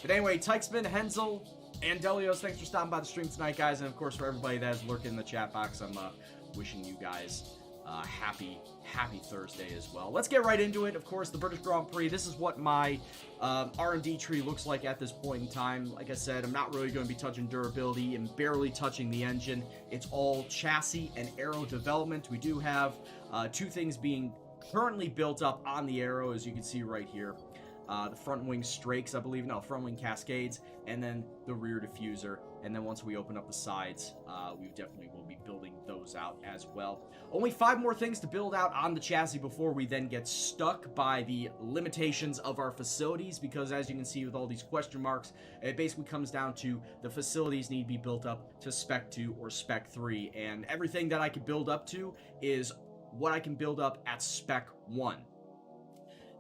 But anyway, Tykesman, Hensel, and Delios, thanks for stopping by the stream tonight, guys. And of course, for everybody that is lurking in the chat box, I'm wishing you guys happy Thursday as well. Let's get right into it. Of course, the British Grand Prix. This is what my R&D tree looks like at this point in time. Like I said, I'm not really going to be touching durability and barely touching the engine. It's all chassis and aero development. We do have two things being currently built up on the aero, as you can see right here. The front wing strakes, I believe, no, front wing cascades, and then the rear diffuser. And then once we open up the sides, we definitely will be building those out as well. Only 5 more things to build out on the chassis before we then get stuck by the limitations of our facilities, because as you can see with all these question marks, it basically comes down to the facilities need to be built up to Spec 2 or Spec 3, and everything that I can build up to is what I can build up at Spec 1.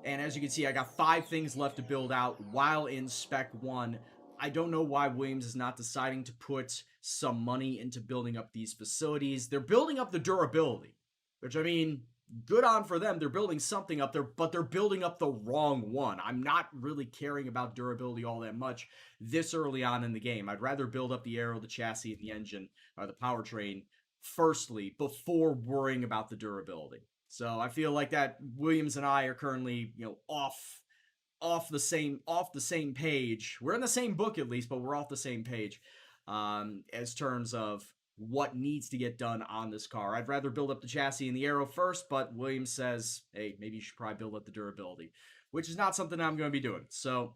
And as you can see, I got 5 things left to build out while in Spec 1. I don't know why Williams is not deciding to put some money into building up these facilities. They're building up the durability, which, I mean, good on for them. They're building something up there, but they're building up the wrong one. I'm not really caring about durability all that much this early on in the game. I'd rather build up the aero, the chassis, and the engine, or the powertrain, firstly, before worrying about the durability. So I feel like that Williams and I are currently, off the same page. We're in the same book at least, but we're off the same page as terms of what needs to get done on this car. I'd rather build up the chassis and the aero first, but Williams says, hey, maybe you should probably build up the durability, which is not something I'm going to be doing. So,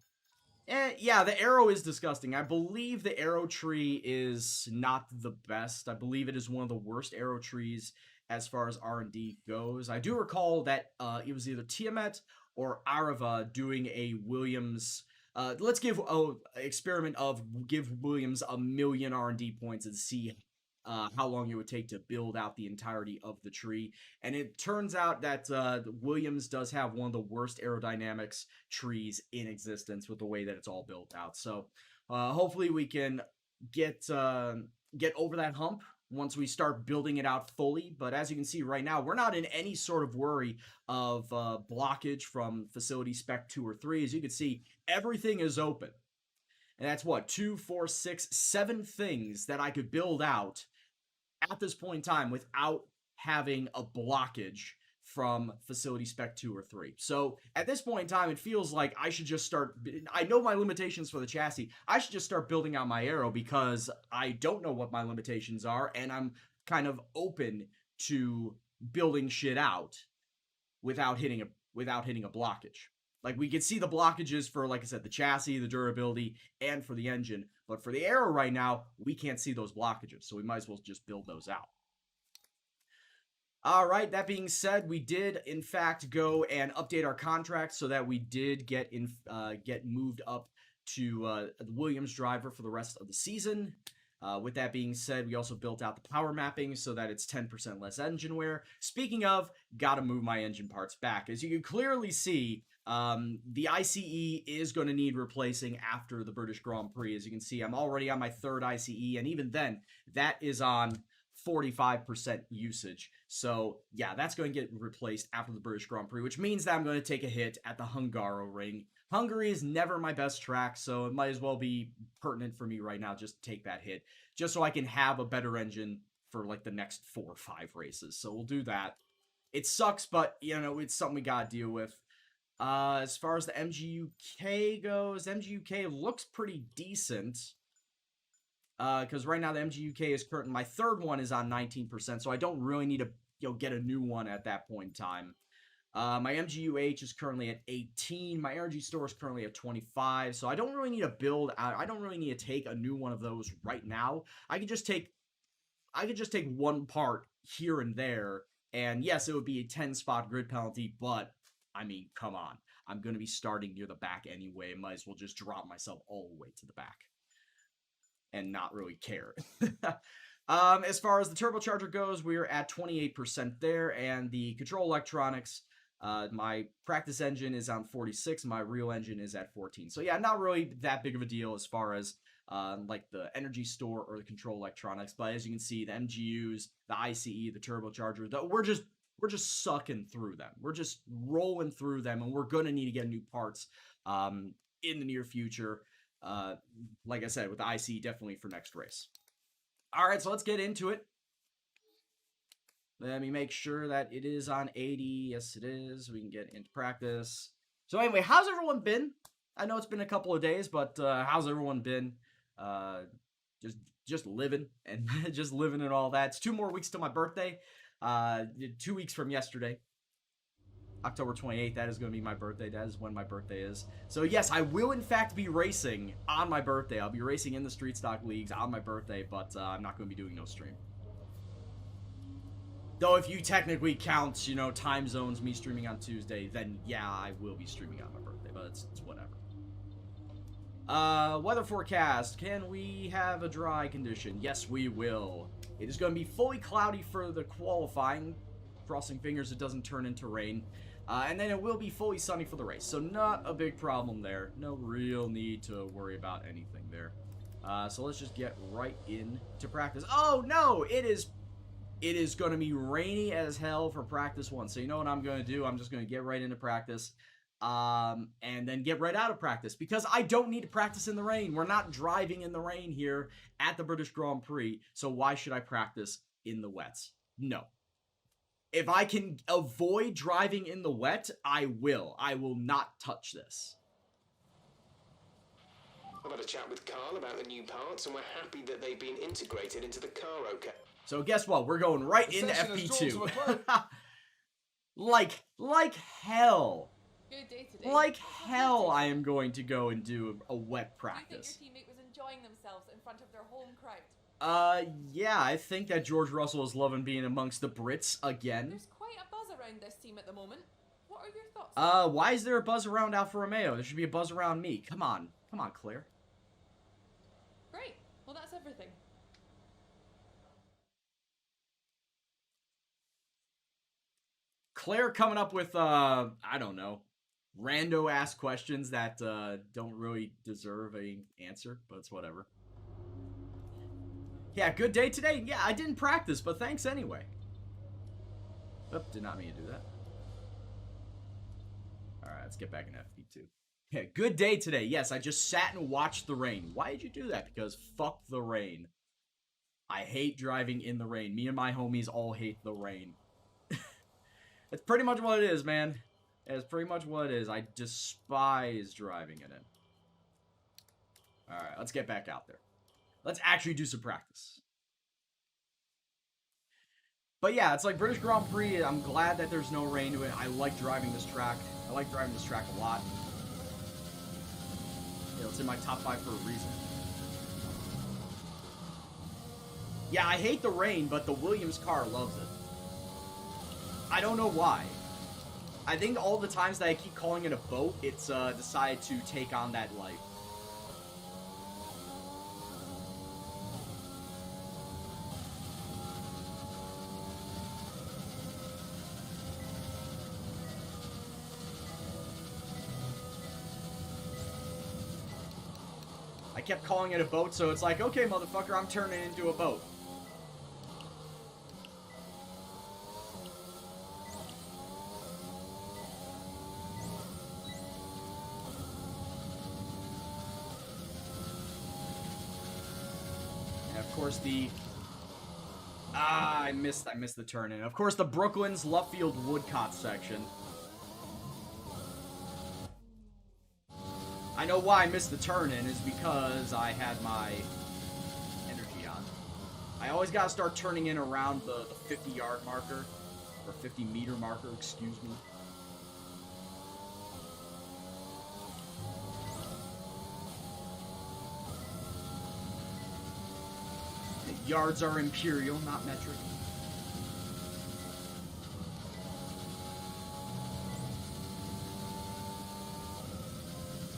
yeah, the aero is disgusting. I believe the aero tree is not the best. I believe it is one of the worst aero trees as far as R&D goes. I do recall that it was either Tiamat or Arava doing a Williams. Let's give experiment of give Williams 1,000,000 R&D points and see how long it would take to build out the entirety of the tree. And it turns out that Williams does have one of the worst aerodynamics trees in existence with the way that it's all built out. So hopefully we can get over that hump once we start building it out fully. But as you can see right now, we're not in any sort of worry of blockage from facility spec 2 or 3. As you can see, everything is open. And that's what, 2, 4, 6, 7 things that I could build out at this point in time without having a blockage from facility spec 2 or 3. So at this point in time, it feels like I should just start. I know my limitations for the chassis. I should just start building out my aero because I don't know what my limitations are, and I'm kind of open to building shit out without hitting a blockage. Like, we can see the blockages for, like I said, the chassis, the durability, and for the engine. But for the aero right now, we can't see those blockages, so we might as well just build those out. All right, that being said, we did, in fact, go and update our contract so that we did get moved up to the Williams driver for the rest of the season. With that being said, we also built out the power mapping so that it's 10% less engine wear. Speaking of, gotta move my engine parts back. As you can clearly see, the ICE is going to need replacing after the British Grand Prix. As you can see, I'm already on my 3rd ICE, and even then, that is on 45% usage. So yeah, that's going to get replaced after the British Grand Prix, which means that I'm going to take a hit at the Hungaroring. Hungary is never my best track, so it might as well be pertinent for me right now just to take that hit, just so I can have a better engine for like the next 4 or 5 races. So we'll do that. It sucks, but it's something we gotta deal with. As far as the MGUK goes, MGUK looks pretty decent. Because right now the MGUK is current. My 3rd one is on 19%, so I don't really need to get a new one at that point in time. My MGUH is currently at 18. My energy store is currently at 25. So I don't really need to build out. I don't really need to take a new one of those right now. I could just take one part here and there. And yes, it would be a 10-spot grid penalty, but I mean, come on. I'm going to be starting near the back anyway. Might as well just drop myself all the way to the back and not really care. As far as the turbocharger goes, we're at 28% there, and the control electronics, my practice engine is on 46, my real engine is at 14. So yeah, not really that big of a deal as far as like the energy store or the control electronics, but as you can see, the MGUs, the ICE, the turbocharger, we're just sucking through them. We're just rolling through them, and we're gonna need to get new parts in the near future. Uh, like I said, with the IC, definitely for next race. All right, so let's get into it. Let me make sure that it is on 80. Yes, it is. We can get into practice. So anyway, how's everyone been? I know it's been a couple of days, but how's everyone been? Uh, just living and just living and all that. It's 2 more weeks to my birthday. 2 weeks from yesterday. October 28th, that is going to be my birthday. That is when my birthday is. So yes, I will in fact be racing on my birthday. I'll be racing in the Street Stock Leagues on my birthday, but I'm not going to be doing no stream. Though if you technically count, you know, time zones, me streaming on Tuesday, then yeah, I will be streaming on my birthday, but it's whatever. Weather forecast. Can we have a dry condition? Yes, we will. It is going to be fully cloudy for the qualifying. Crossing fingers it doesn't turn into rain. And then it will be fully sunny for the race. So not a big problem there. No real need to worry about anything there. So let's just get right into practice. Oh, no! It is going to be rainy as hell for practice 1. So you know what I'm going to do? I'm just going to get right into practice. And then get right out of practice. Because I don't need to practice in the rain. We're not driving in the rain here at the British Grand Prix. So why should I practice in the wets? No. If I can avoid driving in the wet, I will. I will not touch this. I've had a chat with Carl about the new parts, and we're happy that they've been integrated into the car, okay? So guess what? We're going right into FP2. like hell. Good day today. Like hell, I am going to go and do a wet practice. Do you think your teammate was enjoying themselves in front of their home crowd? Yeah, I think that George Russell is loving being amongst the Brits again. There's quite a buzz around this team at the moment. What are your thoughts? Why is there a buzz around Alfa Romeo? There should be a buzz around me. Come on, Claire. Great. Well, that's everything. Claire coming up with, I don't know, rando-ass questions that, don't really deserve a answer, but it's whatever. Yeah, good day today? Yeah, I didn't practice, but thanks anyway. Oop, did not mean to do that. Alright, let's get back in FP2. Yeah, good day today. Yes, I just sat and watched the rain. Why did you do that? Because fuck the rain. I hate driving in the rain. Me and my homies all hate the rain. That's pretty much what it is, man. That's pretty much what it is. I despise driving in it. Alright, let's get back out there. Let's actually do some practice. But yeah, it's like British Grand Prix. I'm glad that there's no rain to it. I like driving this track. I like driving this track a lot. Yeah, it's in my top 5 for a reason. Yeah, I hate the rain, but the Williams car loves it. I don't know why. I think all the times that I keep calling it a boat, it's decided to take on that life. I kept calling it a boat, so it's like, okay, motherfucker, I'm turning it into a boat. And of course the... I missed the turn in. Of course, the Brooklands Luffield Woodcott section. I know why I missed the turn-in is because I had my energy on. I always gotta start turning in around the 50-yard marker, or 50-meter marker, excuse me. The yards are imperial, not metric.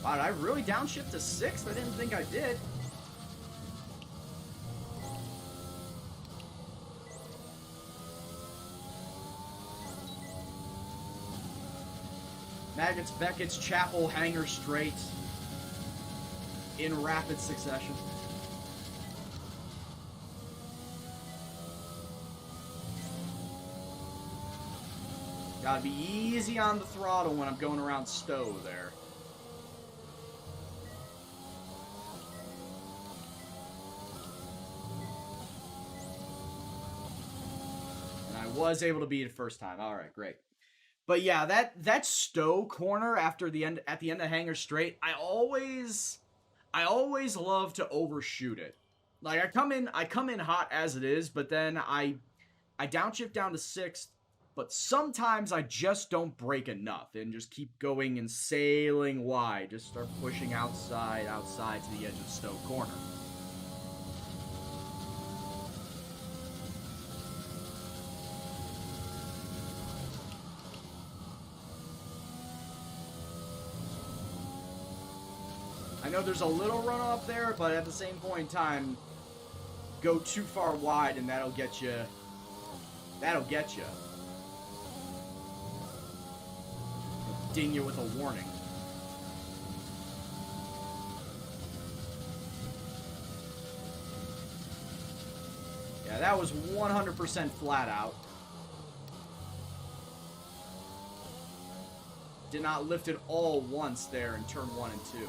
Wow, did I really downshift to 6th? I didn't think I did. Maggots, Beckett's, Chapel, Hanger Straight. In rapid succession. Gotta be easy on the throttle when I'm going around Stowe there. was able to beat it first time. All right, great. But yeah, that Stowe corner at the end of Hanger Straight, I always love to overshoot it. Like I come in hot as it is, but then I downshift down to 6th, but sometimes I just don't brake enough and just keep going and sailing wide. Just start pushing outside to the edge of Stowe corner. I know there's a little runoff there, but at the same point in time, go too far wide and that'll get you. Ding you with a warning. Yeah, that was 100% flat out. Did not lift it all once there in turn 1 and 2.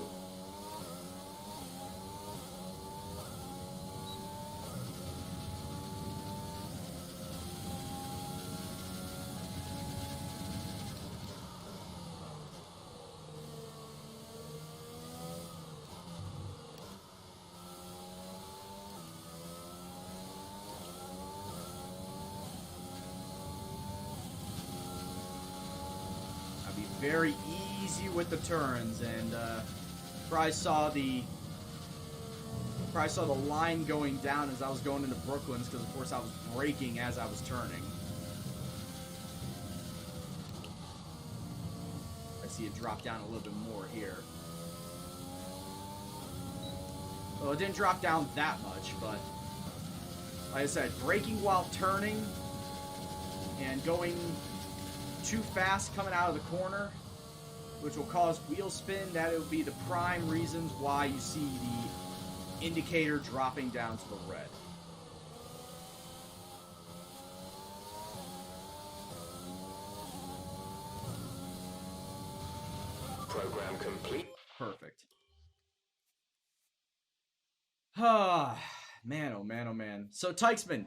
Very easy with the turns, and probably saw the line going down as I was going into Brooklands, because of course I was braking as I was turning. I see it drop down a little bit more here. Well, it didn't drop down that much, but like I said, braking while turning and going too fast coming out of the corner, which will cause wheel spin. That will be the prime reasons why you see the indicator dropping down to the red. Program complete. Perfect. Ah, man, oh man, oh man. So, Tykesman,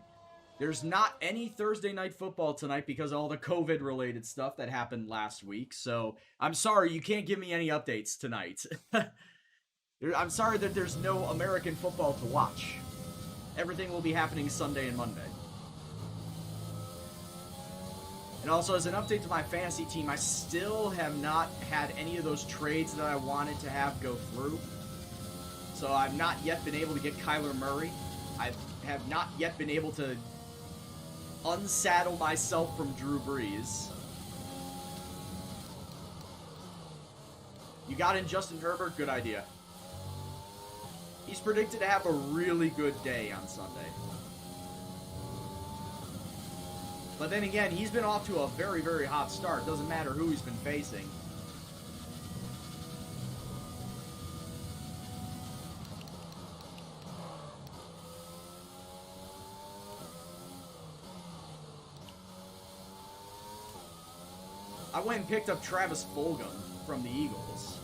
there's not any Thursday night football tonight because of all the COVID-related stuff that happened last week. So, I'm sorry, you can't give me any updates tonight. I'm sorry that there's no American football to watch. Everything will be happening Sunday and Monday. And also, as an update to my fantasy team, I still have not had any of those trades that I wanted to have go through. So, I've not yet been able to get Kyler Murray. I have not yet been able to unsaddle myself from Drew Brees. You got in Justin Herbert? Good idea. He's predicted to have a really good day on Sunday. But then again, he's been off to a very, very hot start. Doesn't matter who he's been facing. I went and picked up Travis Fulgham from the Eagles.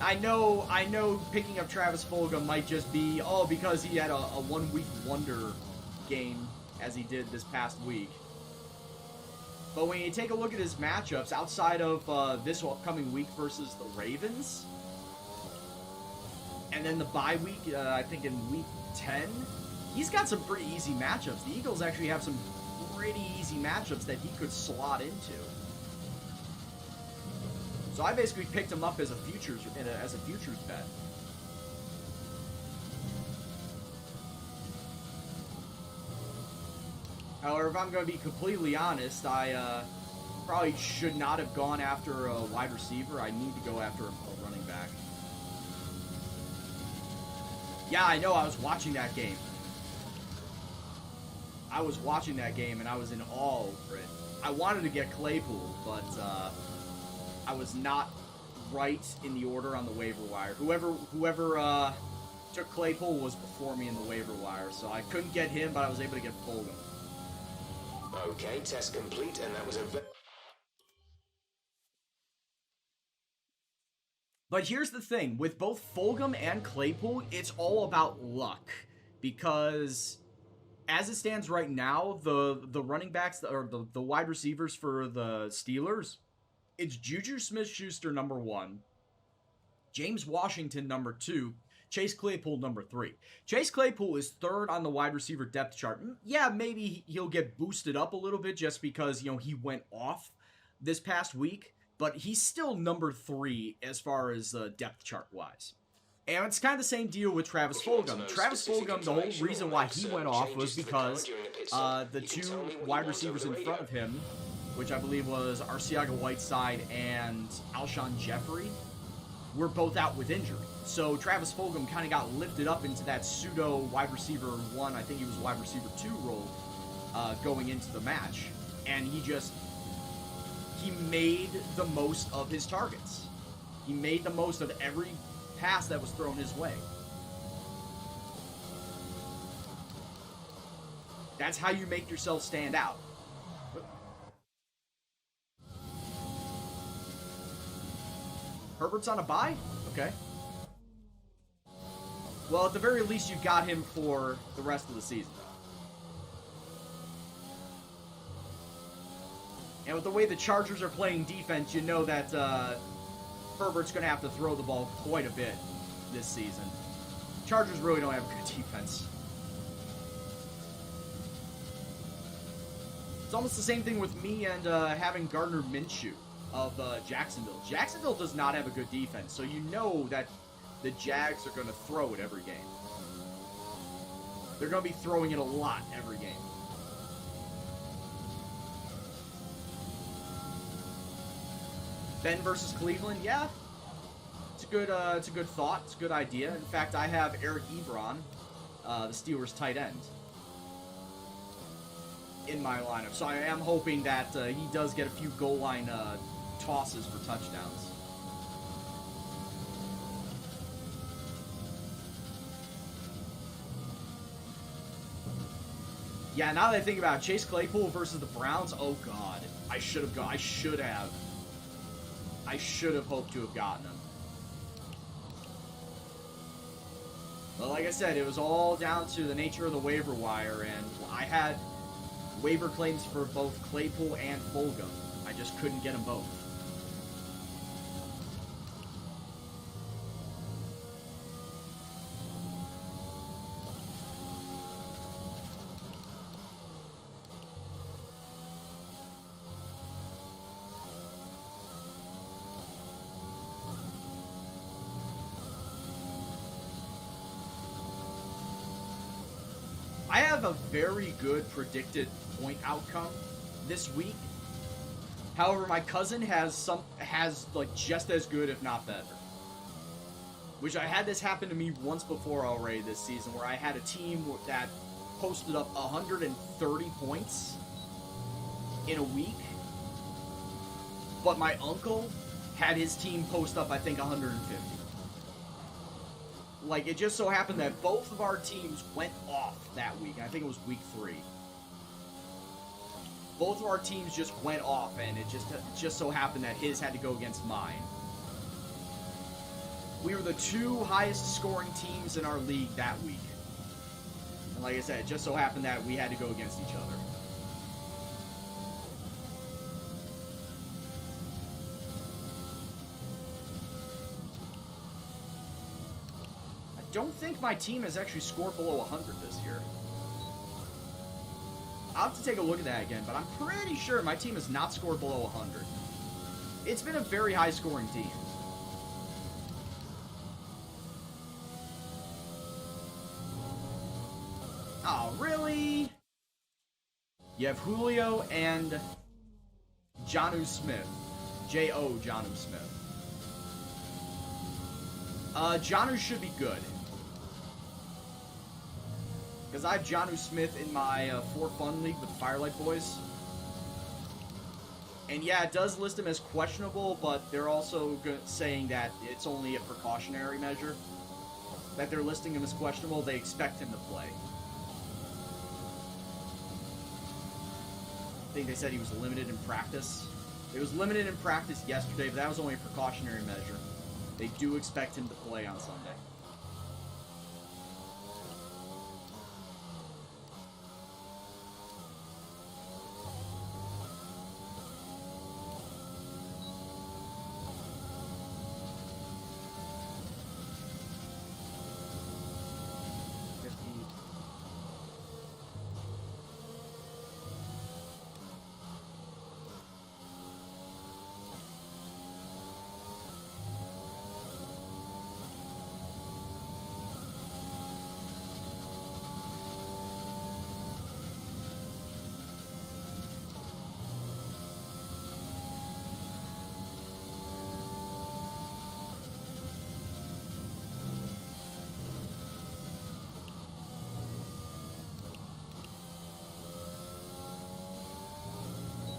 I know picking up Travis Fulgham might just be, because he had a one-week wonder game as he did this past week. But when you take a look at his matchups, outside of this upcoming week versus the Ravens, and then the bye week, I think in week 10, he's got some pretty easy matchups. The Eagles actually have some pretty easy matchups that he could slot into. So I basically picked him up as a futures bet. However, if I'm going to be completely honest, I probably should not have gone after a wide receiver. I need to go after a running back. Yeah, I know. I was watching that game. And I was in awe over it. I wanted to get Claypool, but I was not right in the order on the waiver wire. Whoever took Claypool was before me in the waiver wire, so I couldn't get him, but I was able to get Fulgham. Okay, test complete, and that was a... But here's the thing, with both Fulgham and Claypool, it's all about luck. Because as it stands right now, the running backs or the wide receivers for the Steelers, it's Juju Smith-Schuster number 1, James Washington number 2, Chase Claypool number 3. Chase Claypool is 3rd on the wide receiver depth chart. Yeah, maybe he'll get boosted up a little bit just because, you know, he went off this past week, but he's still number 3 as far as depth chart wise. And it's kind of the same deal with Travis Fulgham. Travis Fulgham, the whole reason why he went off was because the 2 wide receivers in front of him, which I believe was Arcega Whiteside and Alshon Jeffrey, were both out with injury. So Travis Fulgham kind of got lifted up into that pseudo wide receiver 1, I think he was wide receiver 2 role going into the match. And he made the most of his targets. He made the most of every pass that was thrown his way. That's how you make yourself stand out. Herbert's on a bye? Okay. Well, at the very least, you got him for the rest of the season. And with the way the Chargers are playing defense, you know that Herbert's going to have to throw the ball quite a bit this season. Chargers really don't have a good defense. It's almost the same thing with me and having Gardner Minshew of Jacksonville. Jacksonville does not have a good defense, so you know that the Jags are going to throw it every game. They're going to be throwing it a lot every game. Ben versus Cleveland, yeah. It's a good thought. It's a good idea. In fact, I have Eric Ebron, the Steelers tight end, in my lineup. So I am hoping that he does get a few goal line tosses for touchdowns. Yeah, now that I think about it, Chase Claypool versus the Browns, oh god. I should have hoped to have gotten him. But like I said, it was all down to the nature of the waiver wire, and I had waiver claims for both Claypool and Fulgham. I just couldn't get them both. I have a very good predicted point outcome this week. However, my cousin has like just as good, if not better. Which I had this happen to me once before already this season, where I had a team that posted up 130 points in a week, but my uncle had his team post up, I think, 150. Like, it just so happened that both of our teams went off that week. I think it was week 3. Both of our teams just went off, and it just so happened that his had to go against mine. We were the 2 highest scoring teams in our league that week. And like I said, it just so happened that we had to go against each other. I don't think my team has actually scored below 100 this year. I'll have to take a look at that again, but I'm pretty sure my team has not scored below 100. It's been a very high-scoring team. Oh, really? You have Julio and Jonnu Smith. J.O. Jonnu Smith. Jonnu should be good. Because I have Jonnu Smith in my For Fun League with the Firelight Boys. And yeah, it does list him as questionable, but they're also saying that it's only a precautionary measure. That they're listing him as questionable, they expect him to play. I think they said he was limited in practice. It was limited in practice yesterday, but that was only a precautionary measure. They do expect him to play on Sunday.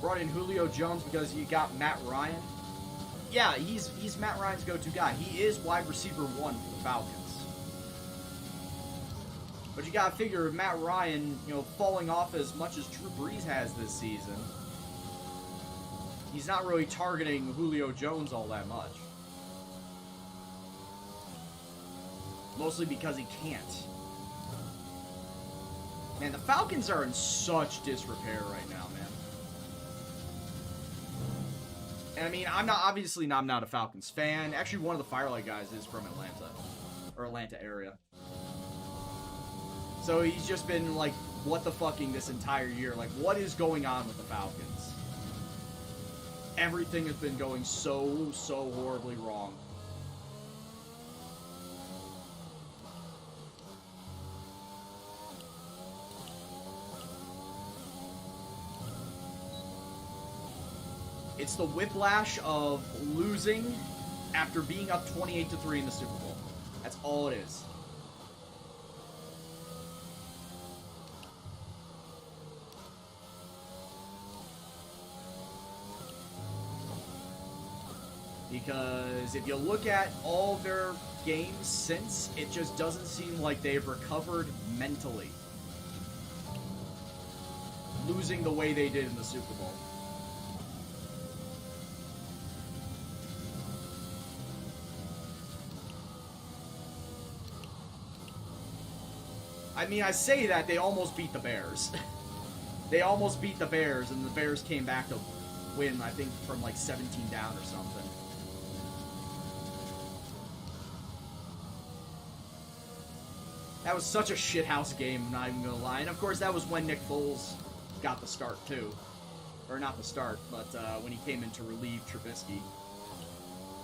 brought in Julio Jones because you got Matt Ryan. Yeah, he's Matt Ryan's go-to guy. He is wide receiver 1 for the Falcons. But you gotta figure Matt Ryan, falling off as much as Drew Brees has this season, he's not really targeting Julio Jones all that much. Mostly because he can't. Man, the Falcons are in such disrepair right now, man. And I mean, I'm not a Falcons fan. Actually, one of the Firelight guys is from Atlanta. Or Atlanta area. So he's just been like, what the fucking this entire year? Like, what is going on with the Falcons? Everything has been going so horribly wrong. It's the whiplash of losing after being up 28-3 in the Super Bowl. That's all it is. Because if you look at all their games since, it just doesn't seem like they've recovered mentally. Losing the way they did in the Super Bowl. I mean, I say that, they almost beat the Bears. They almost beat the Bears, and the Bears came back to win, I think, from like 17 down or something. That was such a shithouse game, I'm not even gonna lie. And of course, that was when Nick Foles got the start, too. Or not the start, but when he came in to relieve Trubisky.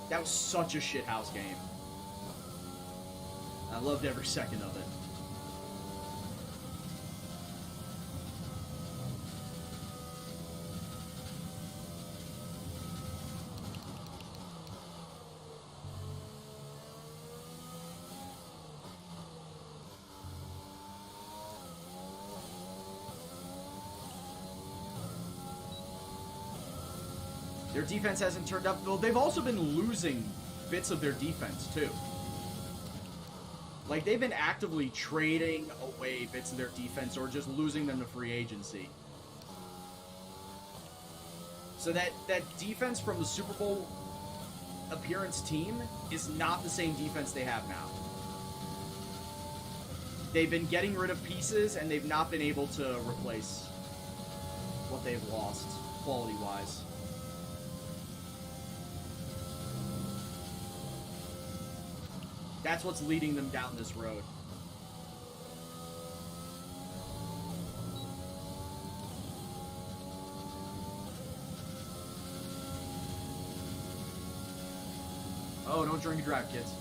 That was such a shithouse game. I loved every second of it. Their defense hasn't turned up. Well, they've also been losing bits of their defense, too. Like, they've been actively trading away bits of their defense or just losing them to free agency. So that defense from the Super Bowl appearance team is not the same defense they have now. They've been getting rid of pieces, and they've not been able to replace what they've lost, quality-wise. That's what's leading them down this road. Oh, don't drink and drive, kids.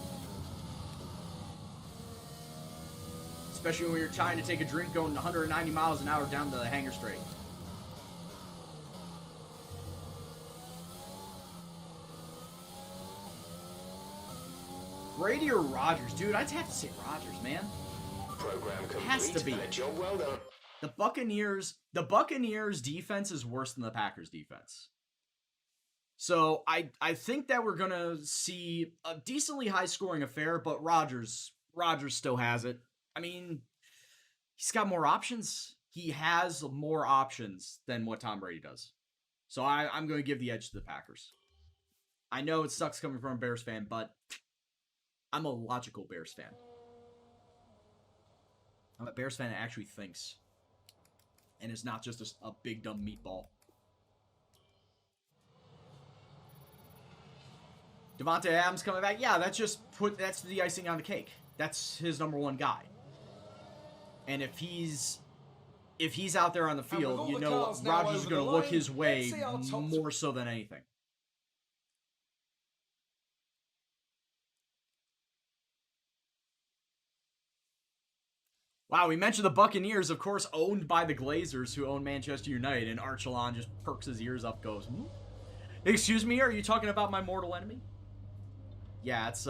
Especially when you're trying to take a drink going 190 miles an hour down the Hanger Straight. Brady or Rodgers? Dude, I'd have to say Rodgers, man. Program complete. Has to be. Job well done. The Buccaneers defense is worse than the Packers defense. So I think that we're gonna see a decently high scoring affair, but Rodgers still has it. I mean, he's got more options. He has more options than what Tom Brady does. So I'm going to give the edge to the Packers. I know it sucks coming from a Bears fan, but I'm a logical Bears fan. I'm a Bears fan that actually thinks. And is not just a big dumb meatball. Devontae Adams coming back. Yeah, that's the icing on the cake. That's his number one guy. And if he's out there on the field, you know Rodgers is going to look his way more so than anything. Wow, we mentioned the Buccaneers, of course, owned by the Glazers, who own Manchester United, and Archulon just perks his ears up, goes, Excuse me, are you talking about my mortal enemy? Yeah, it's,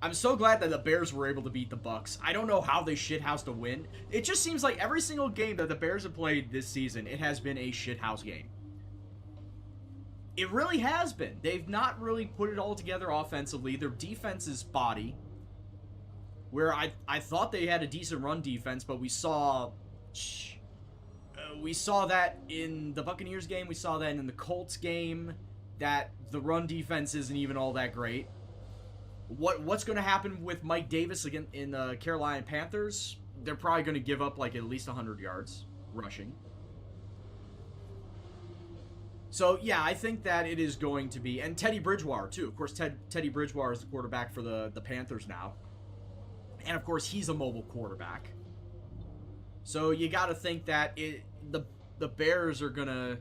I'm so glad that the Bears were able to beat the Bucks. I don't know how they shithouse to win. It just seems like every single game that the Bears have played this season, it has been a shithouse game. It really has been. They've not really put it all together offensively. Their defense is spotty. Where I thought they had a decent run defense, but we saw that in the Buccaneers game. We saw that in the Colts game. That the run defense isn't even all that great. What's going to happen with Mike Davis again in the Carolina Panthers? They're probably going to give up like at least 100 yards rushing. So, yeah, I think that it is going to be... And Teddy Bridgewater, too. Of course, Teddy Bridgewater is the quarterback for the Panthers now. And, of course, he's a mobile quarterback. So, you got to think that the Bears are going to...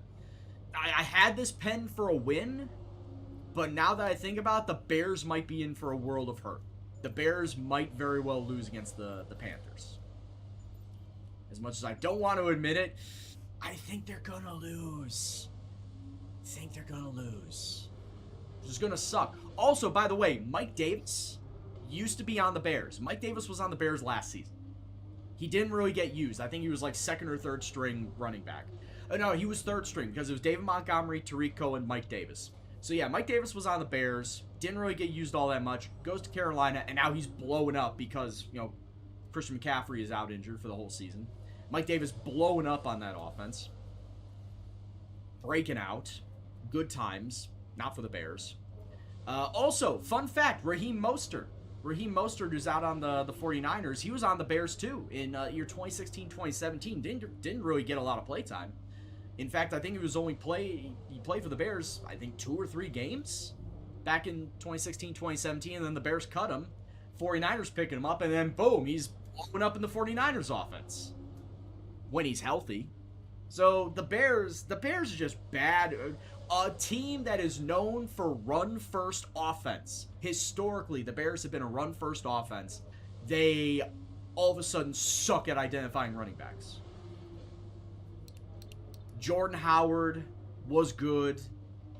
I had this pen for a win, but now that I think about it, the Bears might be in for a world of hurt. The Bears might very well lose against the Panthers. As much as I don't want to admit it, I think they're going to lose. It's just gonna suck. Also, by the way, Mike Davis used to be on the Bears. Mike Davis was on the Bears last season. He didn't really get used. I think he was like second or third string running back. No, he was third string because it was David Montgomery, Tariq Cohen, Mike Davis. So yeah, Mike Davis was on the Bears. Didn't really get used all that much. Goes to Carolina, and now he's blowing up because, you know, Christian McCaffrey is out injured for the whole season. Mike Davis blowing up on that offense. Breaking out. Good times. Not for the Bears. Also, fun fact, Raheem Mostert. Raheem Mostert, who's out on the 49ers, he was on the Bears too in year 2016-2017. Didn't really get a lot of play time. In fact, I think he played for the Bears, I think 2 or 3 games back in 2016-2017, and then the Bears cut him. 49ers picking him up, and then boom, he's blowing up in the 49ers offense. When he's healthy. So the Bears are just bad. A team that is known for run-first offense. Historically, the Bears have been a run-first offense. They all of a sudden suck at identifying running backs. Jordan Howard was good.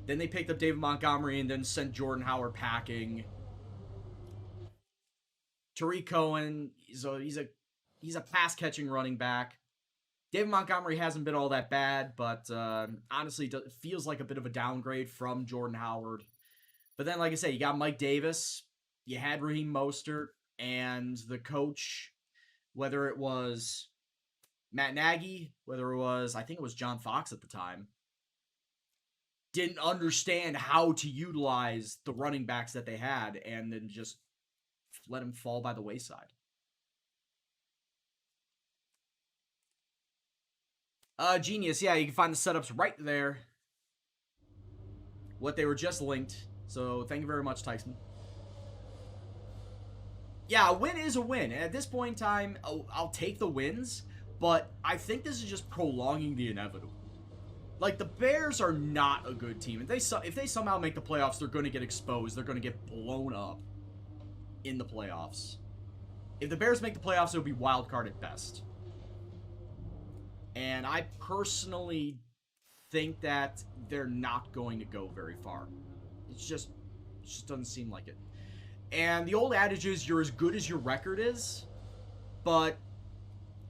Then they picked up David Montgomery and then sent Jordan Howard packing. Tariq Cohen, he's a pass-catching running back. David Montgomery hasn't been all that bad, but honestly, it feels like a bit of a downgrade from Jordan Howard. But then, like I say, you got Mike Davis, you had Raheem Mostert, and the coach, whether it was Matt Nagy, whether it was, I think it was John Fox at the time, didn't understand how to utilize the running backs that they had, and then just let them fall by the wayside. Genius, yeah, you can find the setups right there. What they were just linked. So, thank you very much, Tyson. Yeah, a win is a win. And at this point in time, I'll take the wins. But I think this is just prolonging the inevitable. Like, the Bears are not a good team. If they somehow make the playoffs, they're going to get exposed. They're going to get blown up in the playoffs. If the Bears make the playoffs, it'll be wild card at best. And I personally think that they're not going to go very far. It just doesn't seem like it. And the old adage is you're as good as your record is. But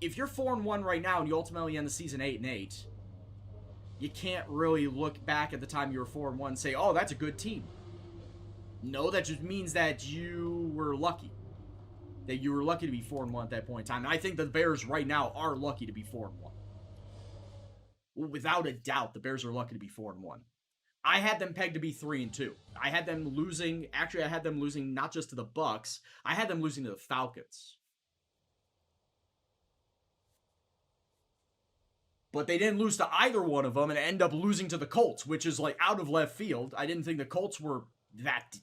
if you're 4-1 right now and you ultimately end the season 8-8, you can't really look back at the time you were 4-1 and say, oh, that's a good team. No, that just means that you were lucky. That you were lucky to be 4-1 at that point in time. And I think the Bears right now are lucky to be 4-1. Without a doubt, the Bears are lucky to be 4-1. I had them pegged to be 3-2. I had them losing. Actually, I had them losing not just to the Bucks. I had them losing to the Falcons. But they didn't lose to either one of them and end up losing to the Colts, which is like out of left field. I didn't think the Colts were that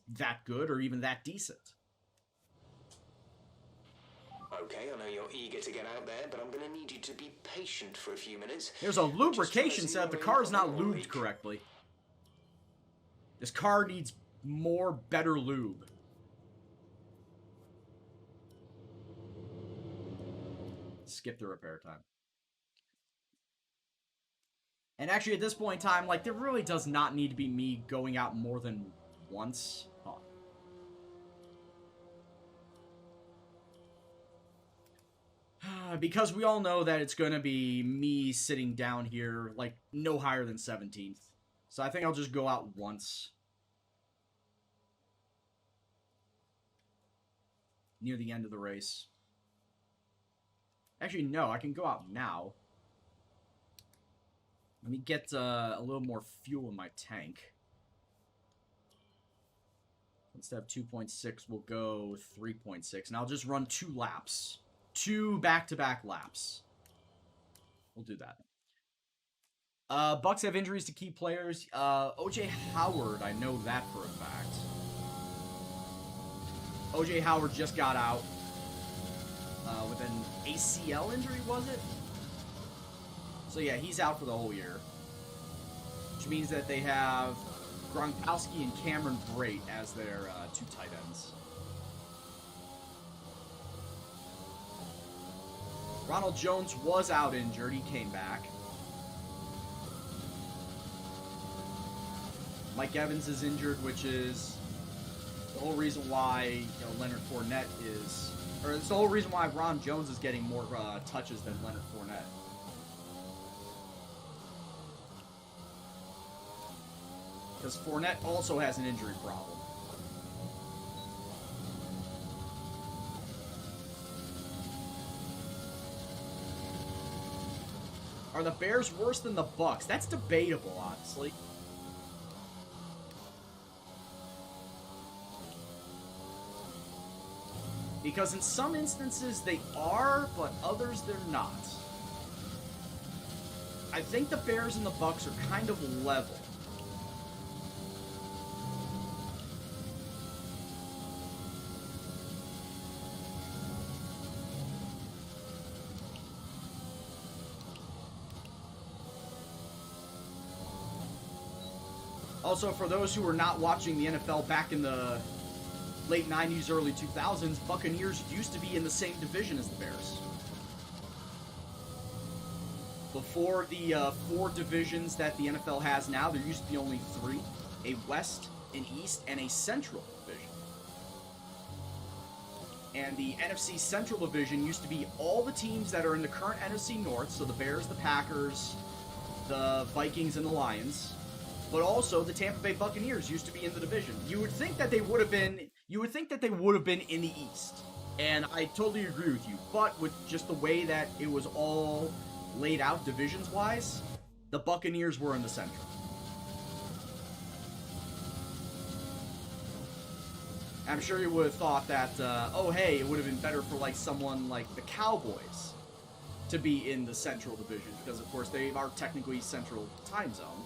good or even that decent. Okay, I know you're eager to get out there, but I'm going to need you to be patient for a few minutes. There's a lubrication setup. The car is not lubed correctly. This car needs better lube. Skip the repair time. And actually, at this point in time, like, there really does not need to be me going out more than once. Oh. Because we all know that it's going to be me sitting down here, like, no higher than 17th. So I think I'll just go out once. Near the end of the race. Actually, no, I can go out now. Let me get a little more fuel in my tank. Instead of 2.6, we'll go 3.6. And I'll just run 2 laps. 2 back-to-back laps. We'll do that. Bucks have injuries to key players. O.J. Howard, I know that for a fact. O.J. Howard just got out with an ACL injury, was it? So yeah, he's out for the whole year. Which means that they have Gronkowski and Cameron Brate as their 2 tight ends. Ronald Jones was out injured. He came back. Mike Evans is injured, which is the whole reason why Leonard Fournette is... Or it's the whole reason why Ron Jones is getting more touches than Leonard Fournette. Because Fournette also has an injury problem. Are the Bears worse than the Bucks? That's debatable, honestly. Because in some instances they are, but others they're not. I think the Bears and the Bucks are kind of level. Also, for those who were not watching the NFL back in the late 90s, early 2000s, Buccaneers used to be in the same division as the Bears. Before the 4 divisions that the NFL has now, there used to be only 3. A West, an East, and a Central division. And the NFC Central division used to be all the teams that are in the current NFC North, so the Bears, the Packers, the Vikings, and the Lions. But also, the Tampa Bay Buccaneers used to be in the division. You would think that they would have been in the East. And I totally agree with you. But with just the way that it was all laid out divisions-wise, the Buccaneers were in the Central. I'm sure you would have thought that, oh hey, it would have been better for like someone like the Cowboys to be in the Central division. Because, of course, they are technically Central time zone.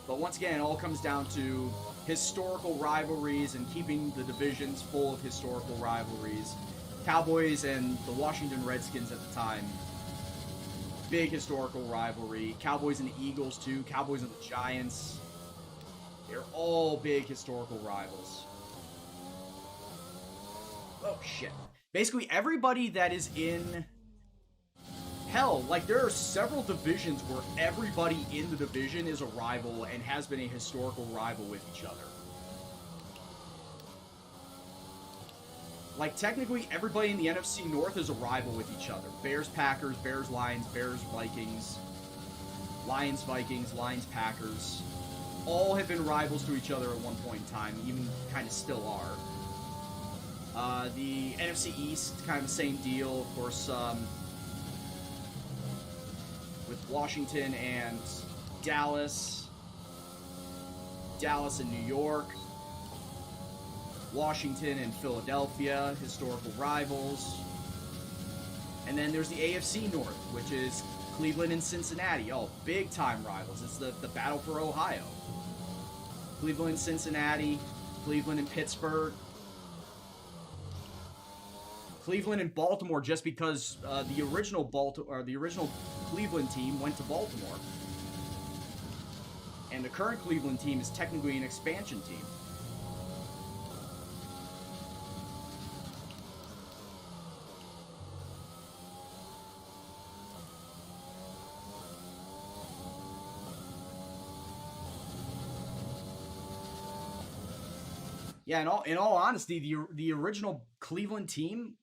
But once again, it all comes down to historical rivalries and keeping the divisions full of historical rivalries. Cowboys and the Washington Redskins at the time, big historical rivalry. Cowboys and the Eagles too. Cowboys and the Giants. They're all big historical rivals. Oh shit. Basically everybody that is in... Hell, like, there are several divisions where everybody in the division is a rival and has been a historical rival with each other. Like, technically, everybody in the NFC North is a rival with each other. Bears, Packers, Bears, Lions, Bears, Vikings, Lions, Vikings, Lions, Packers. All have been rivals to each other at one point in time, even kind of still are. The NFC East, kind of the same deal, of course, with Washington and Dallas. Dallas and New York. Washington and Philadelphia, historical rivals. And then there's the AFC North, which is Cleveland and Cincinnati. Oh, big-time rivals. It's the battle for Ohio. Cleveland and Cincinnati, Cleveland and Pittsburgh. Cleveland and Baltimore, just because the original Cleveland team went to Baltimore, and the current Cleveland team is technically an expansion team. Yeah, in all honesty, the original Cleveland team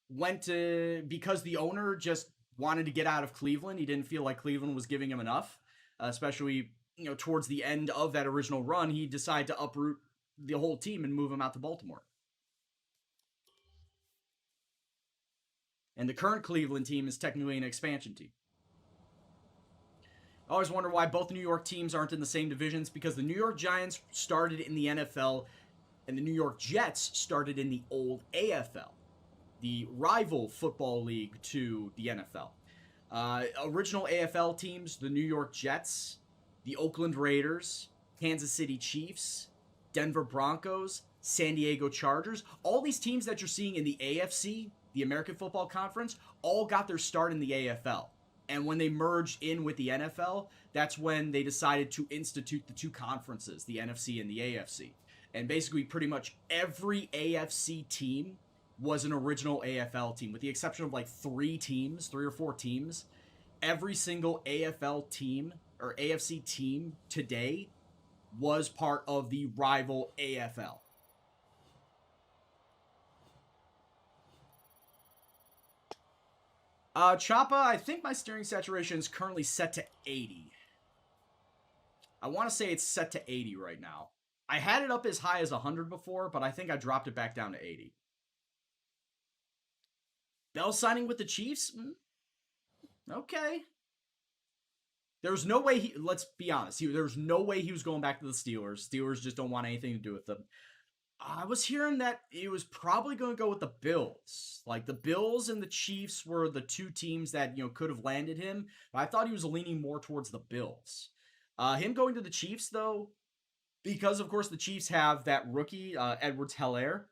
went to, because the owner just wanted to get out of Cleveland. He didn't feel like Cleveland was giving him enough, especially towards the end of that original run. He decided to uproot the whole team and move him out to Baltimore. And the current Cleveland team is technically an expansion team. I always wonder why both New York teams aren't in the same divisions, because the New York Giants started in the NFL and the New York Jets started in the old AFL, the rival football league to the NFL. Original AFL teams, the New York Jets, the Oakland Raiders, Kansas City Chiefs, Denver Broncos, San Diego Chargers, all these teams that you're seeing in the AFC, the American Football Conference, all got their start in the AFL. And when they merged in with the NFL, that's when they decided to institute the two conferences, the NFC and the AFC. And basically pretty much every AFC team was an original AFL team, with the exception of like three or four teams. Every single AFL team or AFC team today was part of the rival AFL. Choppa, I think my steering saturation is currently set to 80. I want to say it's set to 80 right now. I had it up as high as 100 before, but I think I dropped it back down to 80. Bell signing with the Chiefs? Okay. There's no way let's be honest, there's no way he was going back to the Steelers. Steelers just don't want anything to do with them. I was hearing that he was probably going to go with the Bills. Like, the Bills and the Chiefs were the two teams that, could have landed him. But I thought he was leaning more towards the Bills. Him going to the Chiefs, though, because, of course, the Chiefs have that rookie, Edwards-Helaire.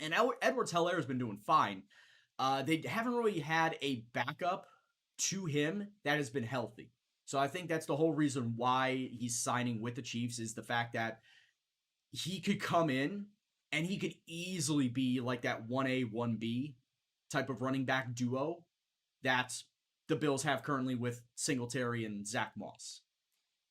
And Edwards-Helaire has been doing fine. They haven't really had a backup to him that has been healthy. So I think that's the whole reason why he's signing with the Chiefs, is the fact that he could come in and he could easily be like that 1A, 1B type of running back duo that the Bills have currently with Singletary and Zach Moss.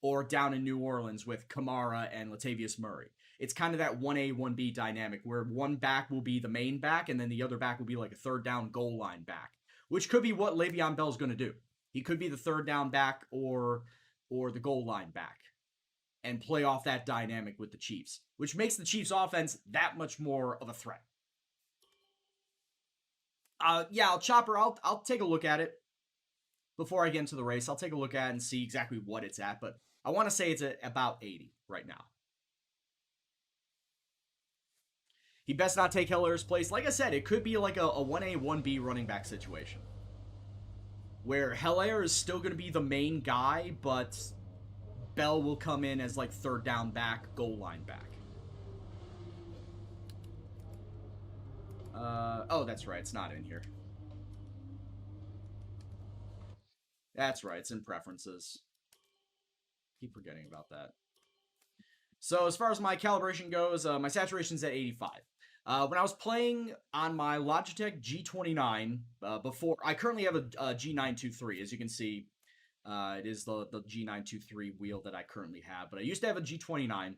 Or down in New Orleans with Kamara and Latavius Murray. It's kind of that 1A, 1B dynamic where one back will be the main back and then the other back will be like a third down goal line back, which could be what Le'Veon Bell's going to do. He could be the third down back or the goal line back and play off that dynamic with the Chiefs, which makes the Chiefs offense that much more of a threat. Chopper, I'll take a look at it before I get into the race. I'll take a look at it and see exactly what it's at, but I want to say it's at about 80 right now. He best not take Helaire's place. Like I said, it could be like a 1A, 1B running back situation, where Helaire is still going to be the main guy, but Bell will come in as like third down back, goal line back. Oh, that's right. It's not in here. That's right. It's in preferences. Keep forgetting about that. So as far as my calibration goes, my saturation's at 85. When I was playing on my Logitech G29, before, I currently have a G923, as you can see. It is the G923 wheel that I currently have, but I used to have a G29,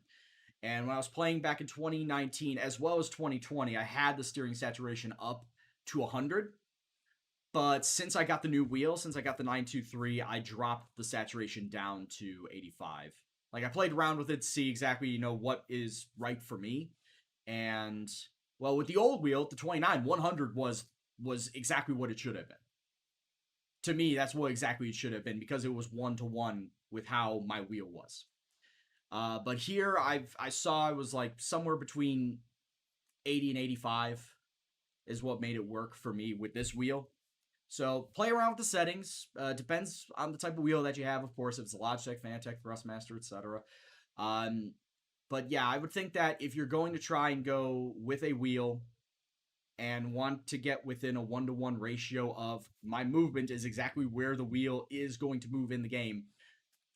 and when I was playing back in 2019 as well as 2020, I had the steering saturation up to 100, but since I got the new wheel, since I got the 923, I dropped the saturation down to 85. Like, I played around with it to see exactly, what is right for me, and, well, with the old wheel, the 29, 100 was exactly what it should have been. To me, that's what exactly it should have been, because it was 1-to-1 with how my wheel was. But here, I saw it was like somewhere between 80 and 85 is what made it work for me with this wheel. So play around with the settings. Depends on the type of wheel that you have, of course. If it's a Logitech, Fanatec, Thrustmaster, etc. But yeah, I would think that if you're going to try and go with a wheel and want to get within a 1-to-1 ratio of my movement is exactly where the wheel is going to move in the game,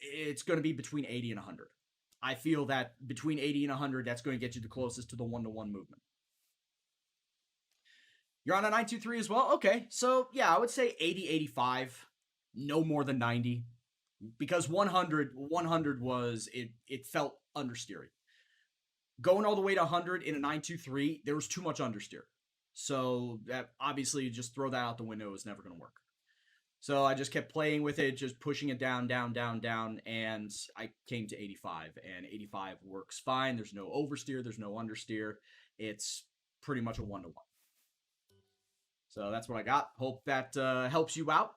it's going to be between 80 and 100. I feel that between 80 and 100, that's going to get you the closest to the 1-to-1 movement. You're on a 923 as well? Okay, so yeah, I would say 80, 85, no more than 90. Because 100 was, it felt understeery. Going all the way to 100 in a 923, there was too much understeer. So that obviously just throw that out the window is never going to work. So I just kept playing with it, just pushing it down, and I came to 85, and 85 works fine. There's no oversteer, there's no understeer. It's pretty much a 1-to-1. So that's what I got. Hope that helps you out.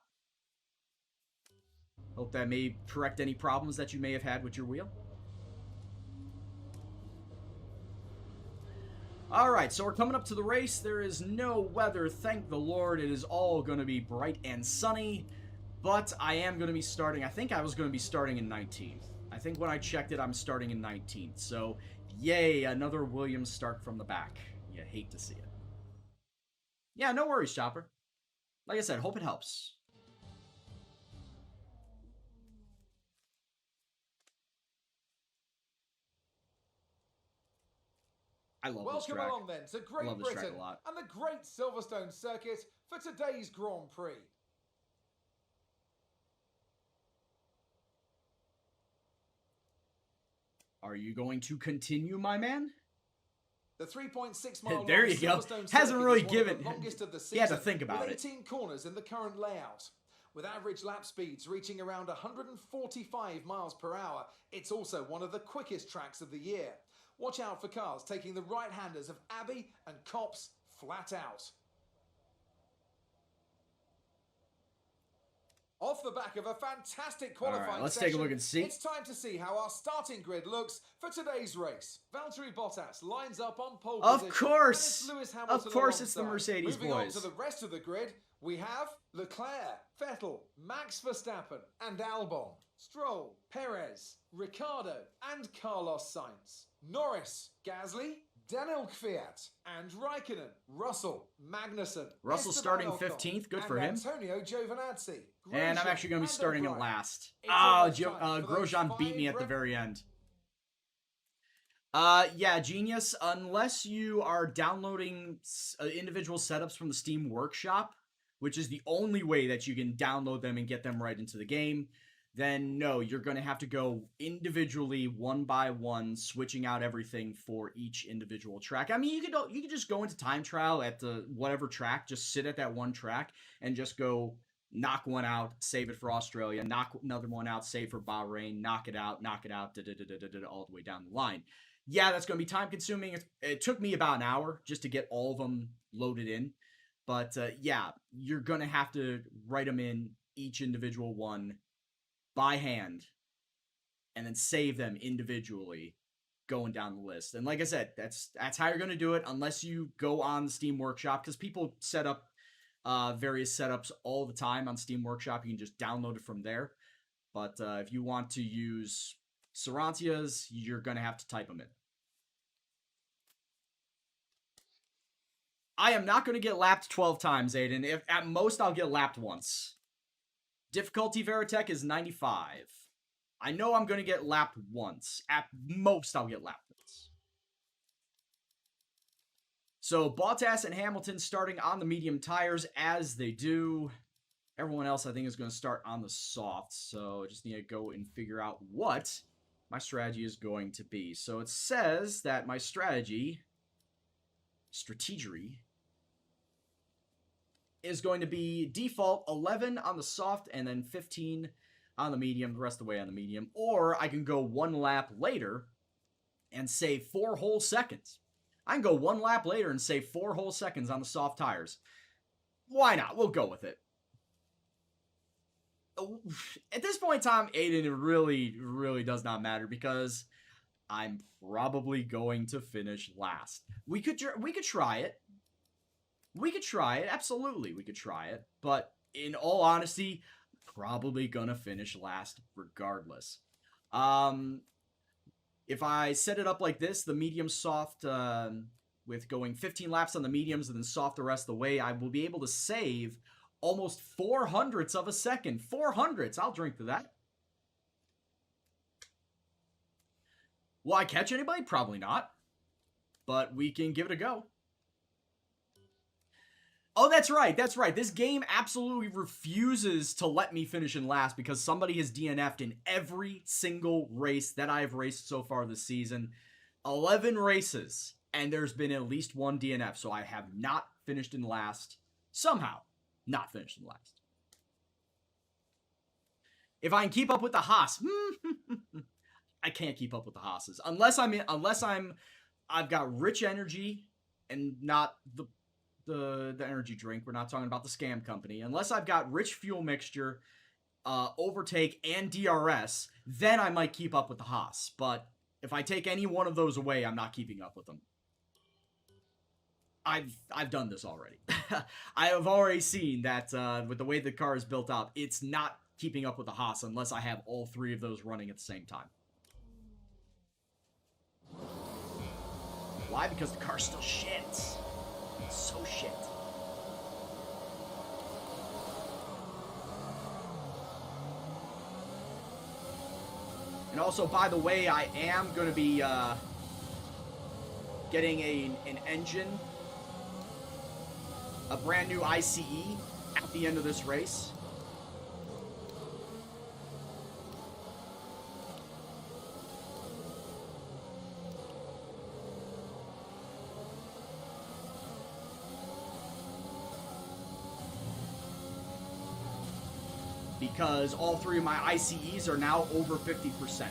Hope that may correct any problems that you may have had with your wheel. All right, so we're coming up to the race. There is no weather, thank the Lord. It is all going to be bright and sunny, but I am going to be starting. I think I was going to be starting in 19th. I think when I checked it, I'm starting in 19th. So, yay, another Williams start from the back. You hate to see it. Yeah, no worries, Chopper. Like I said, hope it helps. I love this track. Welcome along then to Great Britain and the Great Silverstone Circuit for today's Grand Prix. Are you going to continue, my man? The 3.6 mile there you go. Hasn't really given. The longest of the season, he had to think about with 18 corners in the current layout. With average lap speeds reaching around 145 miles per hour, it's also one of the quickest tracks of the year. Watch out for cars taking the right-handers of Abbey and Copse flat out. Off the back of a fantastic qualifying session, let's take a look and see. It's time to see how our starting grid looks for today's race. Valtteri Bottas lines up on pole position. Of course! It's Lewis Hamilton of course it's the Mercedes Moving boys. on to the rest of the grid, we have Leclerc, Vettel, Max Verstappen and Albon, Stroll, Perez, Ricciardo and Carlos Sainz, Norris, Gasly, Daniel Kvyat and Raikkonen, Russell, Magnussen, Russell starting 15th, good for him. Antonio Giovinazzi. And I'm actually going to be starting it last. Grosjean beat me at the very end. Yeah, genius. Unless you are downloading individual setups from the Steam Workshop, which is the only way that you can download them and get them right into the game, then no, you're going to have to go individually, one by one, switching out everything for each individual track. I mean, you could just go into time trial at the whatever track, just sit at that one track and just go knock one out, save it for Australia, knock another one out, save for Bahrain, knock it out, all the way down the line. Yeah, that's going to be time consuming. It took me about an hour just to get all of them loaded in. But yeah, you're going to have to write them in each individual one by hand and then save them individually going down the list. And like I said, that's how you're going to do it unless you go on the Steam Workshop, because people set up various setups all the time on Steam Workshop. You can just download it from there. But if you want to use Sarantia's, you're going to have to type them in. I am not going to get lapped 12 times, Aiden. If at most, I'll get lapped once. Difficulty Veritech is 95. I know I'm going to get lapped once. At most, I'll get lapped once. So, Bottas and Hamilton starting on the medium tires as they do. Everyone else, I think, is going to start on the softs. So, I just need to go and figure out what my strategy is going to be. So, it says that my strategy is going to be default 11 on the soft and then 15 on the medium, the rest of the way on the medium. Or I can go one lap later and save 4 whole seconds. I can go one lap later and save 4 whole seconds on the soft tires. Why not? We'll go with it. At this point in time, Aiden, it really does not matter because I'm probably going to finish last. We could try it. We could try it. Absolutely, we could try it. But in all honesty, probably gonna finish last regardless. If I set it up like this, the medium soft, with going 15 laps on the mediums and then soft the rest of the way, I will be able to save almost 400ths of a second. 400ths. I'll drink to that. Will I catch anybody? Probably not. But we can give it a go. Oh, that's right. That's right. This game absolutely refuses to let me finish in last because somebody has DNF'd in every single race that I've raced so far this season. 11 races. and there's been at least one DNF, so I have not finished in last. Somehow, not finished in last. If I can keep up with the Haas, I can't keep up with the Haas's unless I've got rich energy and not the energy drink. We're not talking about the scam company. Unless I've got rich fuel mixture, overtake, and DRS, then I might keep up with the Haas. But if I take any one of those away, I'm not keeping up with them. I've done this already. I have already seen that with the way the car is built up, it's not keeping up with the Haas unless I have all three of those running at the same time. Why? Because the car's still shit. It's so shit. And also, by the way, I am going to be getting an engine, a brand new ICE at the end of this race. Because all three of my ICEs are now over 50%.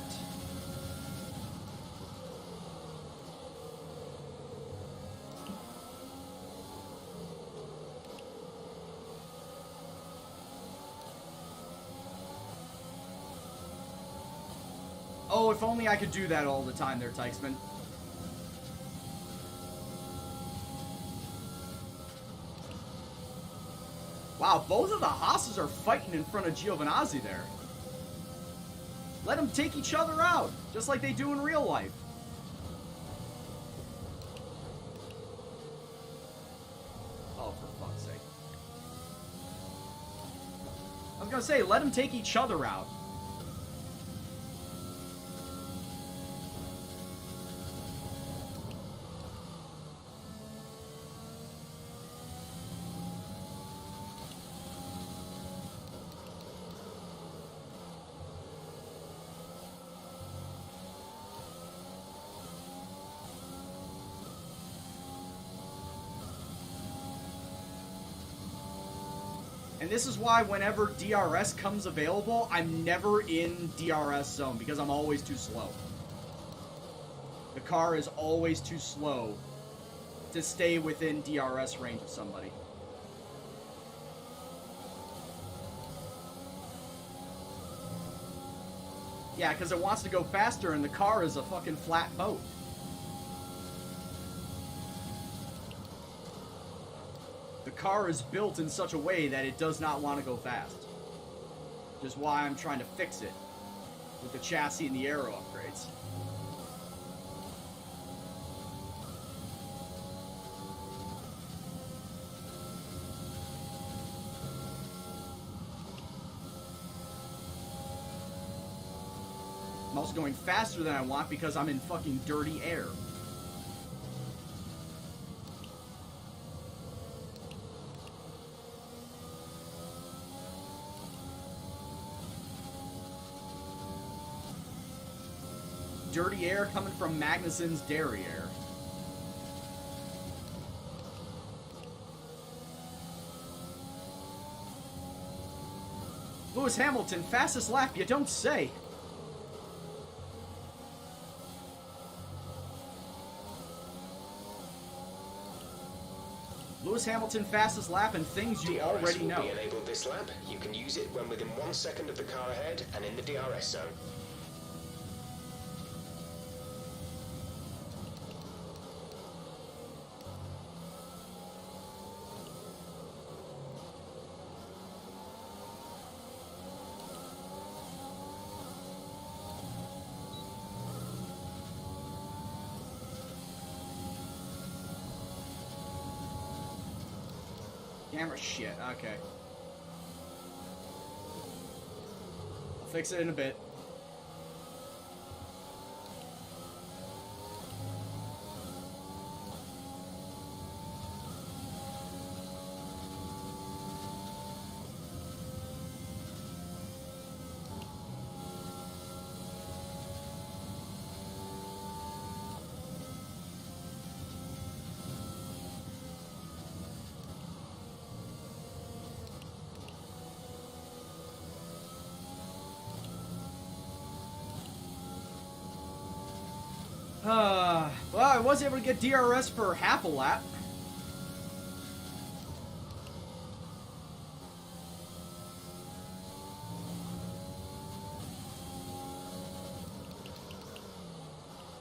Oh, if only I could do that all the time there, Tykesman. Wow, both of the Haas's are fighting in front of Giovinazzi there. Let them take each other out, just like they do in real life. Oh, for fuck's sake. I was gonna say, let them take each other out. And this is why whenever DRS comes available, I'm never in DRS zone, because I'm always too slow. The car is always too slow to stay within DRS range of somebody. Yeah, because it wants to go faster and the car is a fucking flat boat. The car is built in such a way that it does not want to go fast. Which is why I'm trying to fix it with the chassis and the aero upgrades. I'm also going faster than I want because I'm in fucking dirty air. Dirty air coming from Magnussen's derriere. Lewis Hamilton, fastest lap, you don't say. Lewis Hamilton, fastest lap, and things you already know. DRS will be enabled this lap. You can use it when within 1 second of the car ahead and in the DRS zone. Camera shit, okay. I'll fix it in a bit. Well, I was able to get DRS for half a lap.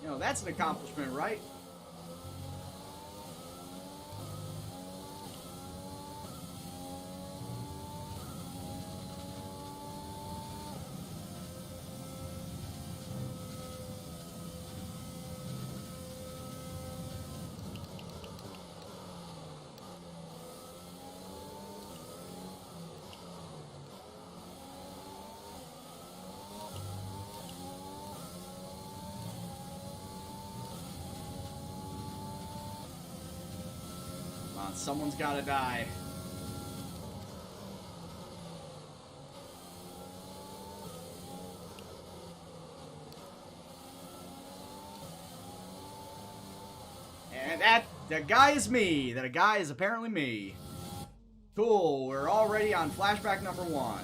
You know, that's an accomplishment, right? Come on, someone's gotta die. And that guy is me. That guy is apparently me. Cool, we're already on flashback number 1.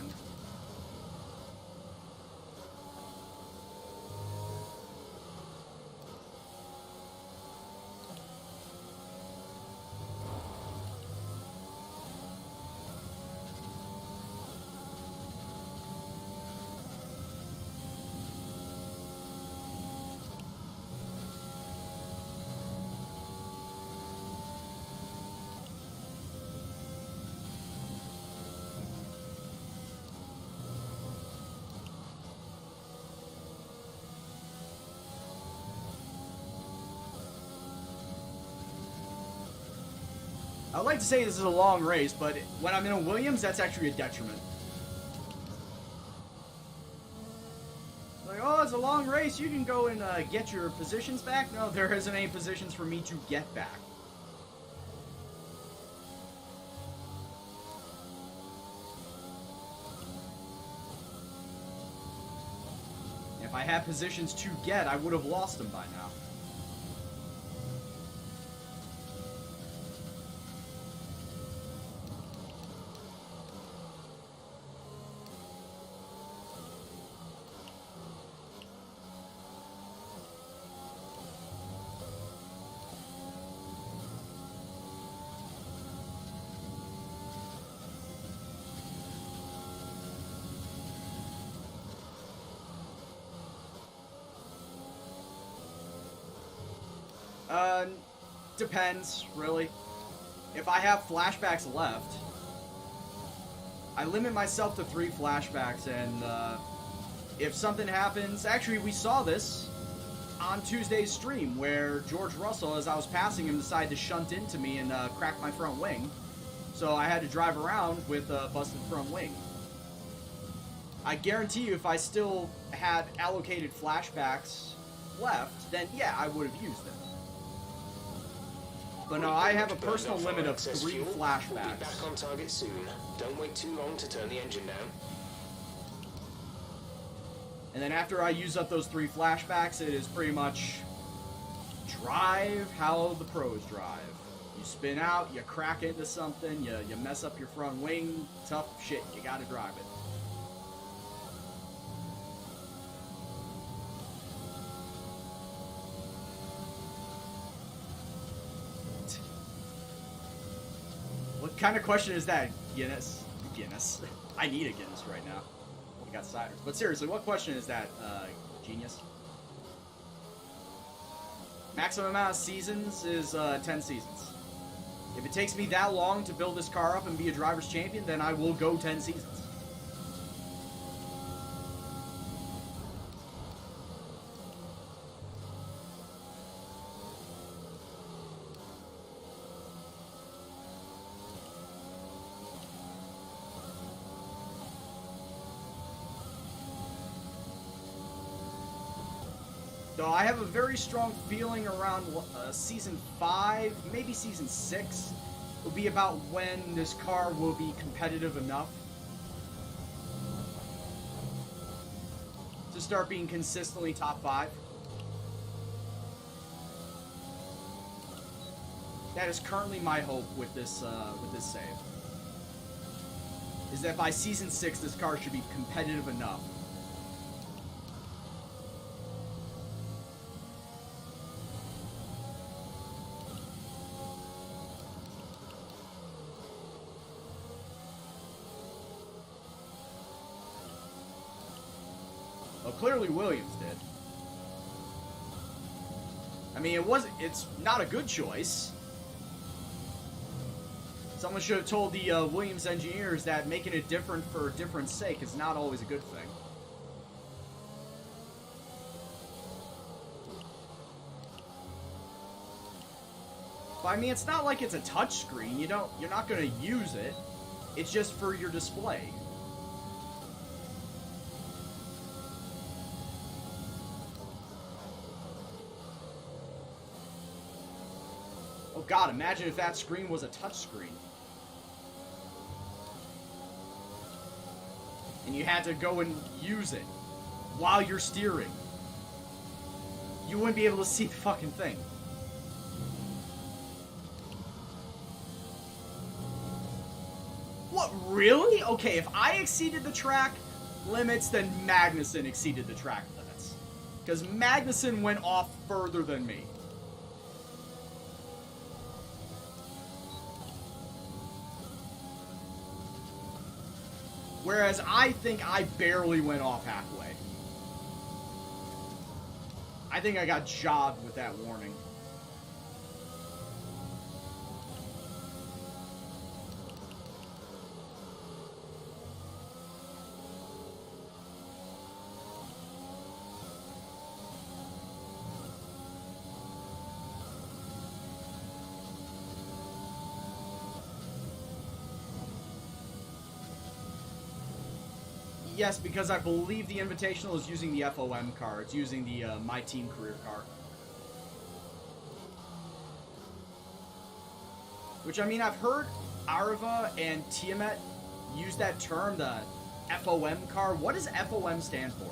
I'd like to say this is a long race, but when I'm in a Williams, that's actually a detriment. Like, oh, it's a long race, you can go and get your positions back? No, there isn't any positions for me to get back. If I had positions to get, I would have lost them by now. Depends, really. If I have flashbacks left, I limit myself to 3 flashbacks, and if something happens... Actually, we saw this on Tuesday's stream, where George Russell, as I was passing him, decided to shunt into me and crack my front wing. So I had to drive around with a busted front wing. I guarantee you, if I still had allocated flashbacks left, then yeah, I would have used them. But no, I have a personal limit of 3 flashbacks. We'll be back on target soon. Don't wait too long to turn the engine down. And then after I use up those 3 flashbacks, it is pretty much drive how the pros drive. You spin out, you crack into something, you mess up your front wing, tough shit, you gotta drive it. What kind of question is that, Guinness? Guinness. I need a Guinness right now. I got ciders. But seriously, what question is that, genius? Maximum amount of seasons is 10 seasons. If it takes me that long to build this car up and be a driver's champion, then I will go 10 seasons. So I have a very strong feeling around Season 5, maybe Season 6, will be about when this car will be competitive enough to start being consistently top 5. That is currently my hope with this save. Is that by Season 6, this car should be competitive enough. clearly Williams did. I mean, it's not a good choice. Someone should have told the Williams engineers that making it different for difference sake is not always a good thing. But I mean, it's not like it's a touch screen. You're not going to use it. It's just for your display. Oh god, imagine if that screen was a touch screen. And you had to go and use it while you're steering. You wouldn't be able to see the fucking thing. What, really? Okay, if I exceeded the track limits, then Magnussen exceeded the track limits. Because Magnussen went off further than me. Whereas I think I barely went off halfway. I think I got jobbed with that warning. Yes, because I believe the Invitational is using the FOM car. It's using the My Team Career car. Which, I mean, I've heard Arva and Tiamat use that term, the FOM car. What does FOM stand for?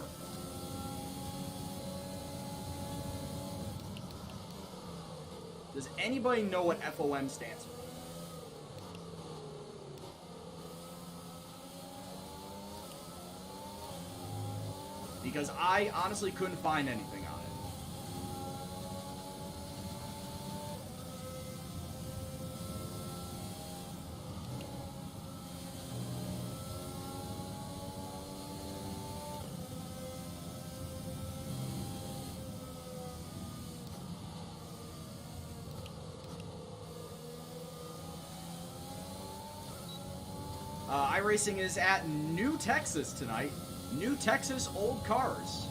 Does anybody know what FOM stands for? Because I honestly couldn't find anything on it. iRacing is at New Texas tonight. New Texas old cars.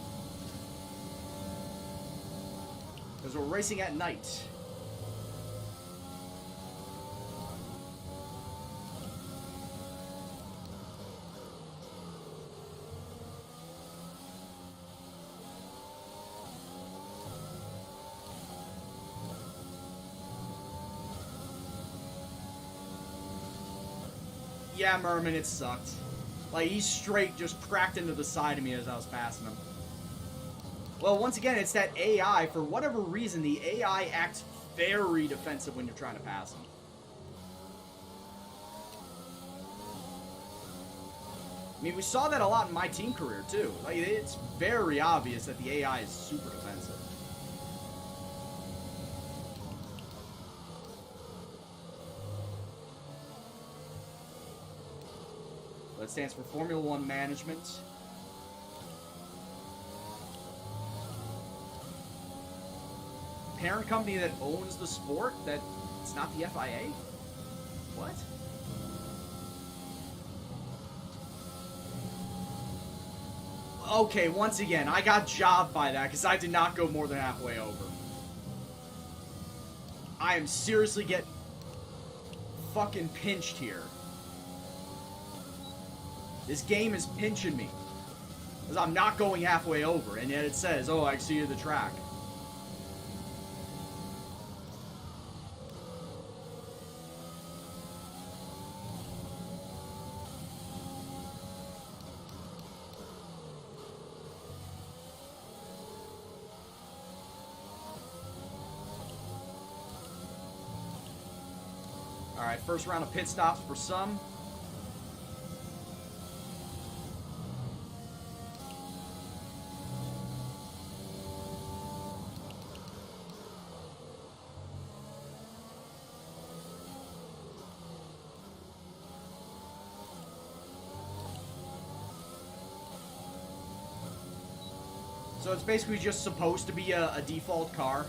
Because we're racing at night. Yeah, Merman, it sucked. Like, he straight just cracked into the side of me as I was passing him. Well, once again, it's that AI. For whatever reason, the AI acts very defensive when you're trying to pass him. I mean, we saw that a lot in My Team Career, too. Like, it's very obvious that the AI is super defensive. That stands for Formula One Management. Parent company that owns the sport, that it's not the FIA? What? Okay, once again, I got jobbed by that because I did not go more than halfway over. I am seriously getting fucking pinched here. This game is pinching me. Because I'm not going halfway over, and yet it says, oh, I exceeded the track. Alright, first round of pit stops for some. So it's basically just supposed to be a default car.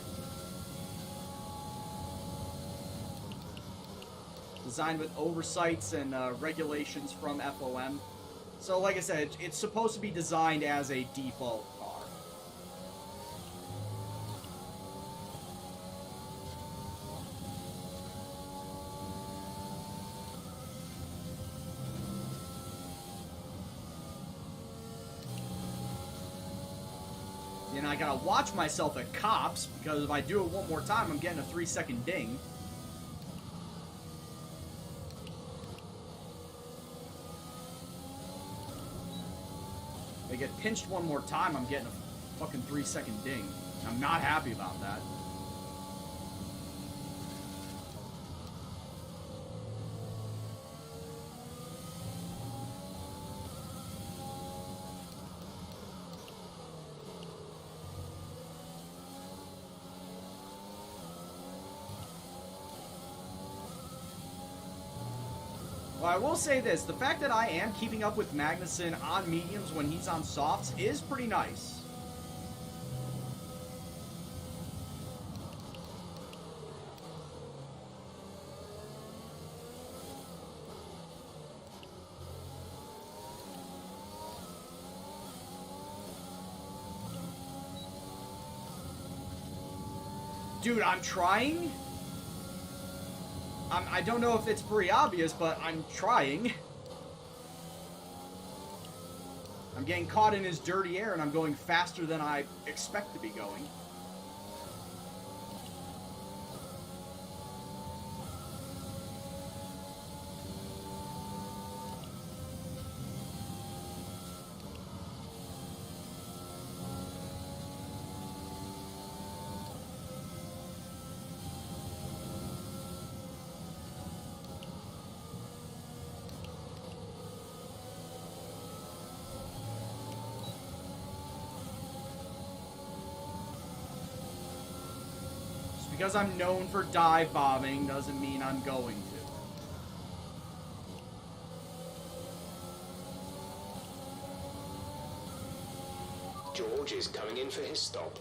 Designed with oversights and regulations from FOM. So like I said, it's supposed to be designed as a default car. And I gotta watch myself at cops, because if I do it one more time, I'm getting a 3-second ding. If I get pinched one more time, I'm getting a fucking 3-second ding. I'm not happy about that. Well, I will say this, the fact that I am keeping up with Magnussen on mediums when he's on softs is pretty nice. Dude, I'm trying. I don't know if it's pretty obvious, but I'm trying. I'm getting caught in his dirty air, and I'm going faster than I expect to be going. Because I'm known for dive bombing doesn't mean I'm going to. George is coming in for his stop.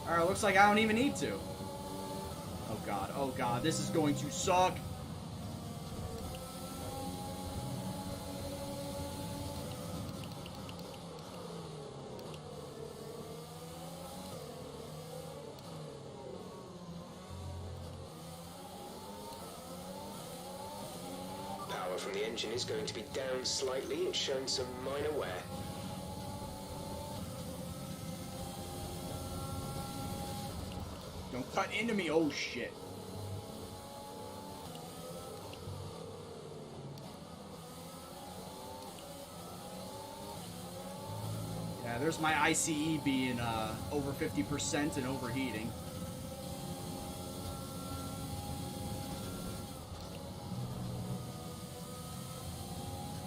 Alright, looks like I don't even need to. Oh god, this is going to suck. Power from the engine is going to be down slightly. It's showing some minor wear. Don't cut into me, oh shit. Yeah, there's my ICE being over 50% and overheating.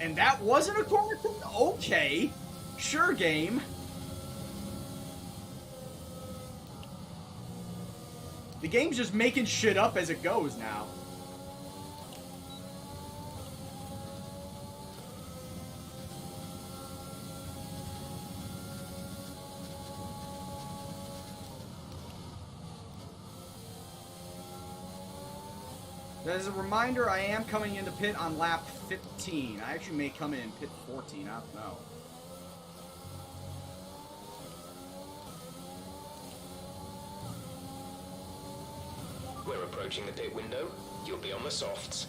And that wasn't a corner? Okay. Sure, game. The game's just making shit up as it goes now. As a reminder, I am coming into pit on lap 15. I actually may come in pit 14, I don't know. We're approaching the pit window. You'll be on the softs.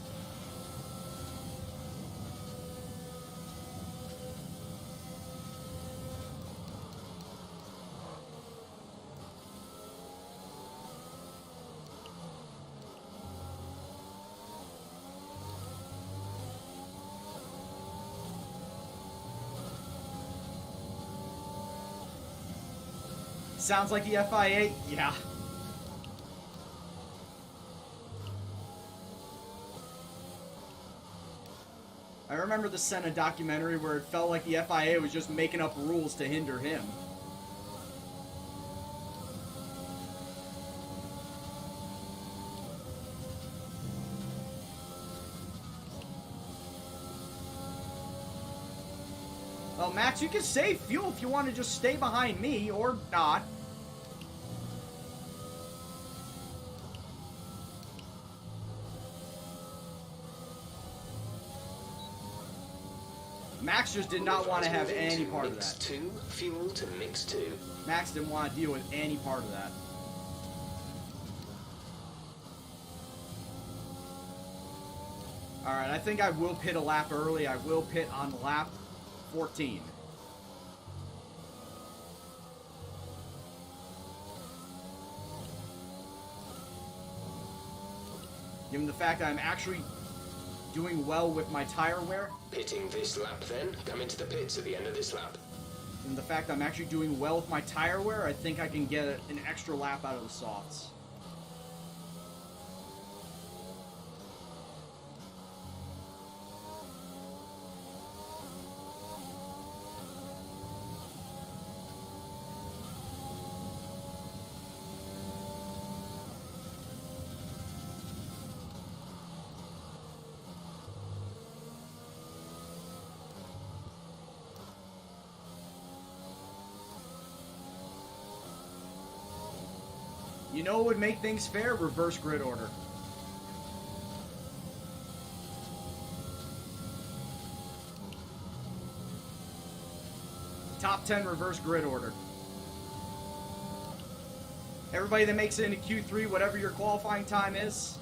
Sounds like the FIA? Yeah. I remember the Senna documentary where it felt like the FIA was just making up rules to hinder him. Well, Max, you can save fuel if you want to just stay behind me, or not. Max just did not want to have any part of that. Mix 2, fuel to mix 2. Max didn't want to deal with any part of that. Alright, I think I will pit a lap early. I will pit on lap 14. Given the fact that I'm actually doing well with my tire wear. Pitting this lap then. Come into the pits at the end of this lap. And the fact that I'm actually doing well with my tire wear, I think I can get an extra lap out of the softs. You know what would make things fair? Reverse grid order. Top 10 reverse grid order. Everybody that makes it into Q3, whatever your qualifying time is,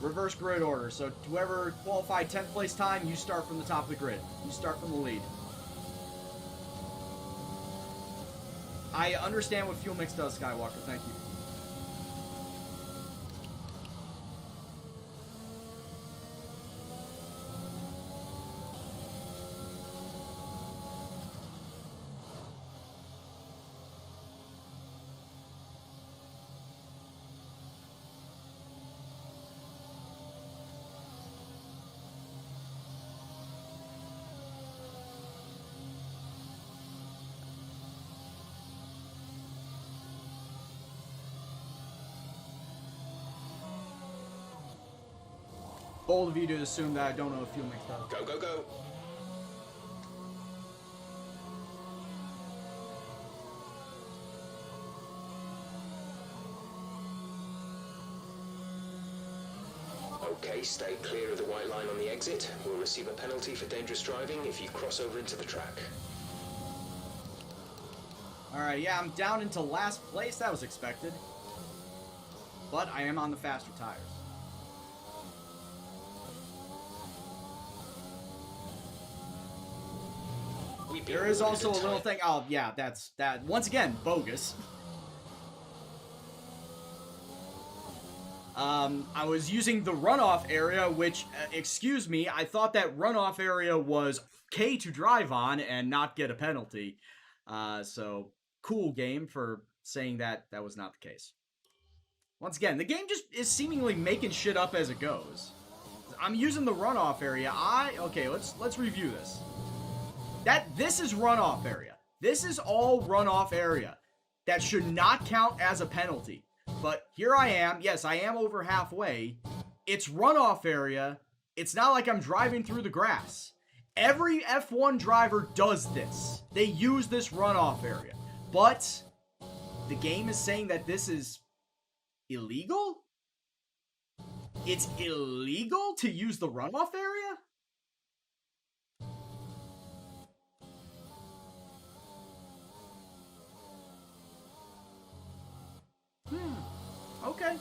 reverse grid order. So whoever qualified 10th place time, you start from the top of the grid. You start from the lead. I understand what fuel mix does, Skywalker. Thank you. Bold of you to assume that I don't know what fuel mix does. Go, go, go. Okay, stay clear of the white line on the exit. We'll receive a penalty for dangerous driving if you cross over into the track. Alright, yeah, I'm down into last place. That was expected. But I am on the faster tires. There is also a little thing. Oh, yeah, that's that. Once again, bogus. I was using the runoff area, which, excuse me, I thought that runoff area was okay to drive on and not get a penalty. So, cool game for saying that that was not the case. Once again, the game just is seemingly making shit up as it goes. I'm using the runoff area. Okay, let's review this. This is runoff area. This is all runoff area. That should not count as a penalty. But here I am. Yes, I am over halfway. It's runoff area. It's not like I'm driving through the grass. Every F1 driver does this. They use this runoff area. But the game is saying that this is illegal? It's illegal to use the runoff area? Okay.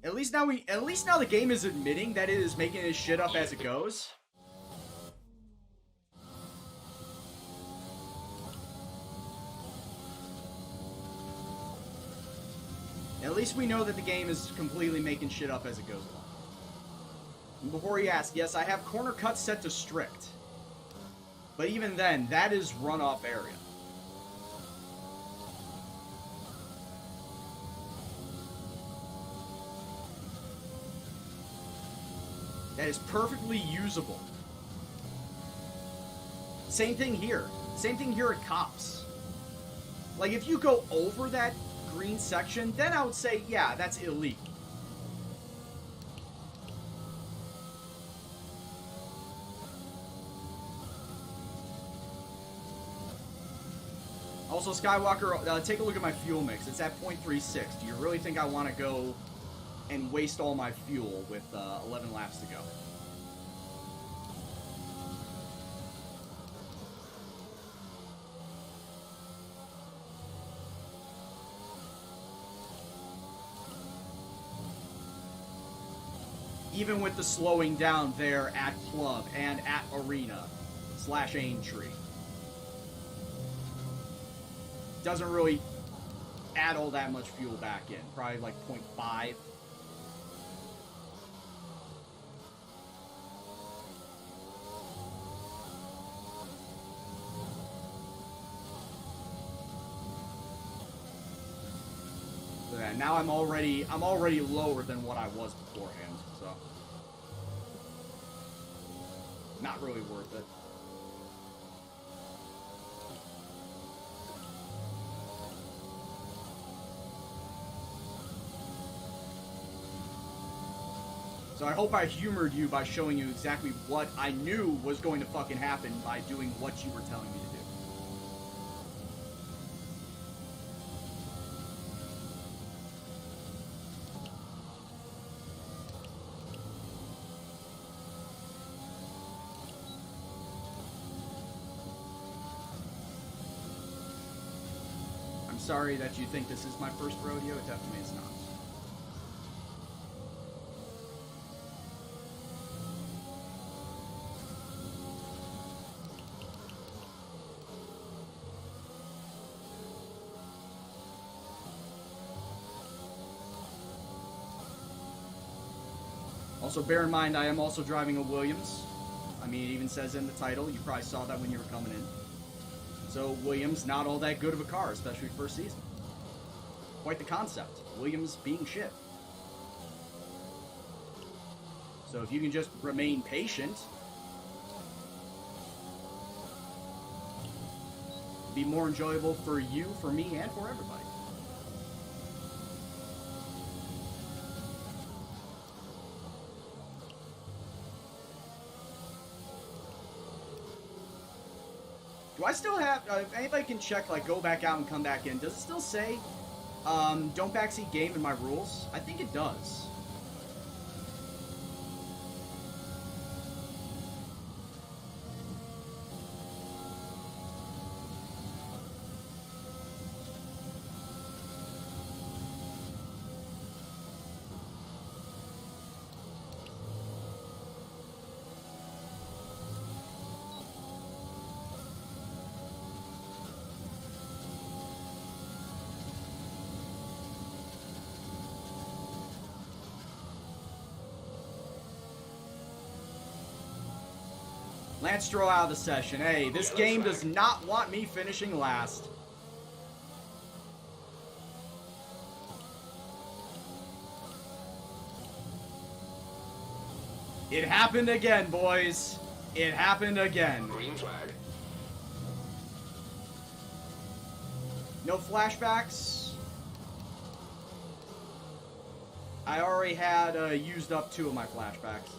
At least now the game is admitting that it is making its shit up as it goes. At least we know that the game is completely making shit up as it goes along. And before you ask, yes, I have corner cuts set to strict. But even then, that is runoff area. That is perfectly usable. Same thing here. Same thing here at cops. Like, if you go over that green section, then I would say, yeah, that's illegal. Also, Skywalker, take a look at my fuel mix. It's at 0.36. Do you really think I want to go and waste all my fuel with 11 laps to go? Even with the slowing down there at Club and at Arena / Aintree. Doesn't really add all that much fuel back in. Probably like 0.5. Yeah, now I'm already lower than what I was beforehand, so not really worth it. So I hope I humored you by showing you exactly what I knew was going to fucking happen by doing what you were telling me to do. I'm sorry that you think this is my first rodeo. It definitely is not. Also, bear in mind, I am also driving a Williams. I mean, it even says in the title. You probably saw that when you were coming in. So, Williams, not all that good of a car, especially first season. Quite the concept. Williams being shit. So, if you can just remain patient, it'd be more enjoyable for you, for me, and for everybody. Do I still have, if anybody can check, like, go back out and come back in, does it still say, don't backseat game in my rules? I think it does. Lance Stroll out of the session. Hey, this game does not want me finishing last. It happened again, boys. It happened again. Green flag. No flashbacks. I already had used up 2 of my flashbacks.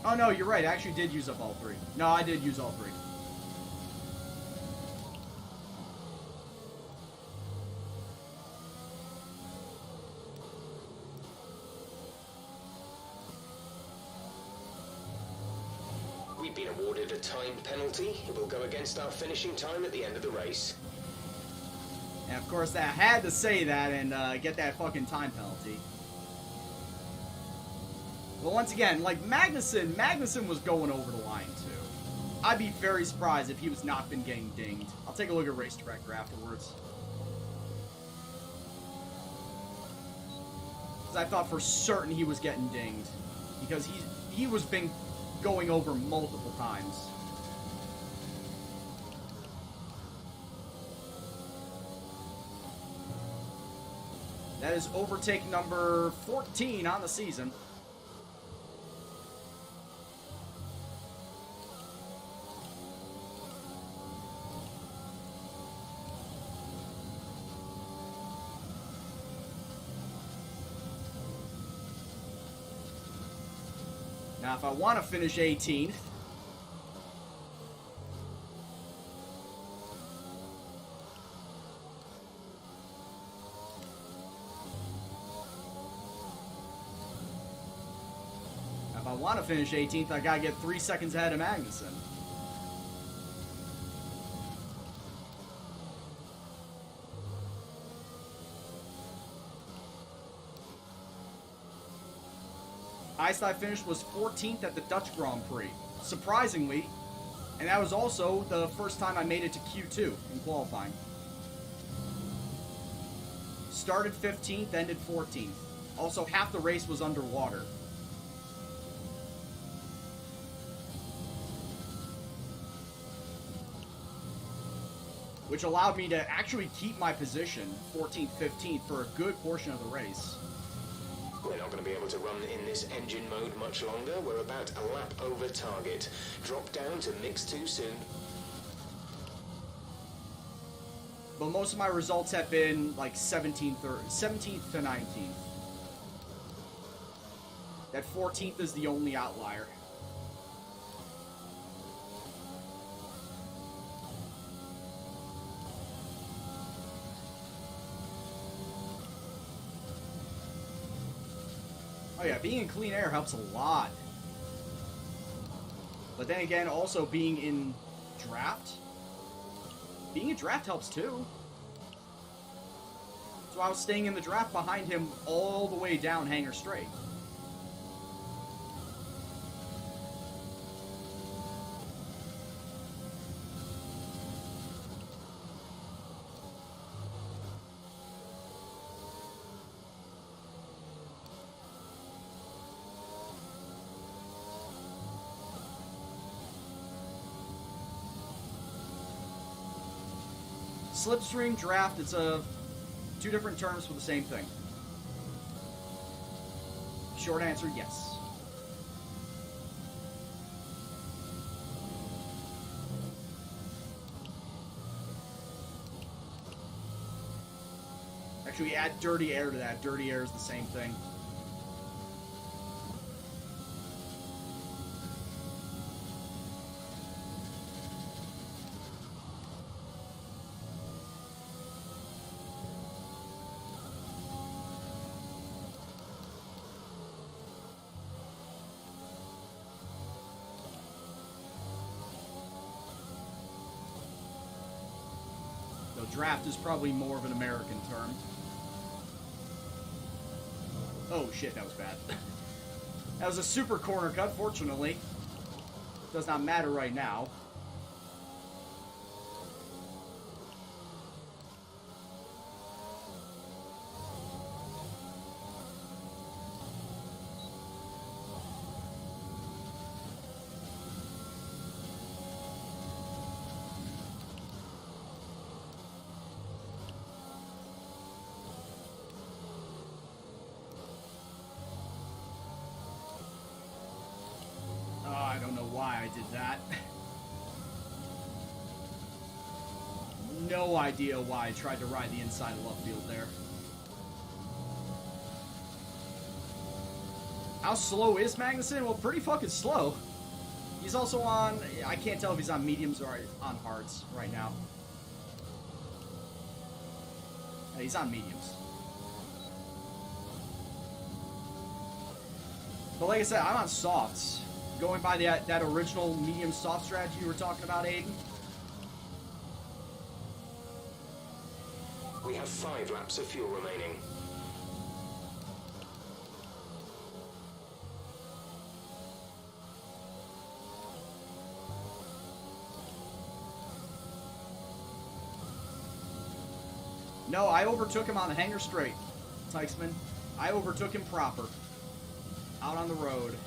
Oh, no, you're right. I actually did use up all 3. No, I did use all 3. We've been awarded a time penalty. It will go against our finishing time at the end of the race. And, of course, I had to say that and get that fucking time penalty. But once again, like, Magnussen was going over the line, too. I'd be very surprised if he was not been getting dinged. I'll take a look at Race Director afterwards. Because I thought for certain he was getting dinged. Because he was been going over multiple times. That is overtake number 14 on the season. Now, if I want to finish 18th, I gotta get 3 seconds ahead of Magnussen. Highest I finished was 14th at the Dutch Grand Prix, surprisingly, and that was also the first time I made it to Q2 in qualifying. Started 15th, ended 14th. Also, half the race was underwater. Which allowed me to actually keep my position, 14th, 15th, for a good portion of the race. We're not going to be able to run in this engine mode much longer. We're about a lap over target. Drop down to mix 2 soon. But most of my results have been like 17th to 19th. That 14th is the only outlier. Oh yeah, being in clean air helps a lot. But then again, also being in draft. Being in draft helps too. So I was staying in the draft behind him all the way down Hangar Straight. Slipstream, draft, it's two different terms for the same thing. Short answer, yes. Actually, add dirty air to that. Dirty air is the same thing. Draft is probably more of an American term. Oh shit, that was bad. That was a super corner cut, fortunately. Does not matter right now. I don't know why I did that. No idea why I tried to ride the inside of left field there. How slow is Magnussen? Well, pretty fucking slow. He's also on... I can't tell if he's on mediums or on hards right now. He's on mediums. But like I said, I'm on softs. Going by that original medium soft strategy you were talking about, Aiden. We have 5 laps of fuel remaining. No, I overtook him on the Hangar Straight, Teichman. I overtook him proper. Out on the road.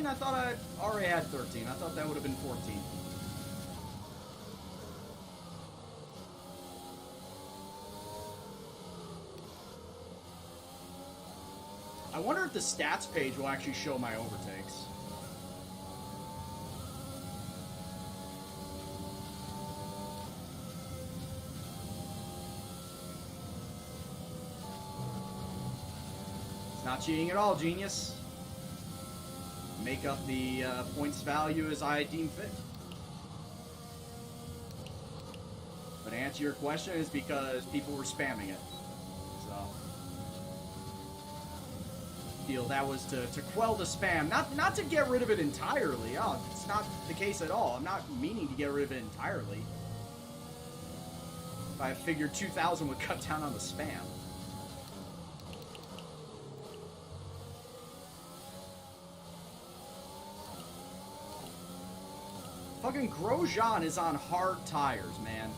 I thought I already had 13. I thought that would have been 14. I wonder if the stats page will actually show my overtakes. It's not cheating at all, genius. Make up the points value as I deem fit. But to answer your question, is because people were spamming it. So, feel that was to quell the spam, not to get rid of it entirely. Oh, it's not the case at all. I'm not meaning to get rid of it entirely. If I figured 2,000 would cut down on the spam. Fucking Grosjean is on hard tires, man.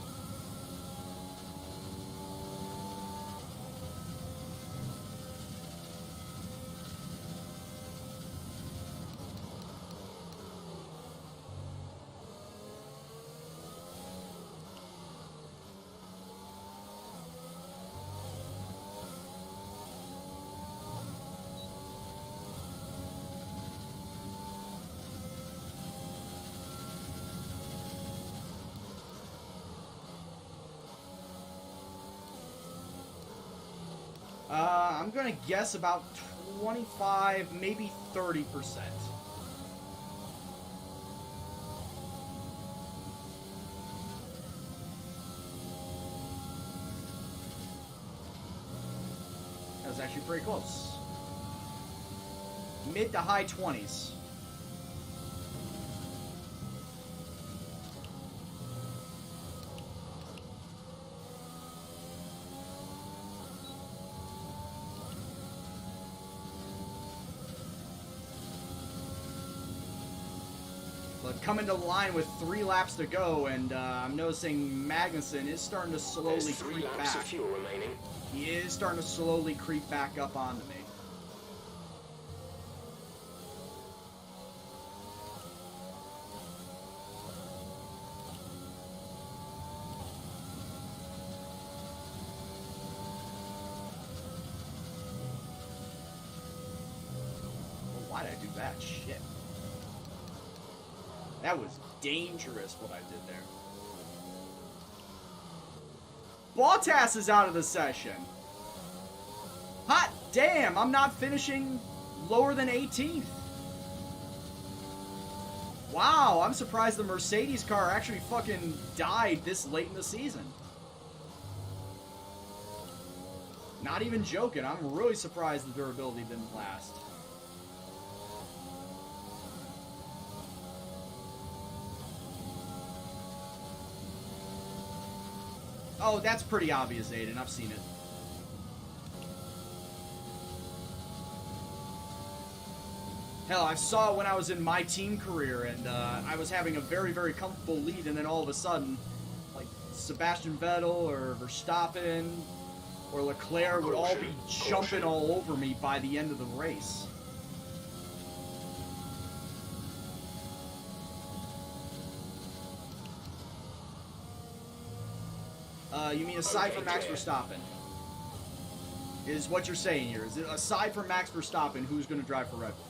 I'm gonna guess about 25, maybe 30%. That was actually pretty close. Mid to high 20s. But coming to the line with 3 laps to go, and I'm noticing Magnussen is starting to slowly creep laps back. of fuel remaining. He is starting to slowly creep back up onto me. Oh, why did I do that? Shit. That was dangerous what I did there. Bottas is out of the session. Hot damn, I'm not finishing lower than 18th. Wow, I'm surprised the Mercedes car actually fucking died this late in the season. Not even joking, I'm really surprised the durability didn't last. Oh, that's pretty obvious, Aiden. I've seen it. Hell, I saw it when I was in my team career, and I was having a very, very comfortable lead, and then all of a sudden, like, Sebastian Vettel or Verstappen or Leclerc would all be jumping all over me by the end of the race. You mean aside from Max Verstappen? Is what you're saying here. Is it aside from Max Verstappen, who's going to drive for Red Bull?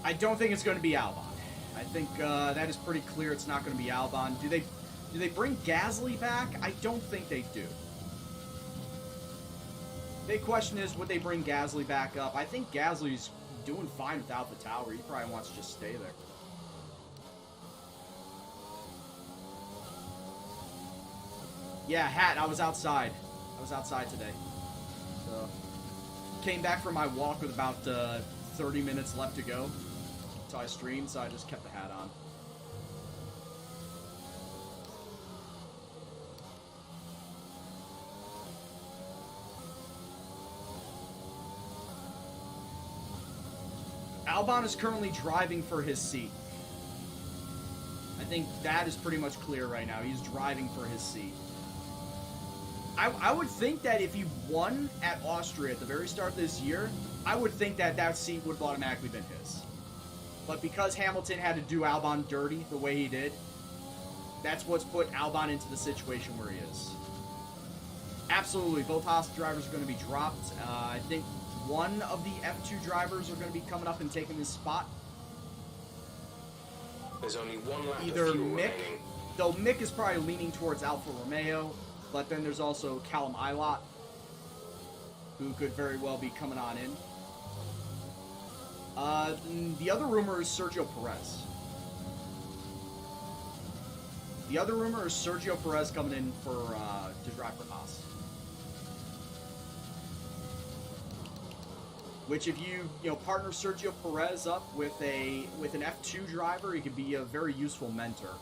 I don't think it's going to be Albon. I think that is pretty clear it's not going to be Albon. Do they bring Gasly back? I don't think they do. Big question is, would they bring Gasly back up? I think Gasly's doing fine without the tower. He probably wants to just stay there. Yeah, Hat, I was outside. I was outside today. So, came back from my walk with about 30 minutes left to go until I streamed, so I just kept the hat on. Albon is currently driving for his seat. I think that is pretty much clear right now. He's driving for his seat. I would think that if he won at Austria at the very start of this year, I would think that that seat would have automatically been his. But because Hamilton had to do Albon dirty the way he did, that's what's put Albon into the situation where he is. Absolutely, both Haas drivers are going to be dropped. I think one of the F2 drivers are going to be coming up and taking this spot. There's only one lap Either of fuel Mick, remaining. though Mick is probably leaning towards Alfa Romeo, but then there's also Callum Ilott, who could very well be coming on in. The other rumor is Sergio Perez. The other rumor is Sergio Perez coming in to drive for Haas. Which, if you partner Sergio Perez up with an F2 driver, he could be a very useful mentor.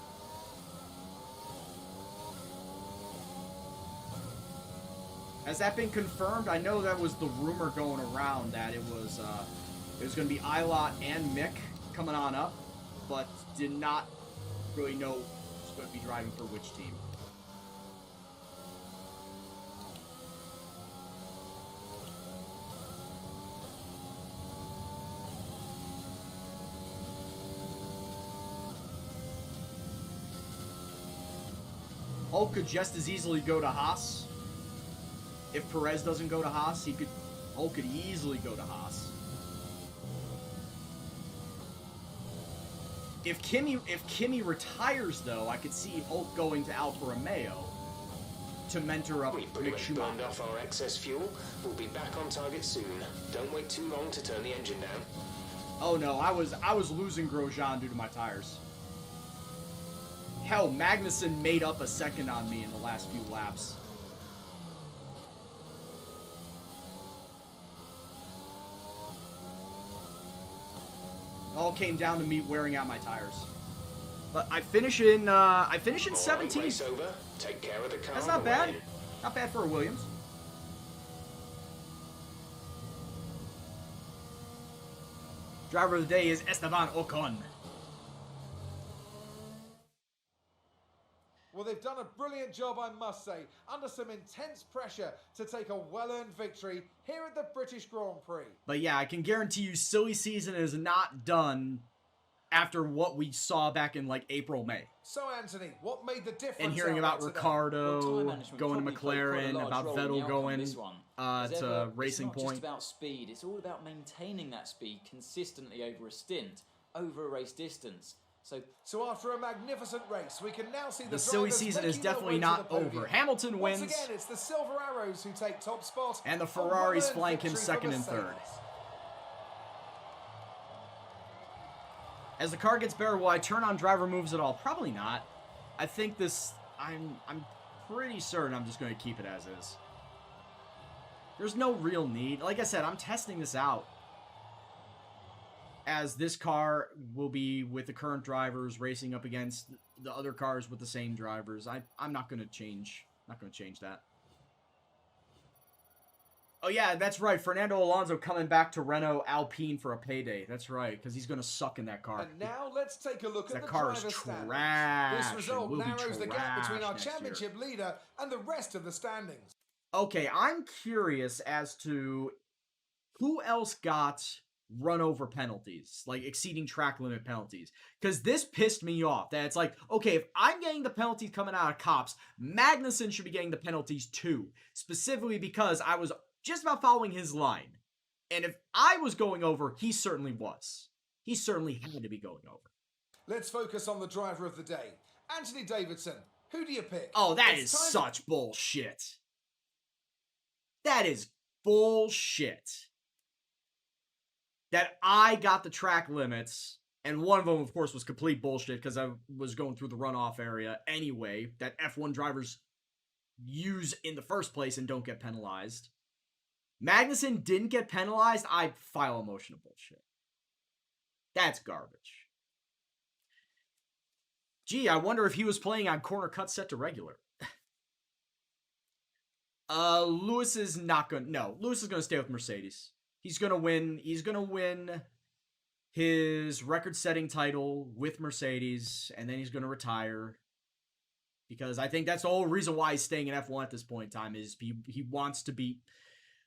Has that been confirmed? I know that was the rumor going around that it was going to be Ilott and Mick coming on up, but did not really know who's going to be driving for which team. Hulk could just as easily go to Haas. If Perez doesn't go to Haas, Hulk could easily go to Haas. If Kimi retires, though, I could see Hulk going to Alfa Romeo to mentor up We pretty Mick much Schumacher. burned off our excess fuel. We'll be back on target soon. Don't wait too long to turn the engine down. Oh no, I was losing Grosjean due to my tires. Hell, Magnussen made up a second on me in the last few laps. All came down to me wearing out my tires. But I finish in All right, 17th. race over. Take care of the car. That's on not the bad. way. Not bad for a Williams. Driver of the day is Esteban Ocon. Well, they've done a brilliant job, I must say, under some intense pressure to take a well-earned victory here at the British Grand Prix. But yeah, I can guarantee you silly season is not done after what we saw back in like April, May. So, Anthony, what made the difference? And hearing out about there today? Ricardo Time management going to probably played quite a McLaren, large about role in the Vettel outcome of going this one. As to ever, Racing it's not Point. just about speed, it's all about maintaining that speed consistently over a stint, over a race distance. So after a magnificent race, we can now see The silly drivers season is making their definitely way to not the podium. over. Hamilton Once wins, again, it's the Silver Arrows who take top spot, and the a Ferraris well-earned flank him victory for second and third. Mercedes. As the car gets better, will I turn on driver moves at all? Probably not. I think I'm pretty certain I'm just going to keep it as is. There's no real need. Like I said, I'm testing this out, as this car will be with the current drivers racing up against the other cars with the same drivers. I'm not going to change. Not going to change that. Oh yeah, that's right. Fernando Alonso coming back to Renault Alpine for a payday. That's right, because he's going to suck in that car. And now let's take a look at That the car is driver's standings. trash. This It result will be narrows the gap trash between our next year. championship leader and the rest of the standings. Okay, I'm curious as to who else got run over penalties, like exceeding track limit penalties. Because this pissed me off. That it's like, okay, if I'm getting the penalties coming out of cops, Magnussen should be getting the penalties too. Specifically because I was just about following his line. And if I was going over, he certainly was. He certainly had to be going over. Let's focus on the driver of the day. Anthony Davidson, who do you pick? Oh, that It's is time such bullshit. That is bullshit. That I got the track limits, and one of them, of course, was complete bullshit because I was going through the runoff area anyway, that F1 drivers use in the first place and don't get penalized. Magnussen didn't get penalized. I file a motion of bullshit. That's garbage. Gee, I wonder if he was playing on corner cut set to regular. Lewis is not going to... No, Lewis is going to stay with Mercedes. He's going to win. He's going to win his record-setting title with Mercedes, and then he's going to retire. Because I think that's the whole reason why he's staying in F1 at this point in time, is he wants to beat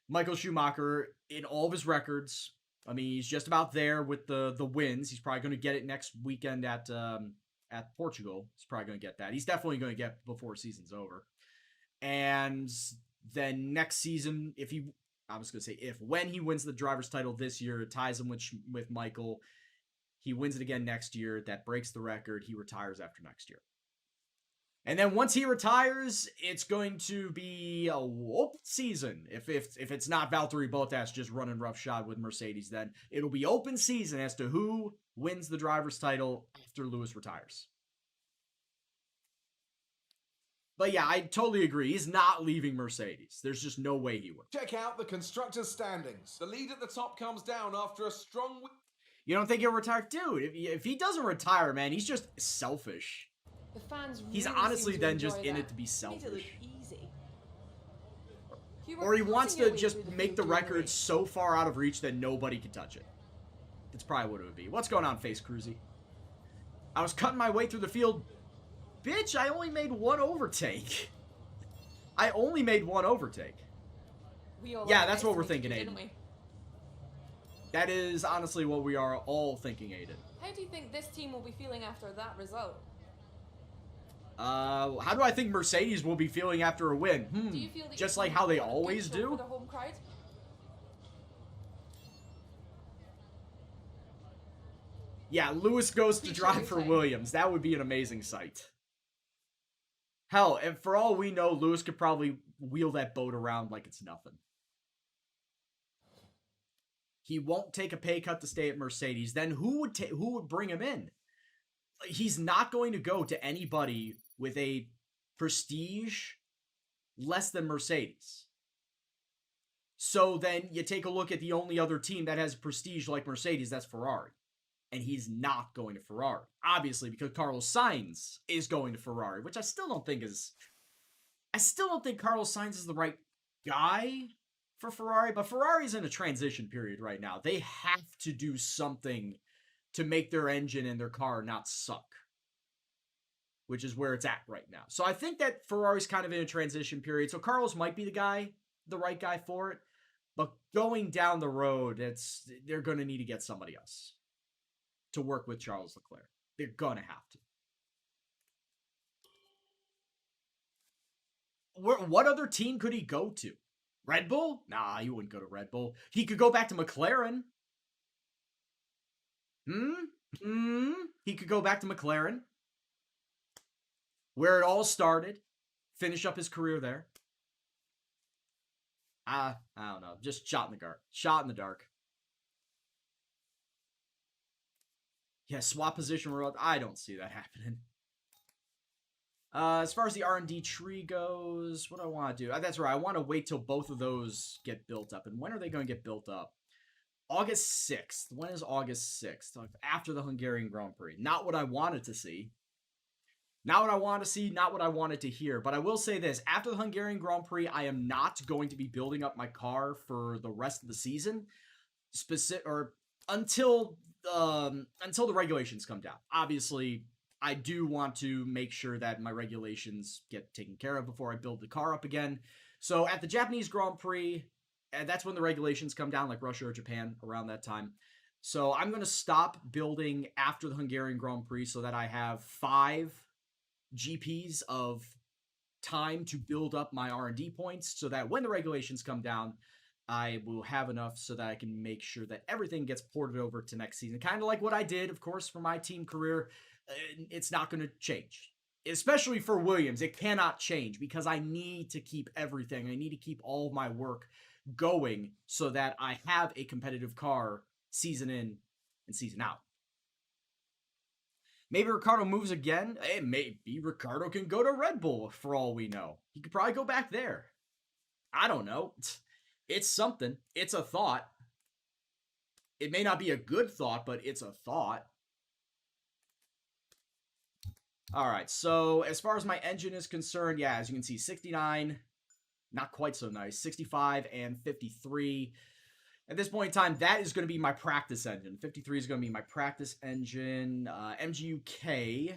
Michael Schumacher in all of his records. I mean, he's just about there with the wins. He's probably going to get it next weekend at Portugal. He's probably going to get that. He's definitely going to get before season's over. And then next season, when he wins the driver's title this year, it ties him with Michael. He wins it again next year. That breaks the record. He retires after next year. And then once he retires, it's going to be a open season. If it's not Valtteri Bottas just running roughshod with Mercedes, then it'll be open season as to who wins the driver's title after Lewis retires. But yeah, I totally agree. He's not leaving Mercedes. There's just no way he would. Check out the constructors' standings. The lead at the top comes down after a strong... You don't think he'll retire? Dude, if he doesn't retire, man, he's just selfish. The fans He's really honestly seem to then enjoy just in that. it to be Made it look selfish. easy. You Or were he wants cutting your to way just through the make the field during record race. so far out of reach that nobody can touch it. That's probably what it would be. What's going on, Face Cruzy? I was cutting my way through the field. Bitch, I only made one overtake. I only made one overtake. We all Yeah, that's what we're underestimated thinking, you, didn't Aiden. That is honestly what we are all thinking, Aiden. we? How do you think this team will be feeling after that result? How do I think Mercedes will be feeling after a win? Do you feel that Just you like can how they put a good always show do? for the home crowd? Yeah, Lewis goes to Pretty drive sure for you're Williams. That would be an amazing sight. Hell, and for all we know, Lewis could probably wheel that boat around like it's nothing. He won't take a pay cut to stay at Mercedes. Then who would bring him in? He's not going to go to anybody with a prestige less than Mercedes. So then you take a look at the only other team that has prestige like Mercedes, that's Ferrari. And he's not going to Ferrari. Obviously, because Carlos Sainz is going to Ferrari, which I still don't think Carlos Sainz is the right guy for Ferrari, but Ferrari's in a transition period right now. They have to do something to make their engine and their car not suck, which is where it's at right now. So I think that Ferrari's kind of in a transition period. So Carlos might be the right guy for it, but going down the road, they're going to need to get somebody else to work with Charles Leclerc. They're gonna have to. What other team could he go to? Red Bull? Nah, he wouldn't go to Red Bull. He could go back to McLaren. He could go back to McLaren, where it all started. Finish up his career there. I don't know. Just shot in the dark. Yeah, swap position. I don't see that happening. As far as the R&D tree goes, what do I want to do? That's right. I want to wait till both of those get built up. And when are they going to get built up? August 6th. When is August 6th? After the Hungarian Grand Prix. Not what I wanted to see. Not what I want to see. Not what I wanted to hear. But I will say this. After the Hungarian Grand Prix, I am not going to be building up my car for the rest of the season. Until the regulations come down. Obviously, I do want to make sure that my regulations get taken care of before I build the car up again. So at the Japanese Grand Prix, that's when the regulations come down, like Russia or Japan, around that time. So I'm going to stop building after the Hungarian Grand Prix so that I have 5 GPs of time to build up my R&D points so that when the regulations come down, I will have enough so that I can make sure that everything gets ported over to next season. Kind of like what I did, of course, for my team career. It's not going to change. Especially for Williams, it cannot change because I need to keep everything. I need to keep all of my work going so that I have a competitive car season in and season out. Maybe Ricardo moves again. Maybe Ricardo can go to Red Bull for all we know. He could probably go back there. I don't know. It's something. It's a thought. It may not be a good thought, but it's a thought. All right, so as far as my engine is concerned, yeah, as you can see, 69, not quite so nice. 65 and 53. At this point in time, that is going to be my practice engine. 53 is going to be my practice engine. MGUK,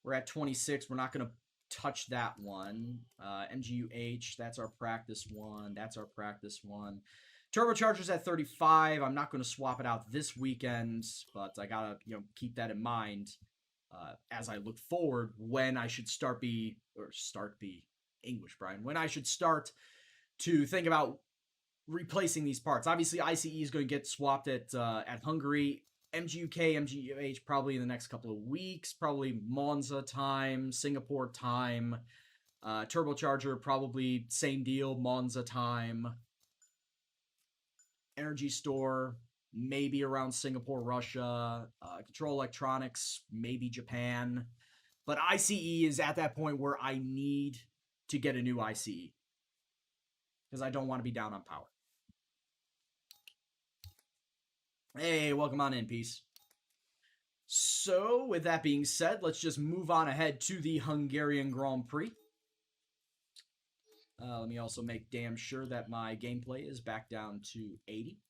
we're at 26. We're not going to touch that one. MGUH, that's our practice one. That's our practice one. Turbocharger's at 35. I'm not going to swap it out this weekend, but I got to keep that in mind as I look forward when I should English, Brian. When I should start to think about replacing these parts. Obviously, ICE is going to get swapped at Hungary. MGUK, MGUH probably in the next couple of weeks. Probably Monza time, Singapore time. Turbocharger probably same deal, Monza time. Energy Store maybe around Singapore, Russia. Control Electronics maybe Japan. But ICE is at that point where I need to get a new ICE because I don't want to be down on power. Hey, welcome on in, Peace. So, with that being said, let's just move on ahead to the Hungarian Grand Prix. Let me also make damn sure that my gameplay is back down to 80.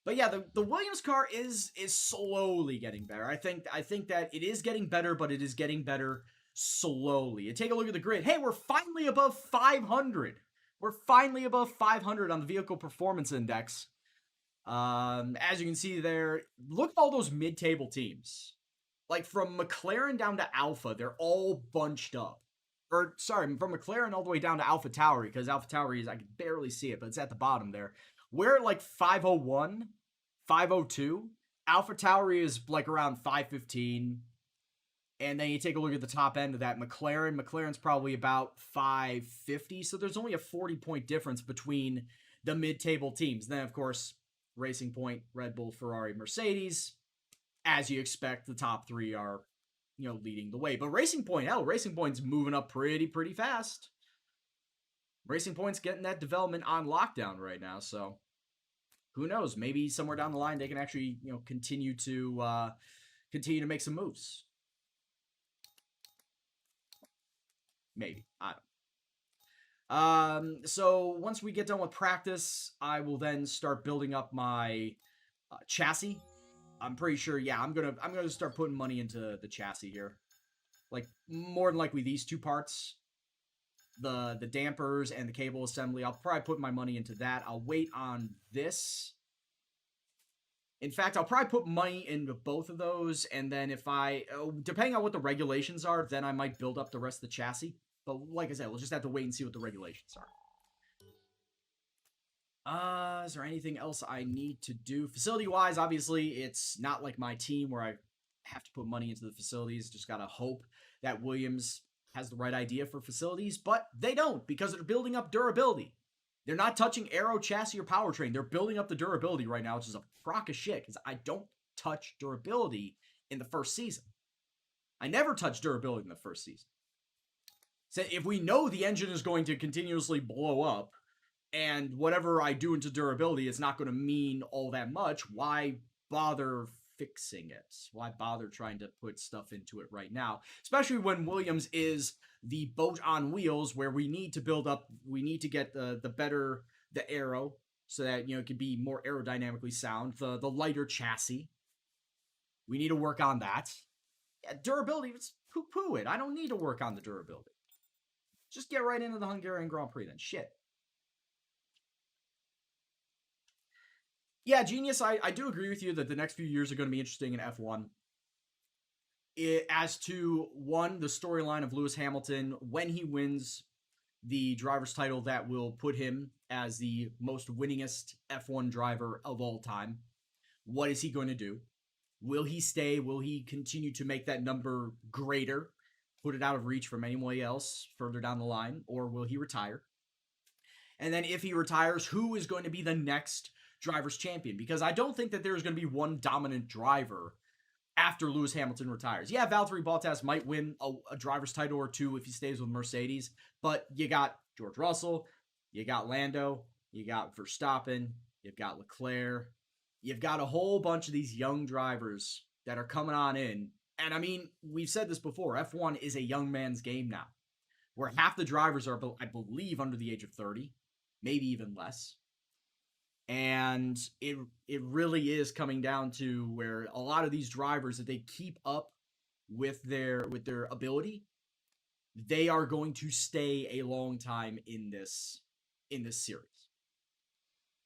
But yeah, the Williams car is slowly getting better. I think that it is getting better, but it is getting better slowly. And take a look at the grid. Hey, we're finally above 500. We're finally above 500 on the Vehicle Performance Index. As you can see there, look at all those mid-table teams. Like from McLaren down to Alpha, they're all bunched up. Or, sorry, from McLaren all the way down to Alpha Tauri, because Alpha Tauri is, I can barely see it, but it's at the bottom there. We're at like 501, 502. Alpha Tauri is like around 515. And then you take a look at the top end of that. McLaren's probably about 550. So there's only a 40-point difference between the mid-table teams. Then, of course, Racing Point, Red Bull, Ferrari, Mercedes. As you expect, the top three are, leading the way. But Racing Point's moving up pretty fast. Racing Point's getting that development on lockdown right now, so who knows? Maybe somewhere down the line they can actually, continue to make some moves. Maybe. I don't know. So once we get done with practice, I will then start building up my chassis. I'm pretty sure, yeah, I'm gonna start putting money into the chassis here. Like, more than likely these two parts, the dampers and the cable assembly, I'll probably put my money into that. I'll wait on this. In fact, I'll probably put money into both of those, and then if depending on what the regulations are, then I might build up the rest of the chassis. But like I said, we'll just have to wait and see what the regulations are. Is there anything else I need to do? Facility-wise, obviously, it's not like my team where I have to put money into the facilities. Just gotta hope that Williams has the right idea for facilities, but they don't because they're building up durability. They're not touching aero, chassis, or powertrain. They're building up the durability right now, which is a crock of shit because I don't touch durability in the first season. I never touch durability in the first season. So if we know the engine is going to continuously blow up, and whatever I do into durability is not going to mean all that much, why bother fixing it? Why bother trying to put stuff into it right now? Especially when Williams is the boat on wheels where we need to build up, we need to get the aero so that, it can be more aerodynamically sound, the lighter chassis. We need to work on that. Yeah, durability, let's poo-poo it. I don't need to work on the durability. Just get right into the Hungarian Grand Prix then. Shit. Yeah, Genius, I do agree with you that the next few years are going to be interesting in F1. As to, one, the storyline of Lewis Hamilton, when he wins the driver's title, that will put him as the most winningest F1 driver of all time. What is he going to do? Will he stay? Will he continue to make that number greater? Put it out of reach from anybody else further down the line? Or will he retire? And then if he retires, who is going to be the next driver's champion? Because I don't think that there's going to be one dominant driver after Lewis Hamilton retires. Yeah, Valtteri Bottas might win a driver's title or two if he stays with Mercedes, but you got George Russell, you got Lando, you got Verstappen, you've got Leclerc, you've got a whole bunch of these young drivers that are coming on in. And I mean, we've said this before, F1 is a young man's game now, where half the drivers are, I believe, under the age of 30, maybe even less. And it really is coming down to where a lot of these drivers, if they keep up with their ability, they are going to stay a long time in this series.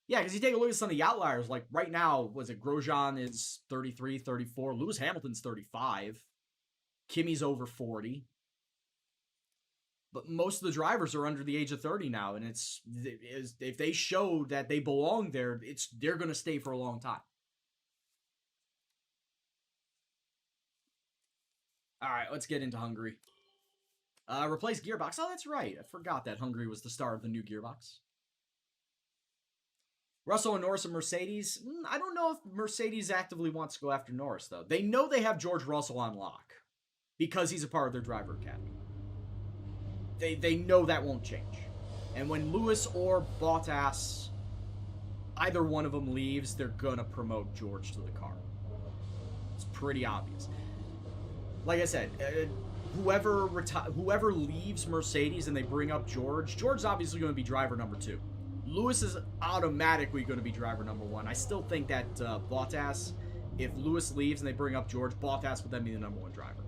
Yeah, because you take a look at some of the outliers, like right now, was it Grosjean is 33, 34, Lewis Hamilton's 35, Kimi's over 40. But most of the drivers are under the age of 30 now, and if they show that they belong there, they're going to stay for a long time. All right, let's get into Hungary. Replace gearbox. Oh, that's right. I forgot that Hungary was the star of the new gearbox. Russell and Norris and Mercedes. I don't know if Mercedes actively wants to go after Norris, though. They know they have George Russell on lock because he's a part of their driver academy. They know that won't change. And when Lewis or Bottas, either one of them leaves, they're going to promote George to the car. It's pretty obvious. Like I said, whoever leaves Mercedes and they bring up George's obviously going to be driver number 2. Lewis is automatically going to be driver number 1. I still think that Bottas, if Lewis leaves and they bring up George, Bottas would then be the number 1 driver.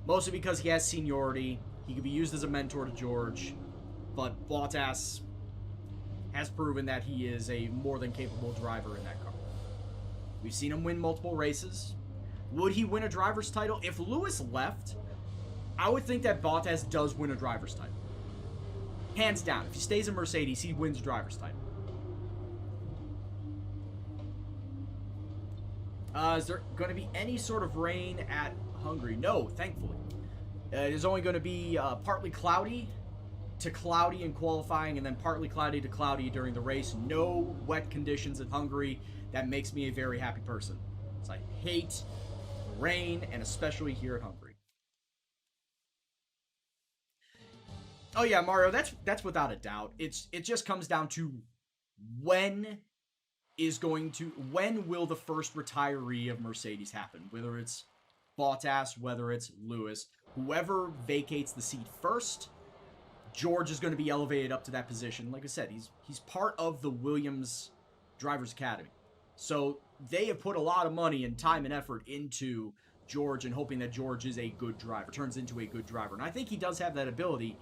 Mostly because he has seniority. He could be used as a mentor to George. But Bottas has proven that he is a more than capable driver in that car. We've seen him win multiple races. Would he win a driver's title? If Lewis left, I would think that Bottas does win a driver's title. Hands down. If he stays in Mercedes, he wins a driver's title. Is there going to be any sort of rain at Hungary? No, thankfully. It is only going to be partly cloudy to cloudy in qualifying, and then partly cloudy to cloudy during the race. No wet conditions at Hungary. That makes me a very happy person. So I hate rain, and especially here at Hungary. Oh yeah, Mario, that's without a doubt. It just comes down to when will the first retiree of Mercedes happen? Whether it's Bottas, whether it's Lewis, whoever vacates the seat first, George is going to be elevated up to that position. Like I said, he's part of the Williams Drivers Academy. So they have put a lot of money and time and effort into George and hoping that George is a good driver, turns into a good driver. And I think he does have that ability.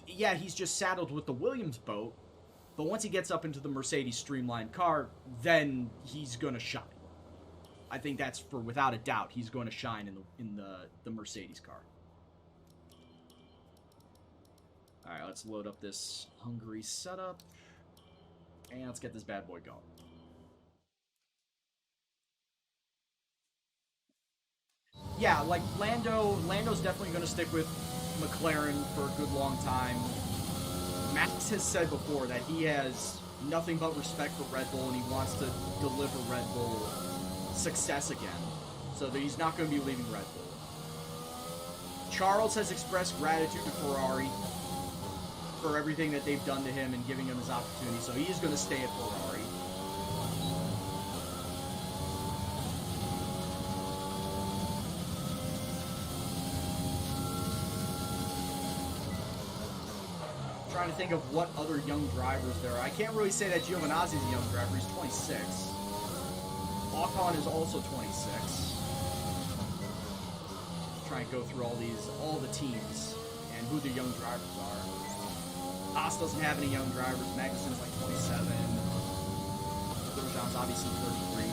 Yeah, he's just saddled with the Williams boat, but once he gets up into the Mercedes streamlined car, then he's going to shine. I think that's for without a doubt, he's going to shine in the Mercedes car. All right, let's load up this Hungary setup, and let's get this bad boy going. Yeah, like Lando's definitely going to stick with McLaren for a good long time. Max has said before that he has nothing but respect for Red Bull and he wants to deliver Red Bull success again. So that he's not going to be leaving Red Bull. Charles has expressed gratitude to Ferrari for everything that they've done to him and giving him his opportunity, so he is going to stay at Ferrari. Trying to think of what other young drivers there are. I can't really say that Giovinazzi's a young driver. He's 26. Ocon is also 26. Try and go through all the teams and who the young drivers are. Haas doesn't have any young drivers. Magnussen's like 27. Grosjean's obviously 33,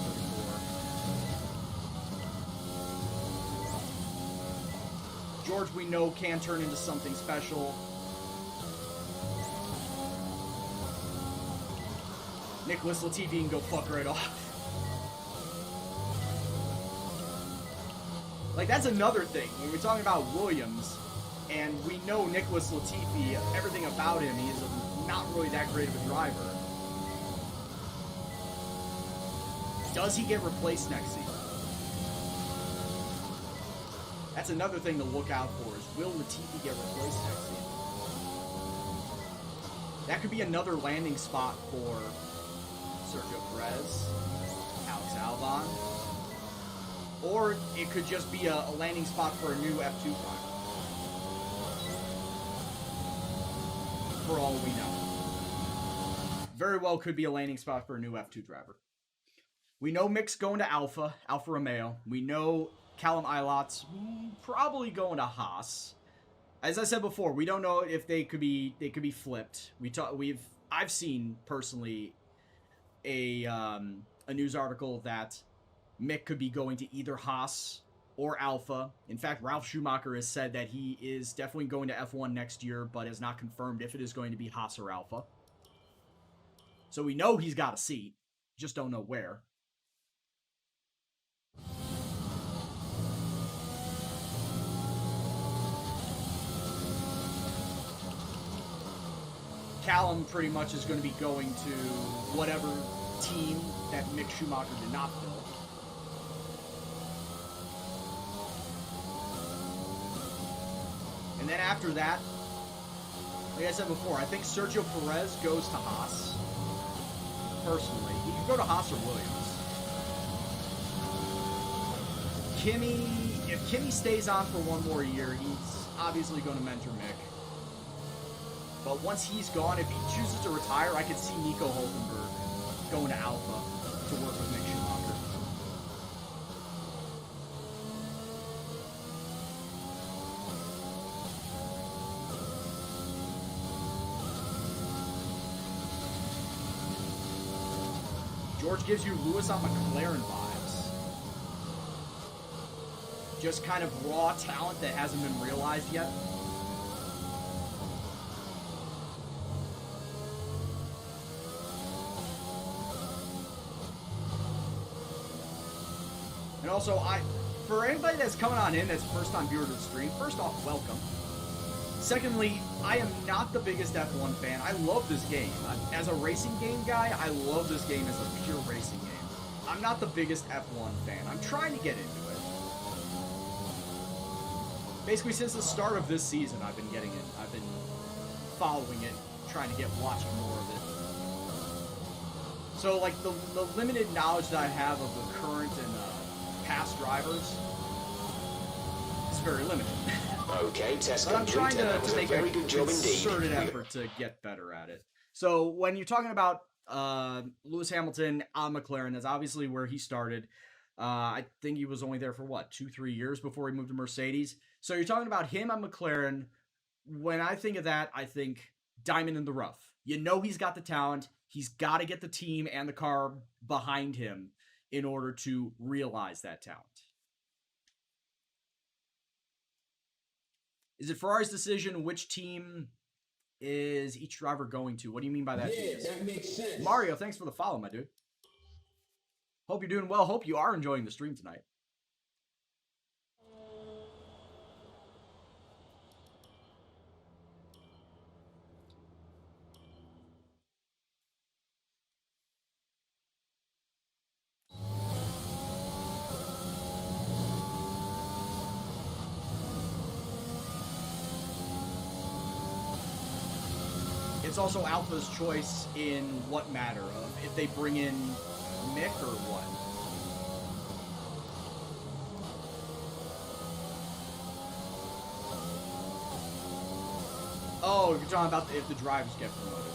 34. George, we know, can turn into something special. Nicholas Latifi can go fuck right off. Like, that's another thing. When we're talking about Williams, and we know Nicholas Latifi, everything about him, he is not really that great of a driver. Does he get replaced next season? That's another thing to look out for, is will Latifi get replaced next season? That could be another landing spot for Sergio Perez, Alex Albon, or it could just be a landing spot for a new F2 driver. For all we know. Very well could be a landing spot for a new F2 driver. We know Mick's going to Alfa Romeo. We know Callum Ilot's probably going to Haas. As I said before, we don't know if they could be flipped. I've seen personally a news article that Mick could be going to either Haas or Alpha. In fact, Ralf Schumacher has said that he is definitely going to F1 next year, but has not confirmed if it is going to be Haas or Alpha. So we know he's got a seat, just don't know where. Callum pretty much is going to be going to whatever team that Mick Schumacher did not fill. And then after that, like I said before, I think Sergio Perez goes to Haas. Personally, he could go to Haas or Williams. If Kimi stays on for one more year, he's obviously going to mentor Mick. But once he's gone, if he chooses to retire, I could see Nico Hulkenberg going to Alpha to work with Mick Schumacher. George gives you Lewis on McLaren vibes. Just kind of raw talent that hasn't been realized yet. And also, for anybody that's coming on in that's first-time viewer to the stream, first off, welcome. Secondly, I am not the biggest F1 fan. I love this game. As a racing game guy, I love this game as a pure racing game. I'm not the biggest F1 fan. I'm trying to get into it. Basically, since the start of this season, I've been getting it. I've been following it, trying to watching more of it. So, like, the limited knowledge that I have of the current and past drivers is very limited. Okay, test but I'm trying complete. to make very a good job concerted indeed. effort to get better at it. So when you're talking about Lewis Hamilton on McLaren, that's obviously where he started. I think he was only there for, 2-3 years before he moved to Mercedes. So you're talking about him on McLaren. When I think of that, I think diamond in the rough. You know he's got the talent. He's got to get the team and the car behind him in order to realize that talent. Is it Ferrari's decision which team is each driver going to? What do you mean by that? Yeah, that makes sense. Mario, thanks for the follow, my dude. Hope you're doing well. Hope you are enjoying the stream tonight. It's also Alpha's choice in what matter of if they bring in Mick or what. Oh, you're talking about if the drivers get promoted.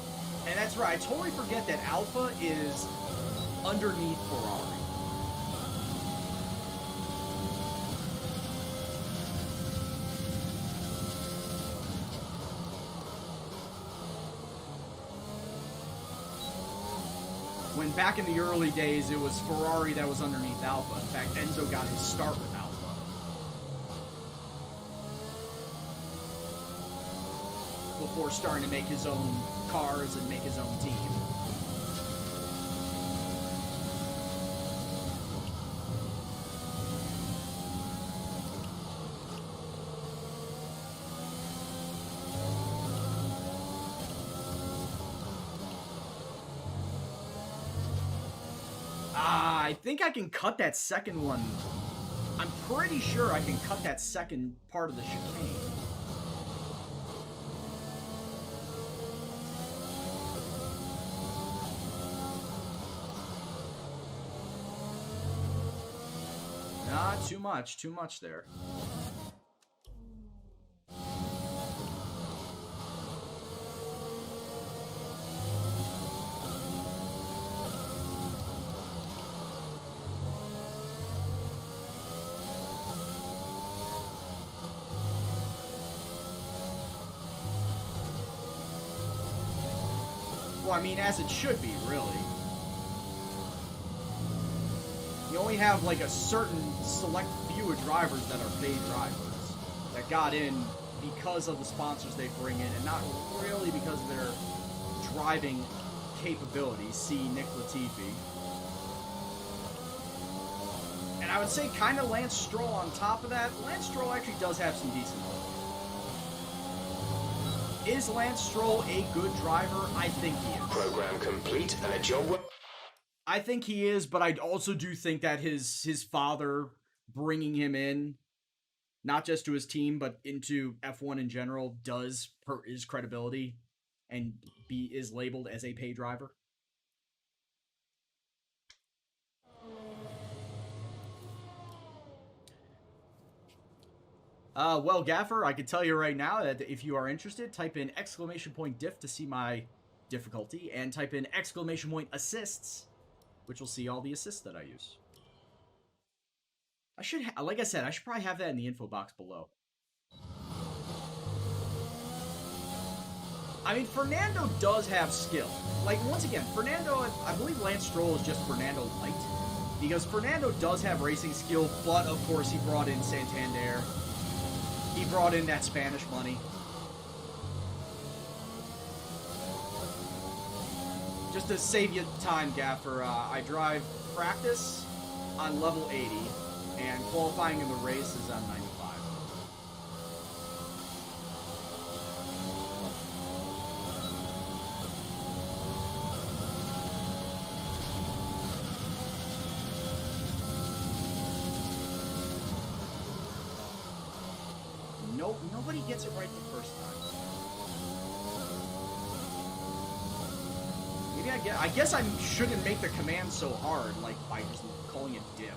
And that's right, I totally forget that Alpha is underneath Ferrari. When back in the early days, it was Ferrari that was underneath Alpha. In fact, Enzo got his start with Alpha. Before starting to make his own cars and make his own team. I think I can cut that second one. I'm pretty sure I can cut that second part of the chicane. Not too much there. Well, I mean, as it should be, really. The you only have like a certain select few of drivers that are paid drivers that got in because of the sponsors they bring in, and not really because of their driving capabilities. See Nick Latifi. And I would say kind of Lance Stroll on top of that. Lance Stroll actually does have some decent luck. Is Lance Stroll a good driver? I think he is. Program complete and a job well. I think he is, but I also do think that his father bringing him in, not just to his team, but into F1 in general, does hurt his credibility and is labeled as a pay driver. Well, Gaffer, I can tell you right now that if you are interested, type in !diff to see my difficulty, and type in !assists, which will see all the assists that I use. I should, like I said, I should probably have that in the info box below. I mean, Fernando does have skill. Like, once again, Fernando, I believe Lance Stroll is just Fernando light, because Fernando does have racing skill, but of course he brought in Santander. He brought in that Spanish money. Just to save you time, Gaffer, I drive practice on level 80, and qualifying in the race is on 95. Nope, nobody gets it right the first time. Maybe I guess I shouldn't make the command so hard, like by just calling it diff.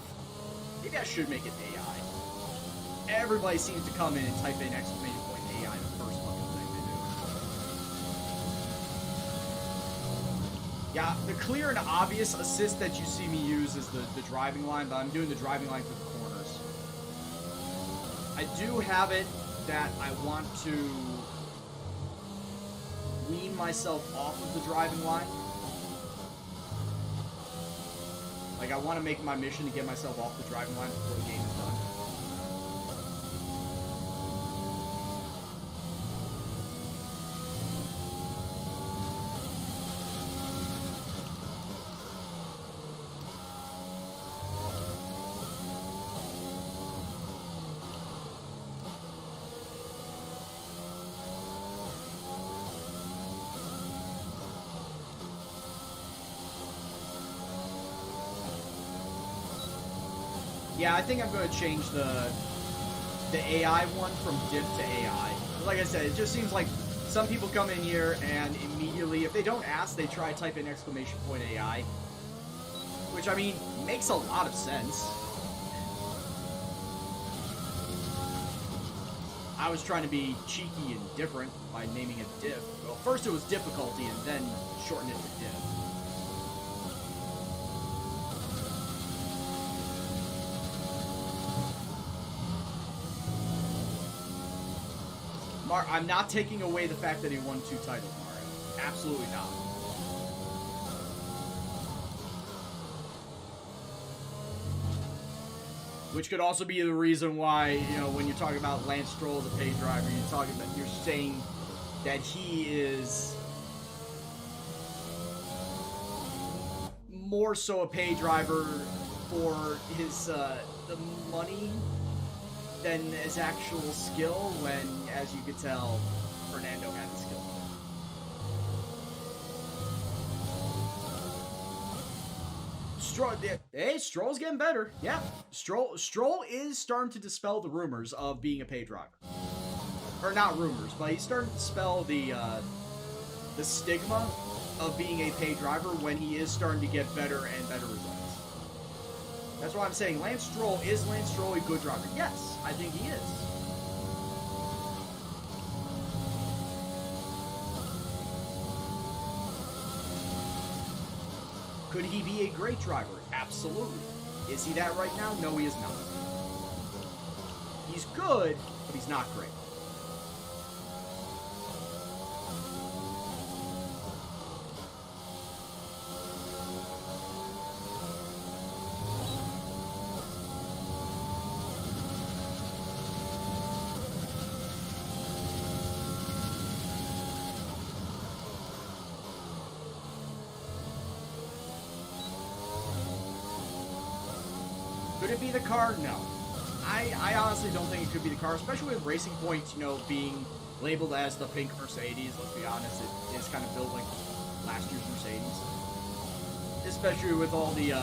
Maybe I should make it AI. Everybody seems to come in and type in !AI the first fucking thing they do. Yeah, the clear and obvious assist that you see me use is the driving line, but I'm doing the driving line for the corners. I do have it that I want to wean myself off of the driving line. Like, I want to make my mission to get myself off the driving line before the game is done. Yeah, I think I'm going to change the AI one from diff to AI. Like I said, it just seems like some people come in here and immediately, if they don't ask, they try to type in !AI. Which, I mean, makes a lot of sense. I was trying to be cheeky and different by naming it diff. Well, first it was difficulty and then shortened it to diff. I'm not taking away the fact that he won 2 titles, Mario. Absolutely not. Which could also be the reason why, you know, when you're talking about Lance Stroll as a paid driver, you're saying that he is more so a paid driver for his the money than his actual skill, when, as you could tell, Fernando had the skill. Stroll's getting better. Yeah, Stroll is starting to dispel the rumors of being a paid driver. Or not rumors, but he's starting to dispel the stigma of being a paid driver when he is starting to get better and better results. That's why I'm saying Lance Stroll, is Lance Stroll a good driver? Yes, I think he is. Could he be a great driver? Absolutely. Is he that right now? No, he is not. He's good, but he's not great. Could it be the car? No. I honestly don't think it could be the car, especially with Racing Point, you know, being labeled as the pink Mercedes. Let's be honest, it is kind of built like last year's Mercedes. Especially with all the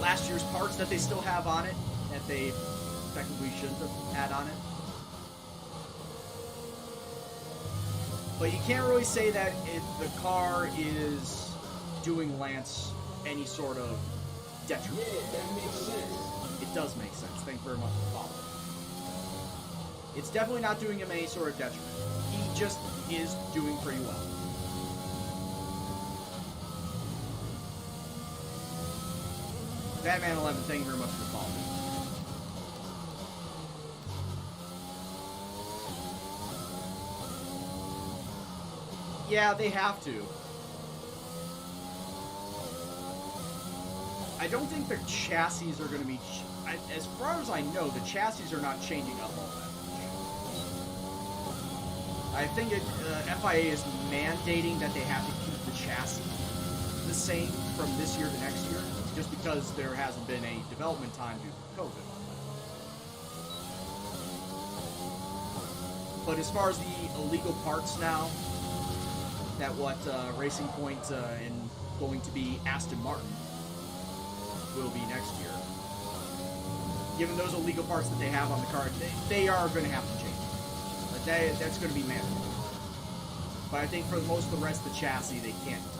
last year's parts that they still have on it that they technically shouldn't have had on it. But you can't really say that the car is doing Lance any sort of detriment. Yeah, that makes sense. It does make sense. Thank you very much for following. It's definitely not doing him any sort of detriment. He just is doing pretty well. Batman 11, thank you very much for following. Yeah, they have to. I don't think the chassis are going to be... as far as I know, the chassis are not changing up all that much. I think FIA is mandating that they have to keep the chassis the same from this year to next year, just because there hasn't been a development time due to COVID. But as far as the illegal parts now, that what Racing Point and going to be Aston Martin will be next year. Given those illegal parts that they have on the car, they are going to have to change it. But that's going to be mandatory. But I think for most of the rest of the chassis, they can't touch.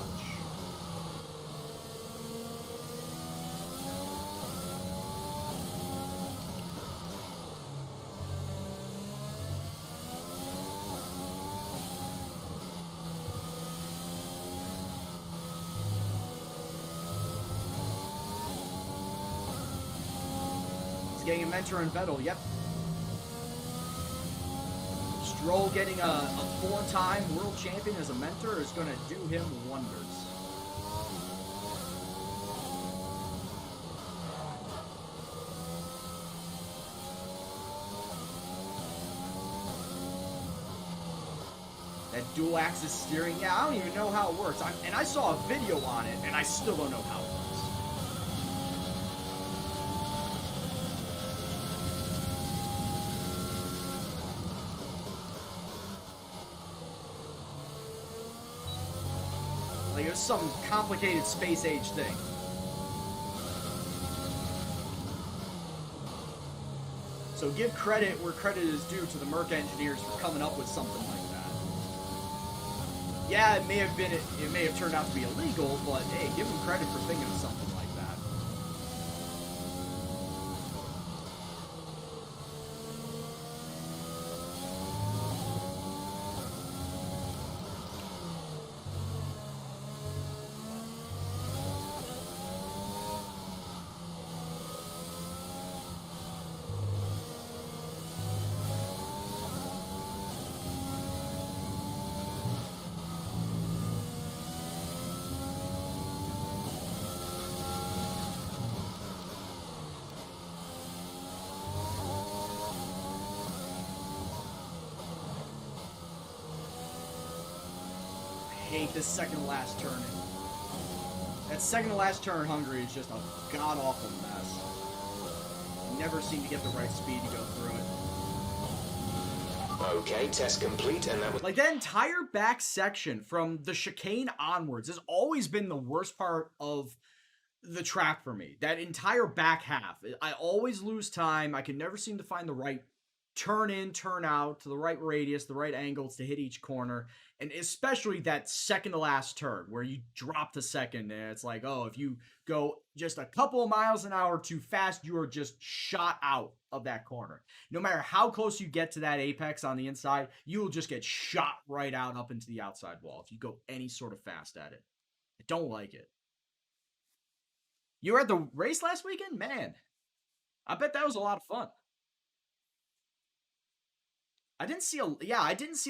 Getting a mentor in Vettel, yep. Stroll getting a 4-time world champion as a mentor is going to do him wonders. That dual axis steering, yeah, I don't even know how it works. And I saw a video on it, and I still don't know how it works. Like, it was some complicated space-age thing. So give credit where credit is due to the Merc engineers for coming up with something like that. Yeah, it may have turned out to be illegal, but hey, give them credit for thinking of something like that. Hate this second to last turn. That second to last turn in Hungary is just a god-awful mess. Never seem to get the right speed to go through it. Okay, test complete, and that was... Like, that entire back section from the chicane onwards has always been the worst part of the track for me. That entire back half. I always lose time. I can never seem to find the right turn in, turn out, to the right radius, the right angles to hit each corner. And especially that second to last turn where you drop the second and it's like, oh, if you go just a couple of miles an hour too fast, you are just shot out of that corner. No matter how close you get to that apex on the inside, you will just get shot right out up into the outside wall if you go any sort of fast at it. I don't like it. You were at the race last weekend? Man, I bet that was a lot of fun. I didn't see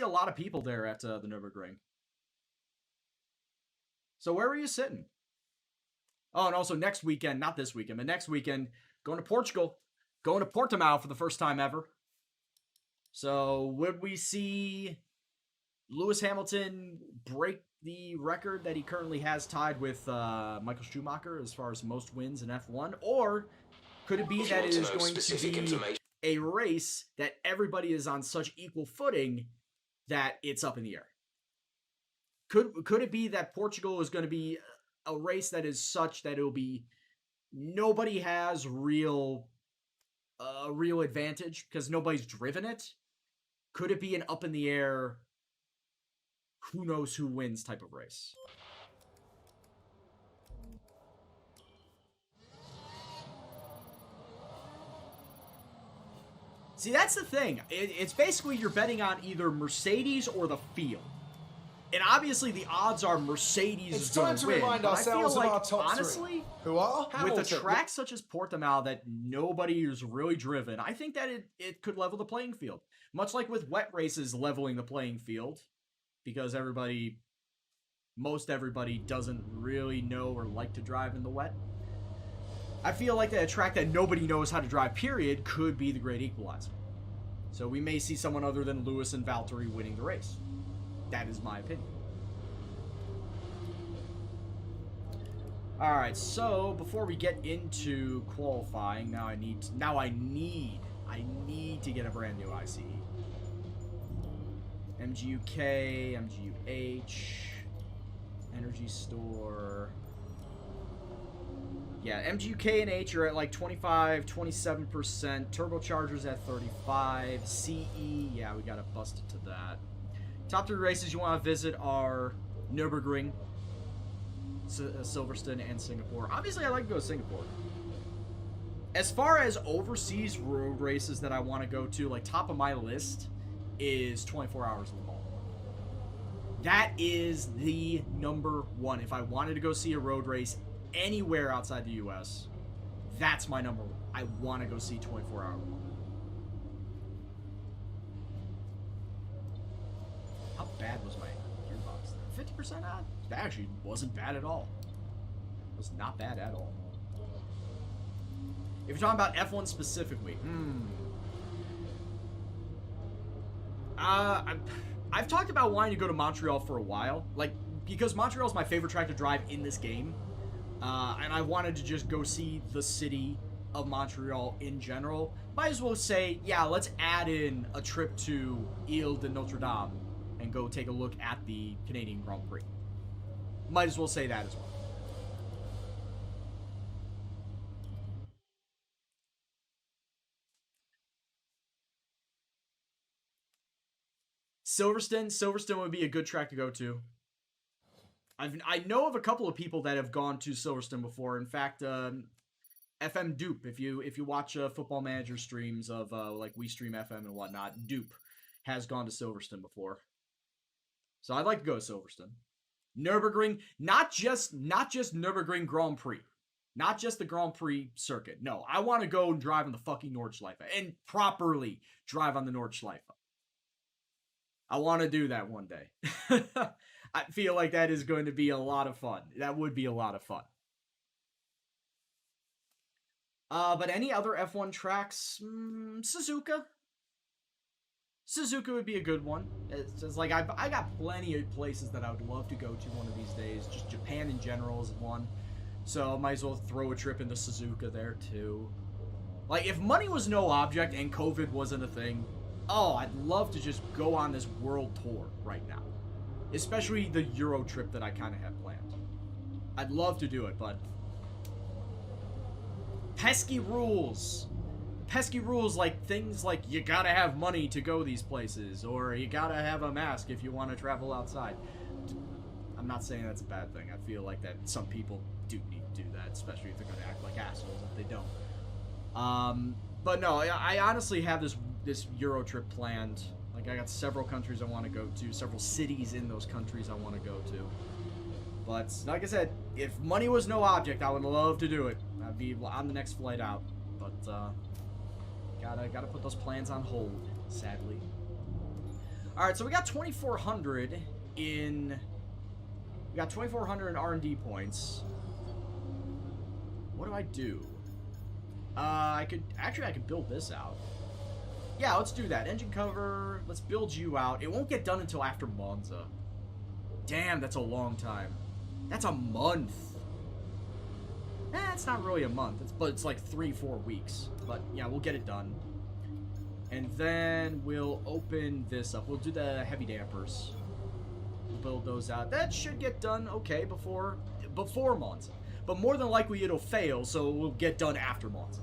a lot of people there at the Nürburgring. So where were you sitting? Oh, and also next weekend, not this weekend, but next weekend, going to Portugal, going to Portimao for the first time ever. So would we see Lewis Hamilton break the record that he currently has tied with Michael Schumacher as far as most wins in F1? Or could it be that it is going to be a race that everybody is on such equal footing that it's up in the air? Could it be that Portugal is going to be a race that is such that it'll be nobody has real advantage because nobody's driven it? Could it be an up in the air, who knows who wins type of race? See, that's the thing. It's basically you're betting on either Mercedes or the field. And obviously the odds are Mercedes is going to win. It's time to remind ourselves of our top honestly, three. Who are? With a track such as Portimao that nobody is really driven, I think that it could level the playing field. Much like with wet races leveling the playing field, because most everybody doesn't really know or like to drive in the wet. I feel like that a track that nobody knows how to drive, period, could be the great equalizer. So we may see someone other than Lewis and Valtteri winning the race. That is my opinion. All right, so before we get into qualifying, now I need to get a brand new ICE. MGUK, MGUH, Energy Store. Yeah, MGUK and H are at like 25, 27%. Turbochargers at 35. CE, yeah, we gotta bust it to that. Top 3 races you want to visit are Nürburgring, Silverstone, and Singapore. Obviously, I like to go to Singapore. As far as overseas road races that I want to go to, like top of my list is 24 Hours of Le Mans. That is the number one. If I wanted to go see a road race anywhere outside the U.S., that's my number one. I want to go see 24 Hour Le Mans. How bad was my gearbox there? 50% odd? That actually wasn't bad at all. It was not bad at all. If you're talking about F1 specifically, I've talked about wanting to go to Montreal for a while, like because Montreal is my favorite track to drive in this game, and I wanted to just go see the city of Montreal in general. Might as well say, yeah, let's add in a trip to Ile de Notre Dame and go take a look at the Canadian Grand Prix. Might as well say that as well. Silverstone would be a good track to go to. I know of a couple of people that have gone to Silverstone before. In fact, FM Dupe, if you watch Football Manager streams of like We Stream FM and whatnot, Dupe has gone to Silverstone before. So I'd like to go to Silverstone. Nürburgring, not just Nürburgring Grand Prix. Not just the Grand Prix circuit. No, I want to go and drive on the fucking Nordschleife and properly drive on the Nordschleife. I want to do that one day. I feel like that is going to be a lot of fun. That would be a lot of fun. But any other F1 tracks? Suzuka. Suzuka would be a good one. It's just like I got plenty of places that I would love to go to one of these days. Just Japan in general is one. So I might as well throw a trip into Suzuka there too. Like if money was no object and COVID wasn't a thing, oh, I'd love to just go on this world tour right now. Especially the Euro trip that I kind of have planned. I'd love to do it, but pesky rules. Pesky rules like things like you gotta have money to go these places, or you gotta have a mask if you want to travel outside. I'm not saying that's a bad thing. I feel like that some people do need to do that, especially if they're gonna act like assholes if they don't. But no, I honestly have this Euro trip planned. Like I got several countries I want to go to, several cities in those countries I want to go to. But like I said, if money was no object, I would love to do it. I'd be on the next flight out. But gotta put those plans on hold, sadly. All right, so we got 2,400 in R&D points. What do? I could build this out. Yeah, let's do that. Engine cover. Let's build you out. It won't get done until after Monza. Damn, that's a long time. That's a month. It's not really a month. But it's like 3-4 weeks. But yeah, we'll get it done. And then we'll open this up. We'll do the heavy dampers. We'll build those out. That should get done okay before Monza. But more than likely it'll fail, so it will get done after Monza.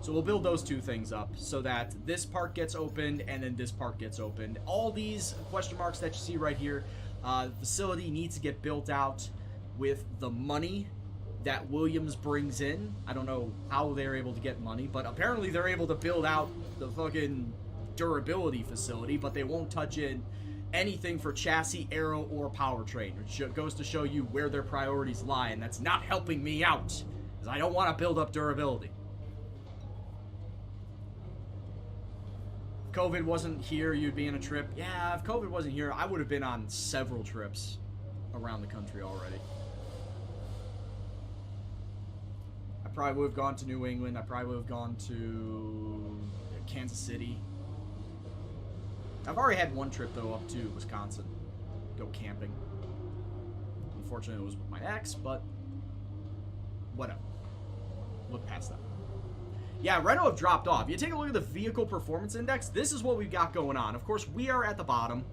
So we'll build those two things up so that this part gets opened and then this part gets opened. All these question marks that you see right here, the facility needs to get built out with the money that Williams brings in. I don't know how they're able to get money, but apparently they're able to build out the fucking durability facility, but they won't touch in anything for chassis, aero, or powertrain, which goes to show you where their priorities lie, and that's not helping me out, because I don't want to build up durability. If COVID wasn't here, you'd be on a trip. Yeah, if COVID wasn't here, I would have been on several trips around the country already. I probably would have gone to New England. I probably would have gone to Kansas City. I've already had one trip, though, up to Wisconsin. Go camping. Unfortunately, it was with my ex, but whatever. Look past that. Yeah, Renault have dropped off. You take a look at the vehicle performance index, this is what we've got going on. Of course, we are at the bottom.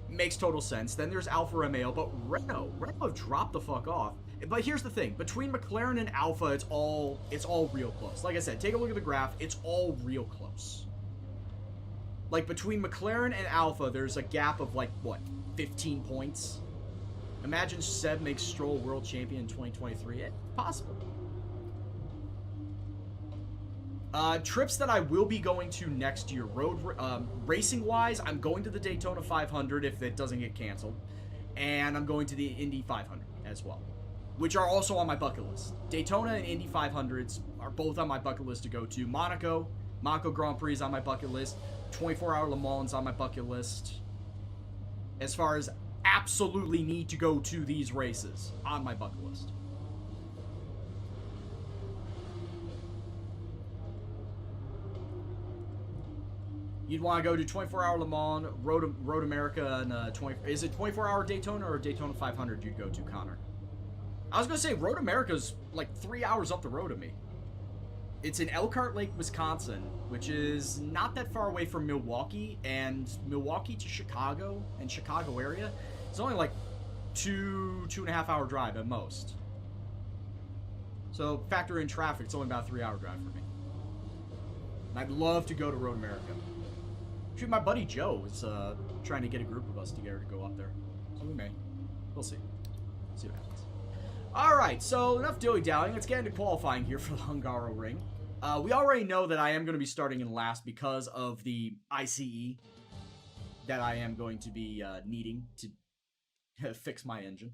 Makes total sense. Then there's Alfa Romeo, but Renault have dropped the fuck off. But here's the thing. Between McLaren and Alfa, it's all real close. Like I said, take a look at the graph. It's all real close. Like, between McLaren and Alfa, there's a gap of, like, what, 15 points? Imagine Seb makes Stroll world champion in 2023. Possible. Trips that I will be going to next year, racing-wise, I'm going to the Daytona 500 if it doesn't get canceled. And I'm going to the Indy 500 as well, which are also on my bucket list. Daytona and Indy 500s are both on my bucket list to go to. Monaco Grand Prix is on my bucket list. 24-hour Le Mans on my bucket list. As far as absolutely need to go to these races on my bucket list. You'd want to go to 24-hour Le Mans, Road America, and is it 24-hour Daytona or Daytona 500 you'd go to, Connor? I was going to say Road America's like 3 hours up the road of me. It's in Elkhart Lake, Wisconsin, which is not that far away from Milwaukee, and Milwaukee to Chicago and Chicago area, it's only like 2.5 hour drive at most. So factor in traffic, it's only about a 3 hour drive for me. And I'd love to go to Road America. Actually, my buddy Joe is trying to get a group of us together to go up there. So we may. We'll see. See what happens. Alright, so enough dilly-dallying. Let's get into qualifying here for the Hungaro Ring. We already know that I am going to be starting in last because of the ICE that I am going to be needing to fix my engine.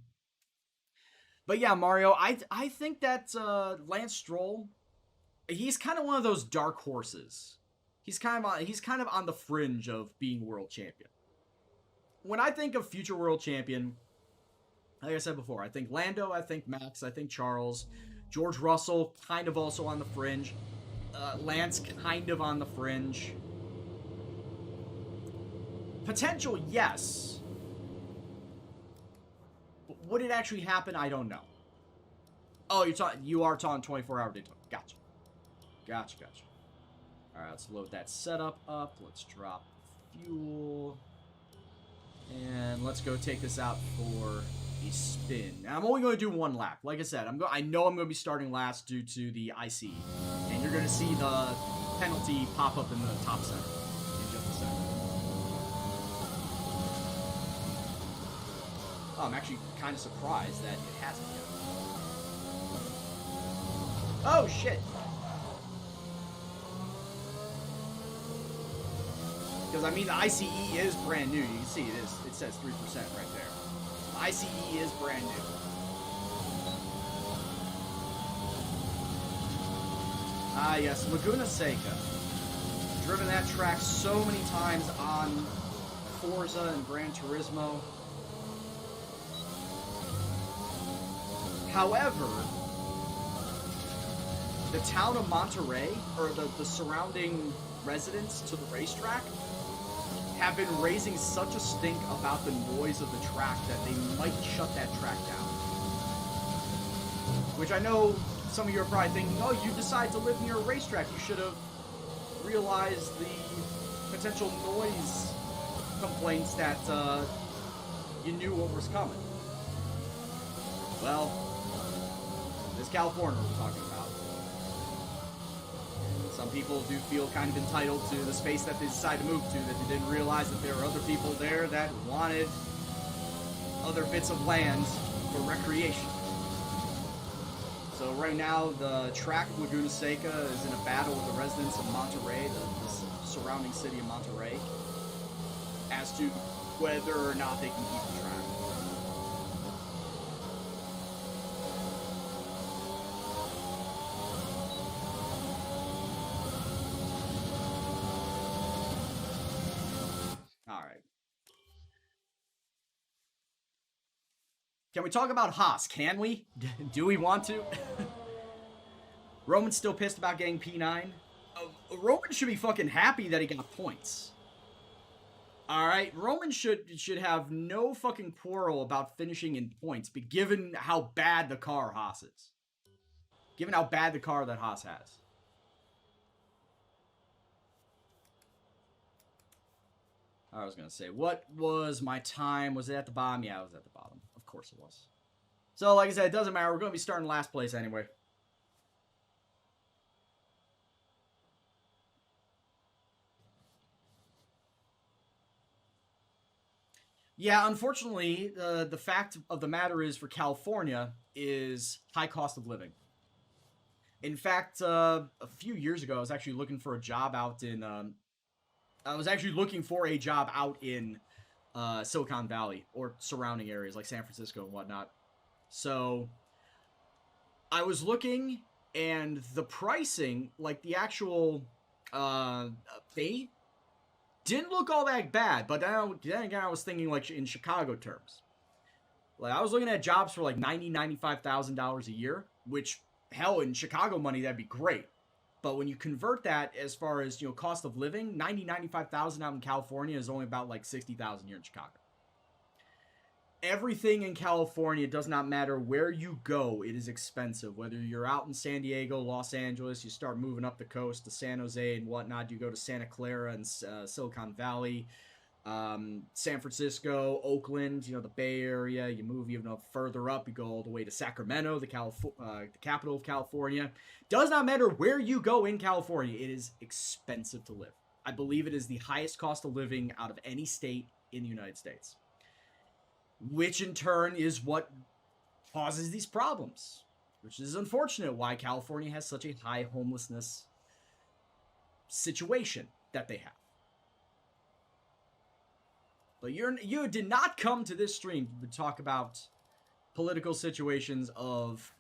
But yeah, Mario, I think that Lance Stroll, he's kind of one of those dark horses. He's kind of on the fringe of being world champion. When I think of future world champion, like I said before, I think Lando, I think Max, I think Charles, George Russell, kind of also on the fringe, Lance, kind of on the fringe. Potential, yes. But would it actually happen? I don't know. Oh, you are talking 24-hour Daytona. Gotcha. Alright, let's load that setup up. Let's drop fuel. And let's go take this out for a spin. Now, I'm only going to do one lap. Like I said, I know I'm going to be starting last due to the IC. And you're going to see the penalty pop up in the top center in just a second. Oh, I'm actually kind of surprised that it hasn't yet. Oh, shit. Because, I mean, the ICE is brand new. You can see it says 3% right there. The ICE is brand new. Ah, yes, Laguna Seca. Driven that track so many times on Forza and Gran Turismo. However, the town of Monterey, or the surrounding residents to the racetrack have been raising such a stink about the noise of the track that they might shut that track down. Which I know some of you are probably thinking, oh, you decide to live near a racetrack. You should have realized the potential noise complaints that you knew what was coming. Well, this California we're talking about. And some people do feel kind of entitled to the space that they decide to move to, that they didn't realize that there were other people there that wanted other bits of land for recreation. So right now, the track of Laguna Seca is in a battle with the residents of Monterey, the surrounding city of Monterey, as to whether or not they can keep the track. All right. Can we talk about Haas? Can we? Do we want to? Roman's still pissed about getting P9. Roman should be fucking happy that he got points. Alright? Roman should have no fucking quarrel about finishing in points, but given how bad the car Haas is. Given how bad the car that Haas has. I was going to say, what was my time? Was it at the bottom? Yeah, it was at the bottom. Of course it was. So, like I said, it doesn't matter. We're going to be starting last place anyway. Yeah, unfortunately, the fact of the matter is for California is high cost of living. In fact, a few years ago, I was actually looking for a job out in... Silicon Valley or surrounding areas like San Francisco and whatnot. So I was looking, and the pricing, like the actual pay, didn't look all that bad. But then again, I was thinking like in Chicago terms. Like I was looking at jobs for like $95,000 a year, which hell, in Chicago money that'd be great. But when you convert that as far as, you know, cost of living, $95,000 out in California is only about like $60,000 here in Chicago. Everything in California, does not matter where you go, it is expensive. Whether you're out in San Diego, Los Angeles, you start moving up the coast to San Jose and whatnot, you go to Santa Clara and Silicon Valley, San Francisco, Oakland, you know, the Bay Area. You move even further up, you go all the way to Sacramento, the capital of California. Does not matter where you go in California, it is expensive to live. I believe it is the highest cost of living out of any state in the United States, which in turn is what causes these problems, which is unfortunate why California has such a high homelessness situation that they have. But you did not come to this stream to talk about political situations of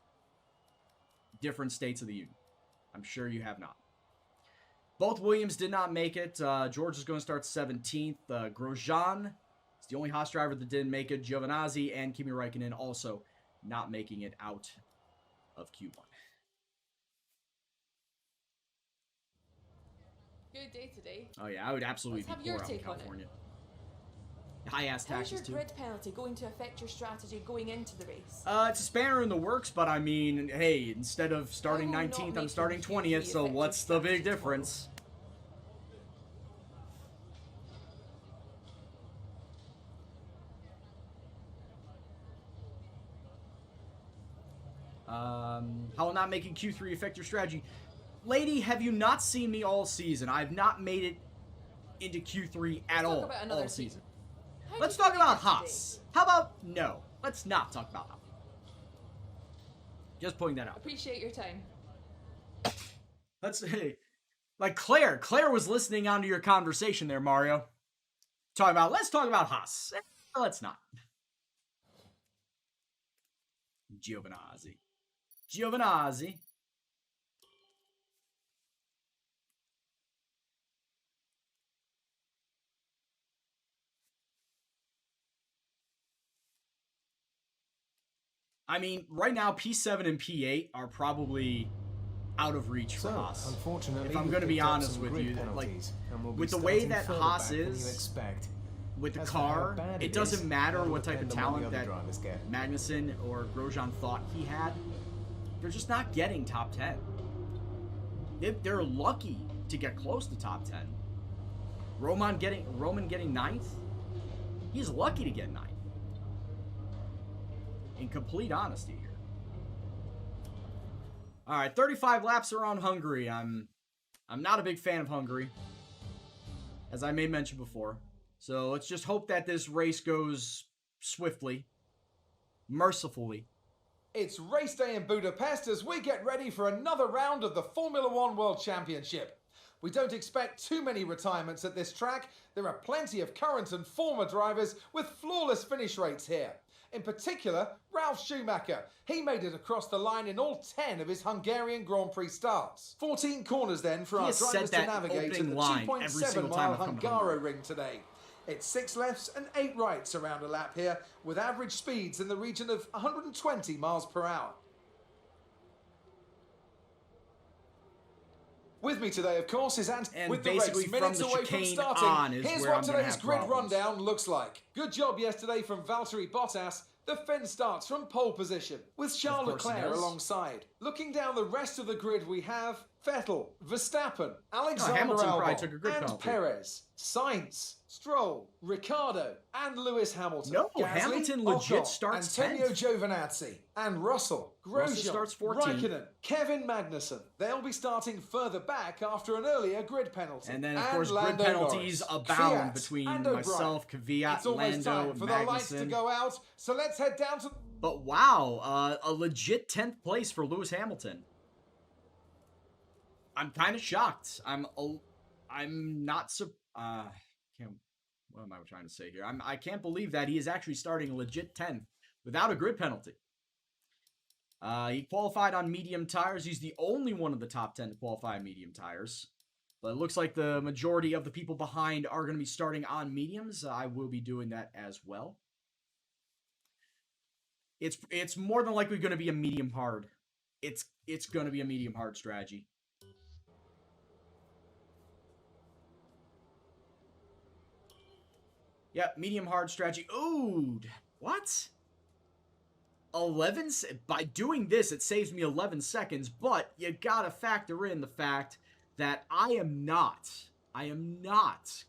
different states of the union. I'm sure you have not. Both Williams did not make it. George is going to start 17th. Grosjean is the only Haas driver that didn't make it. Giovinazzi and Kimi Räikkönen also not making it out of Q1. Good day today. Oh yeah, I would absolutely Let's have be your poor out in take on it. California. High-ass How's taxes, your too. grid penalty going to affect your strategy going into the race? It's a spanner in the works, but I mean, hey, instead of starting How will not 19th, I'm make starting the Q3 20th, so affect what's your the big strategy difference? How will not making Q3 affect your strategy? Lady, have you not seen me all season? I've not made it into Q3 at all season. Let's talk about Haas. How about no? Let's not talk about Haas. Just pointing that out. Appreciate your time. Let's hey, like Claire. Claire was listening onto your conversation there, Mario. Let's talk about Haas. Let's not. Giovinazzi. I mean, right now, P7 and P8 are probably out of reach for So, Haas. unfortunately, If I'm we going to be picked up honest some with grid you, like penalties, and we'll be with the way starting that further Haas back than you is, expect. with the As for how car, bad it doesn't is, matter that'll what type of depend on what talent the that other drivers get. Magnussen or Grosjean thought he had. They're just not getting top 10. They're lucky to get close to top 10. Roman getting ninth. He's lucky to get ninth. In complete honesty here. All right, 35 laps around Hungary. I'm not a big fan of Hungary, as I may mention before. So let's just hope that this race goes swiftly, mercifully. It's race day in Budapest as we get ready for another round of the Formula One World Championship. We don't expect too many retirements at this track. There are plenty of current and former drivers with flawless finish rates here. In particular, Ralf Schumacher. He made it across the line in all 10 of his Hungarian Grand Prix starts. 14 corners then for our has said drivers to that navigate in opening the line every 2.7 single time mile I've come to Hungaro Hungary. ring today. It's 6 lefts and 8 rights around a lap here, with average speeds in the region of 120 miles per hour. With me today, of course, is Ant. And With the basically race from minutes the away from chicane starting, on is here's where what I'm gonna today's have grid problems. rundown looks like. Good job yesterday from Valtteri Bottas. The Finn starts from pole position, with Charles course he Leclerc does. alongside. Looking down the rest of the grid, we have Vettel, Verstappen, Alexander Hamilton probably Albon, took a grid and penalty. Perez, Sainz, Stroll, Ricardo, and Lewis Hamilton. No, Gasly, Hamilton legit Ocon, starts Antonio 10th. Giovinazzi, and Russell, Russell Grosjean, starts 14th. Raikkonen, Kevin Magnussen. They'll be starting further back after an earlier grid penalty. And then, of course, grid Lando penalties Norris, abound Fiat, between and O'Brien. myself, Kvyat, It's almost Lando, time for the lights to Magnussen. go out, so let's head down to... But wow, a legit 10th place for Lewis Hamilton. I'm kind of shocked. I'm not what am I trying to say here? I can't believe that he is actually starting a legit 10th without a grid penalty. He qualified on medium tires. He's the only one of the top 10 to qualify on medium tires. But it looks like the majority of the people behind are going to be starting on mediums. I will be doing that as well. It's more than likely going to be a medium hard. It's going to be a medium hard strategy. Yep, medium hard strategy. Ooh, what? 11 by doing this, it saves me 11 seconds, but you gotta factor in the fact that I am not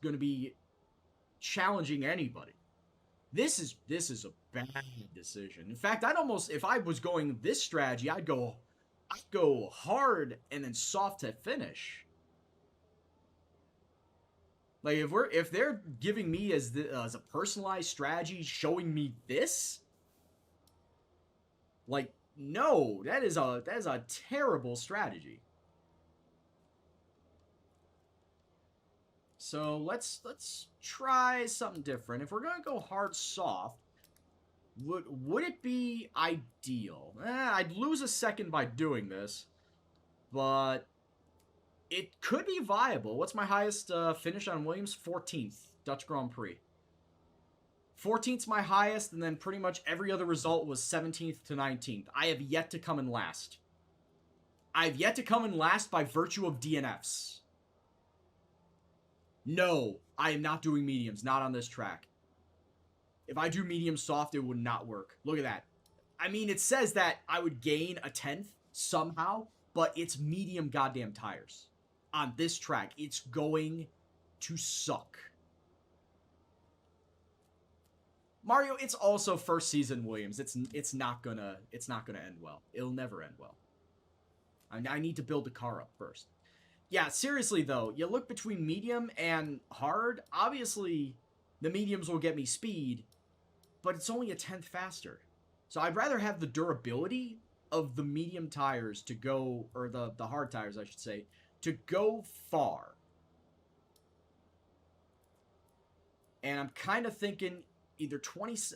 going to be challenging anybody. This is a bad decision. In fact, I'd almost, if I was going this strategy, I'd go hard and then soft to finish. Like if they're giving me as a personalized strategy, showing me this, like no, that is a terrible strategy. So let's try something different. If we're gonna go hard soft, would it be ideal? I'd lose a second by doing this, but it could be viable. What's my highest finish on Williams? 14th, Dutch Grand Prix. 14th's my highest, and then pretty much every other result was 17th to 19th. I have yet to come in last. I've yet to come in last by virtue of DNFs. No, I am not doing mediums, not on this track. If I do medium soft, it would not work. Look at that. I mean, it says that I would gain a 10th somehow, but it's medium goddamn tires. On this track, it's going to suck. Mario, it's also first season Williams. It's not gonna end well. It'll never end well. I need to build the car up first. Yeah, seriously though, you look between medium and hard, obviously the mediums will get me speed, but it's only a 10th faster. So I'd rather have the durability of the medium tires to go, or the hard tires I should say, to go far. And I'm kind of thinking either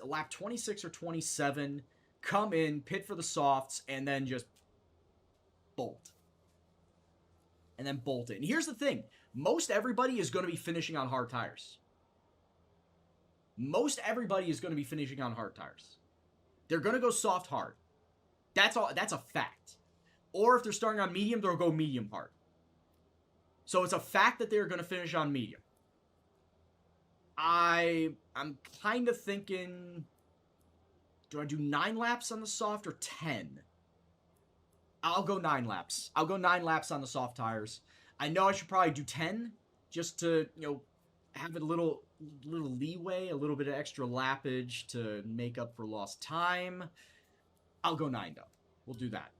lap 26 or 27, come in, pit for the softs, and then just bolt. And then bolt it. And here's the thing. Most everybody is going to be finishing on hard tires. Most everybody is going to be finishing on hard tires. They're going to go soft hard. That's all. That's a fact. Or if they're starting on medium, they'll go medium hard. So it's a fact that they're going to finish on medium. I'm kind of thinking, do I do 9 laps on the soft or 10? I'll go 9 laps. I'll go 9 laps on the soft tires. I know I should probably do 10 just to, have it a little leeway, a little bit of extra lappage to make up for lost time. I'll go 9 though. We'll do that.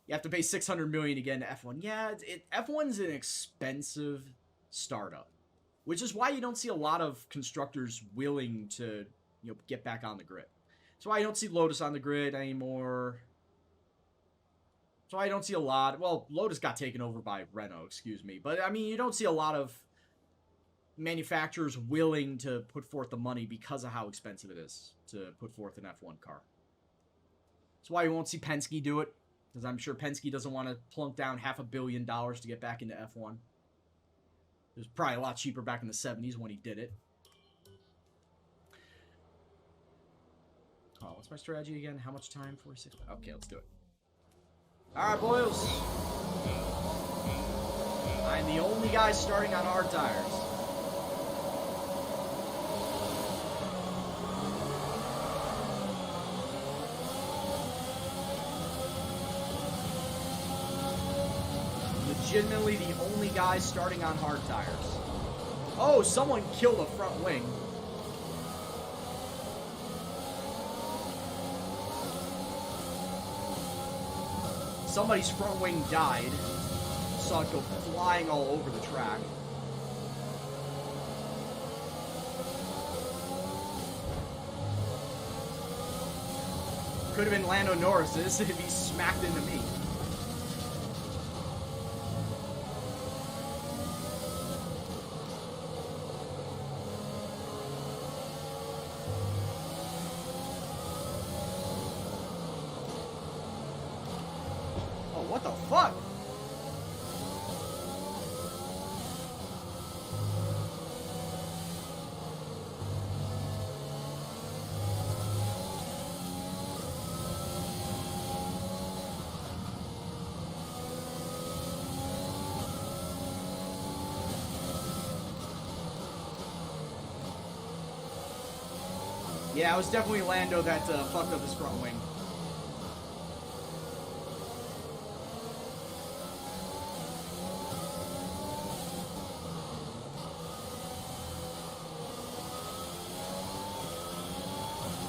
You have to pay $600 million again to F1. Yeah, F1's an expensive startup, which is why you don't see a lot of constructors willing to, get back on the grid. That's why you don't see Lotus on the grid anymore. That's why I don't see a lot. Well, Lotus got taken over by Renault, excuse me. But, I mean, you don't see a lot of manufacturers willing to put forth the money because of how expensive it is to put forth an F1 car. That's why you won't see Penske do it. Because I'm sure Penske doesn't want to plunk down $500 million to get back into F1. It was probably a lot cheaper back in the 70s when he did it. Oh, what's my strategy again? How much time? 46? Okay, let's do it. Alright, boys. I'm the only guy starting on hard tires. Legitimately the only guy starting on hard tires. Oh, someone killed a front wing. Somebody's front wing died. Saw it go flying all over the track. Could have been Lando Norris's if he smacked into me. What the fuck? Yeah, it was definitely Lando that fucked up his front wing.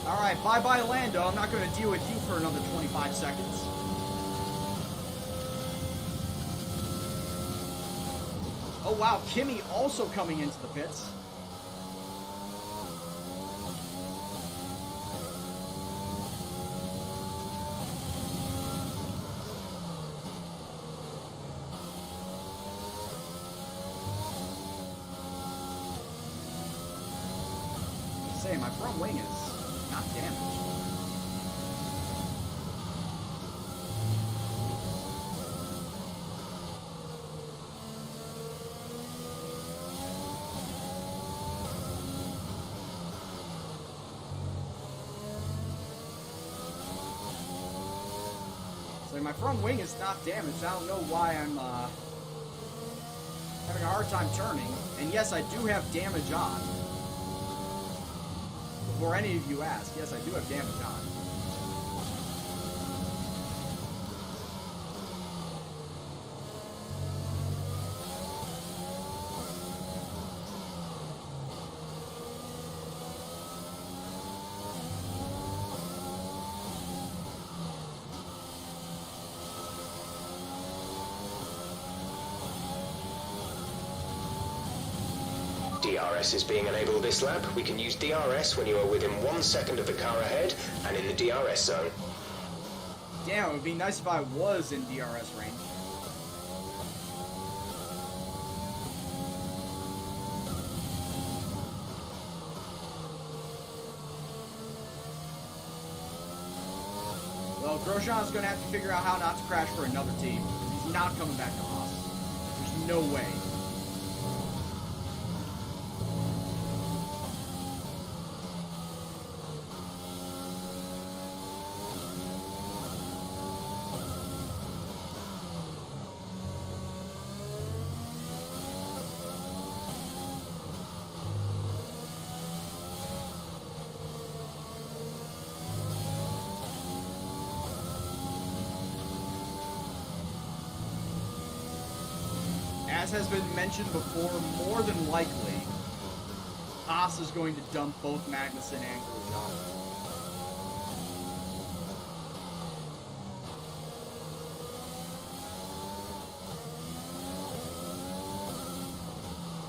Alright, bye-bye Lando. I'm not going to deal with you for another 25 seconds. Oh wow, Kimi also coming into the pits. Say, my front wing is not damaged. So my front wing is not damaged. I don't know why I'm having a hard time turning. And yes, I do have damage on. Before any of you ask, yes, I do have damage on. DRS is being enabled this lap. We can use DRS when you are within 1 second of the car ahead and in the DRS zone. Damn, it would be nice if I was in DRS range. Well, Grosjean's going to have to figure out how not to crash for another team. He's not coming back to Haas. There's no way. as has been mentioned before, more than likely, Haas is going to dump both Magnussen and Grosjean.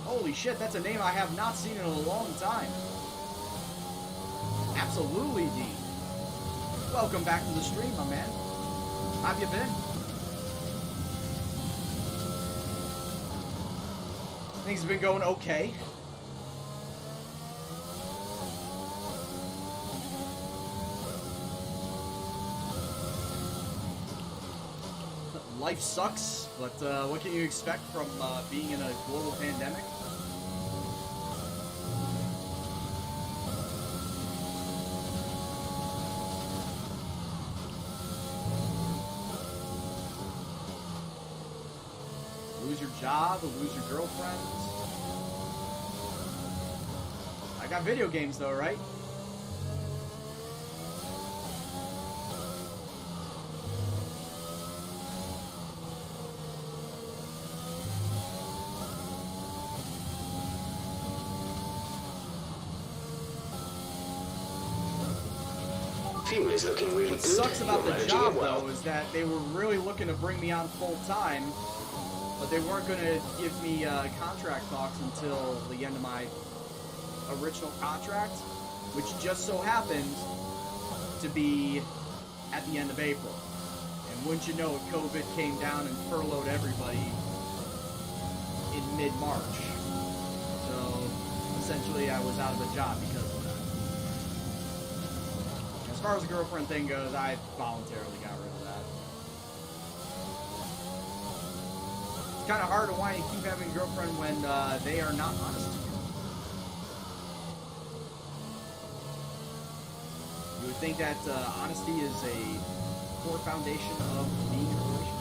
Holy shit, that's a name I have not seen in a long time. Absolutely, D. Welcome back to the stream, my man. How have you been? Things have been going okay. Life sucks, but what can you expect from being in a global pandemic? Lose your job, lose your girlfriend. I got video games though, right? Fuel is looking really What good. sucks about You're the managing job, it well. though, is that they were really looking to bring me on full time, but they weren't going to give me contract talks until the end of my original contract, which just so happened to be at the end of April. And wouldn't you know it, COVID came down and furloughed everybody in mid-March. So, essentially, I was out of a job because of that. As far as the girlfriend thing goes, I voluntarily got rid of that. It's kind of hard to want to keep having a girlfriend when they are not honest to you. You would think that honesty is a core foundation of being in a relationship.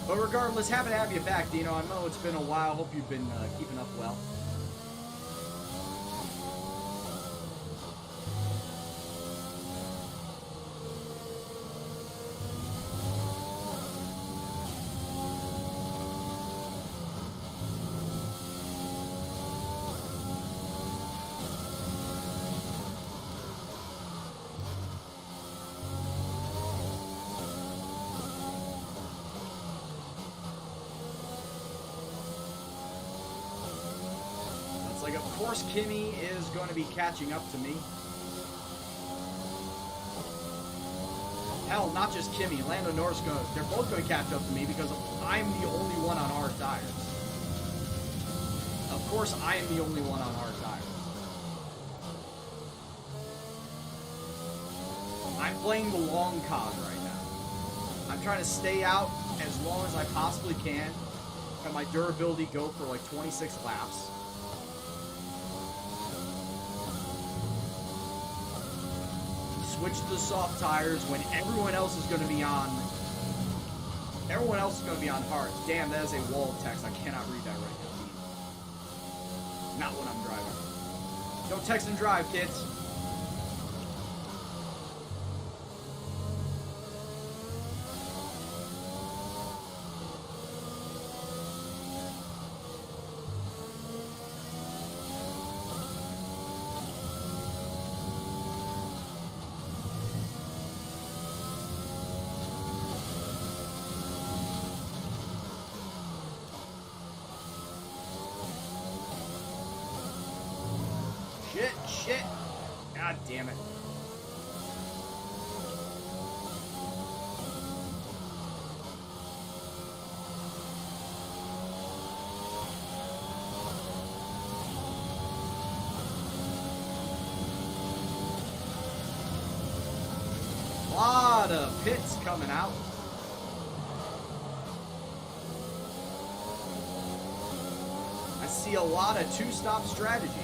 But regardless, happy to have you back, Dino. I know it's been a while. Hope you've been keeping up well. It's like, of course, Kimmy is going to be catching up to me. Hell, not just Kimmy. Lando Norris goes. They're both going to catch up to me because I'm the only one on hard tires. Of course, I am the only one on hard tires. I'm playing the long con right now. I'm trying to stay out as long as I possibly can. Have my durability go for like 26 laps. Switch to the soft tires when everyone else is going to be on. Everyone else is going to be on hard. Damn, that is a wall of text. I cannot read that right now. Not when I'm driving. Don't text and drive, kids. Shit. God damn it. Lot of pits coming out. I see a lot of two-stop strategies.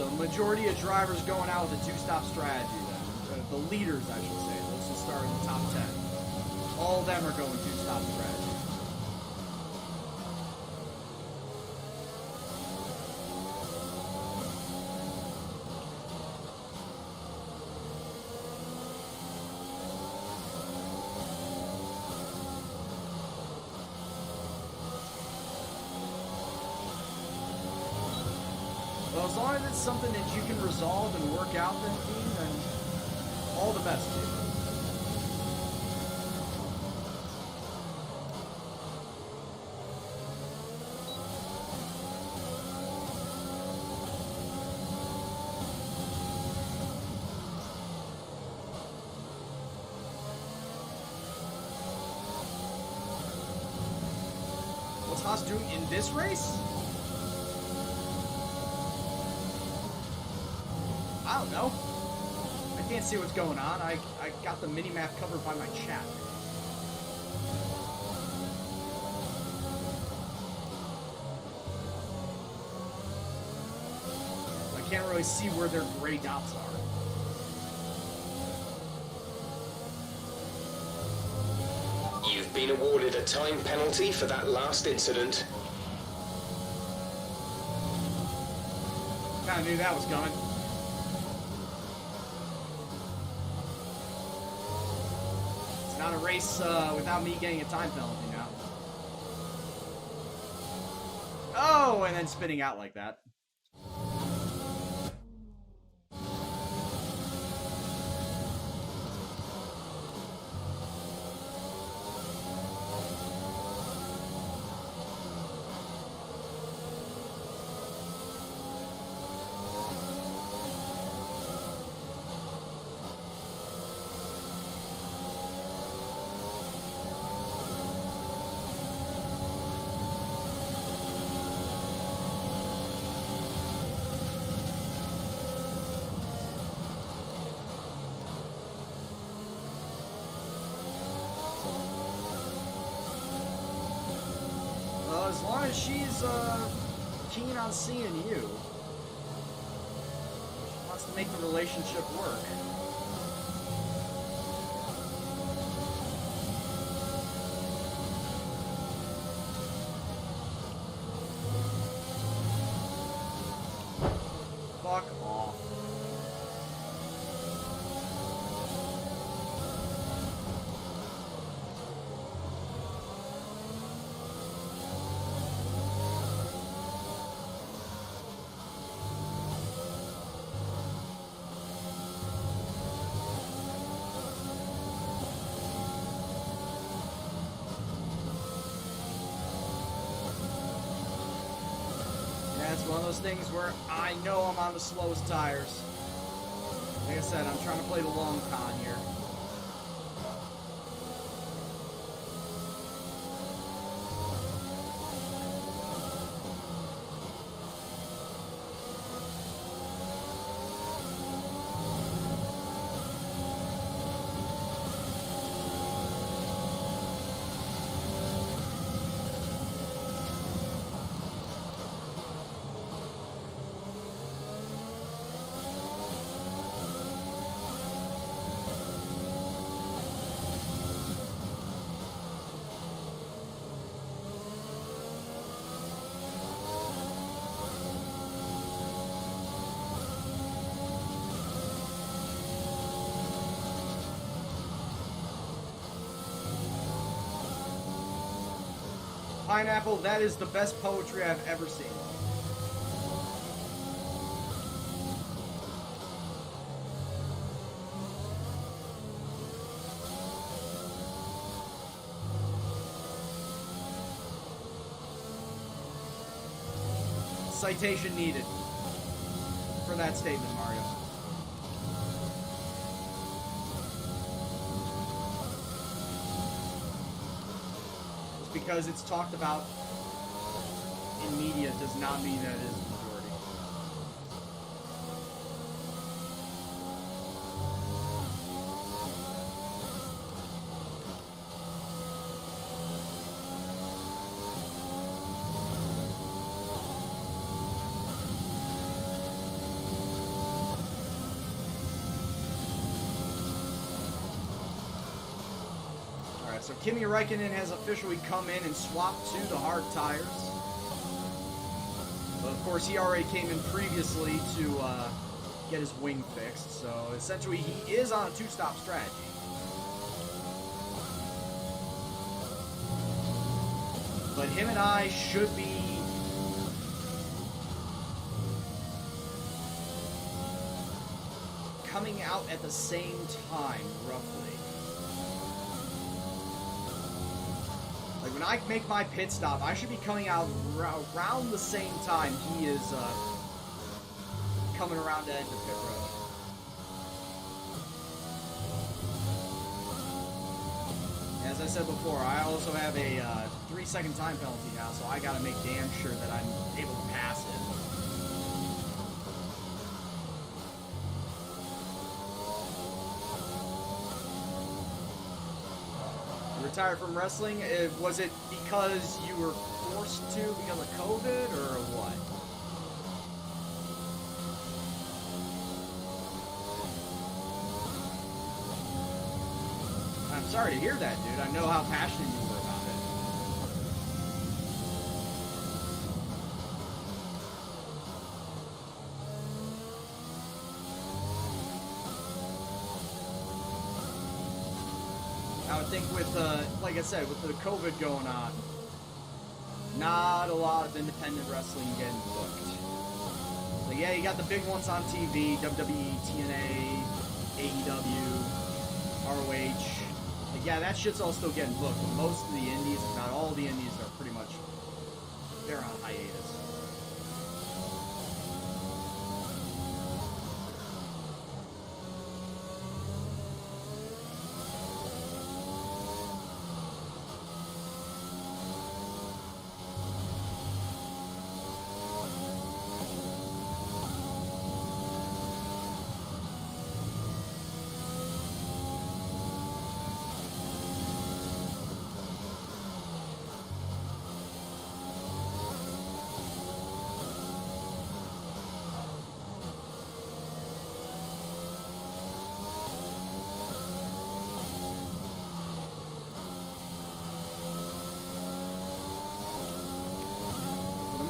So majority of drivers going out with a two-stop strategy then. The leaders, I should say, those who start in the top 10. All of them are going two-stop strategy. Well, as long as it's something that you can resolve and work out, then team, then all the best, dude. What's Haas doing in this race? I don't know. I can't see what's going on. I got the mini-map covered by my chat. I can't really see where their gray dots are. You've been awarded a time penalty for that last incident. Kinda knew that was coming. It's not a race without me getting a time penalty now. Oh, and then spinning out like that. As long as she's keen on seeing you, wants to make the relationship work. Fuck off. It's one of those things where I know I'm on the slowest tires. Like I said, I'm trying to play the long con here. Pineapple, that is the best poetry I've ever seen. Citation needed for that statement, Mario. Because it's talked about in media does not mean that it is the majority. Kimi Räikkönen has officially come in and swapped to the hard tires. But of course, he already came in previously to get his wing fixed. So essentially, he is on a two-stop strategy. But him and I should be coming out at the same time, roughly. Like, when I make my pit stop, I should be coming out around the same time he is coming around to end the pit road. As I said before, I also have a 3-second time penalty now, so I gotta make damn sure that I'm able to pass it. Retired from wrestling? Was it because you were forced to because of COVID, or what? I'm sorry to hear that, dude. I know how passionate you were about it. I would think with, like I said, with the COVID going on, not a lot of independent wrestling getting booked. Like, yeah, you got the big ones on TV, WWE, TNA, AEW, ROH. Like, yeah, that shit's all still getting booked, but most of the indies, if not all the indies, are pretty much, they're on hiatus.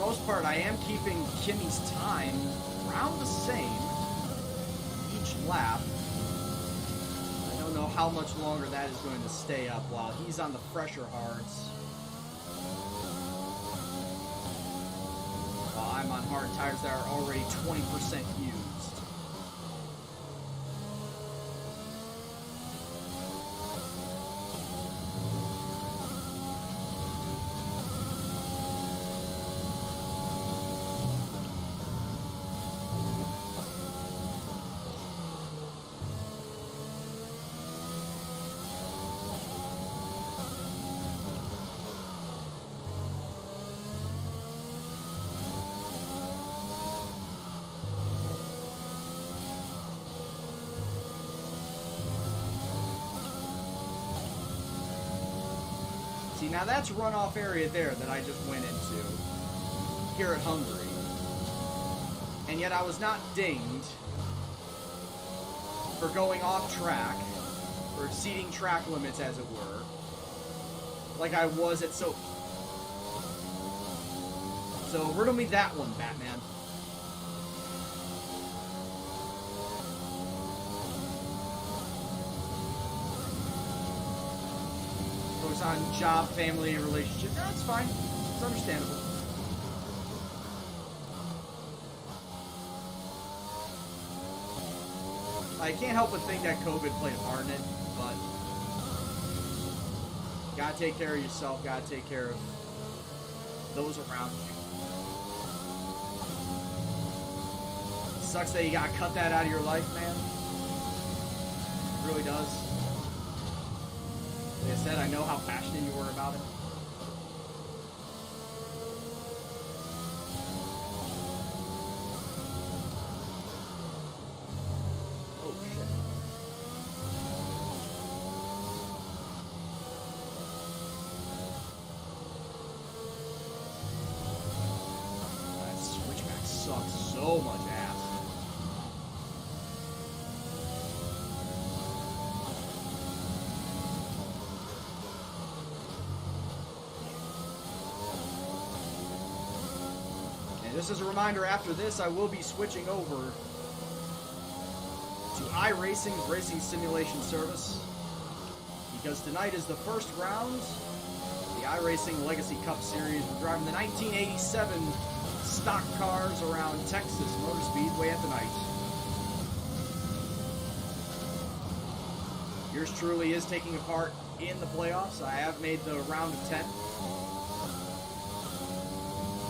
Most part, I am keeping Kimmy's time around the same each lap. I don't know how much longer that is going to stay up while he's on the fresher hards. While I'm on hard tires that are already 20% used. See, now that's runoff area there that I just went into here at Hungary. And yet I was not dinged for going off track, or exceeding track limits, as it were, like I was at So riddle me that one, Batman. On job, family, and relationship. That's fine. It's understandable. I can't help but think that COVID played a part in it, but gotta take care of yourself, gotta take care of those around you. Sucks that you gotta cut that out of your life, man. It really does. Like I said, I know how passionate you were about it. Oh, shit. That switchback sucks so much ass. And just as a reminder, after this, I will be switching over to iRacing's racing simulation service, because tonight is the first round, the iRacing Legacy Cup Series. We're driving the 1987 stock cars around Texas Motor Speedway at the night. Yours truly is taking a part in the playoffs. I have made the round of 10.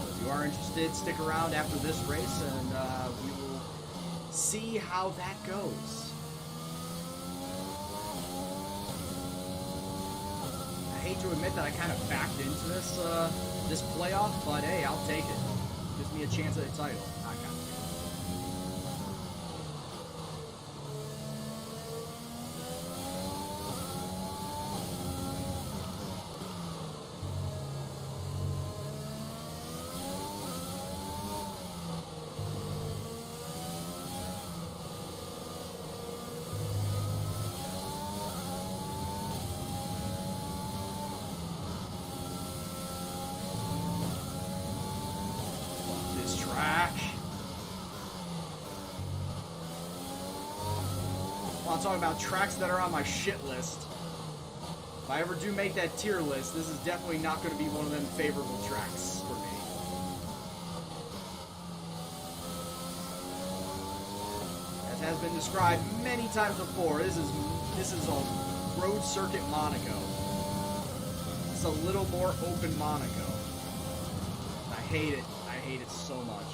If you are interested, stick around after this race and we will see how that goes. I hate to admit that I kind of backed into this playoff, but hey, I'll take it. Gives me a chance at a title. I got it. I'm talking about tracks that are on my shit list. If I ever do make that tier list, this is definitely not going to be one of them favorable tracks for me. As has been described many times before, this is a road circuit Monaco. It's a little more open Monaco. I hate it. I hate it so much.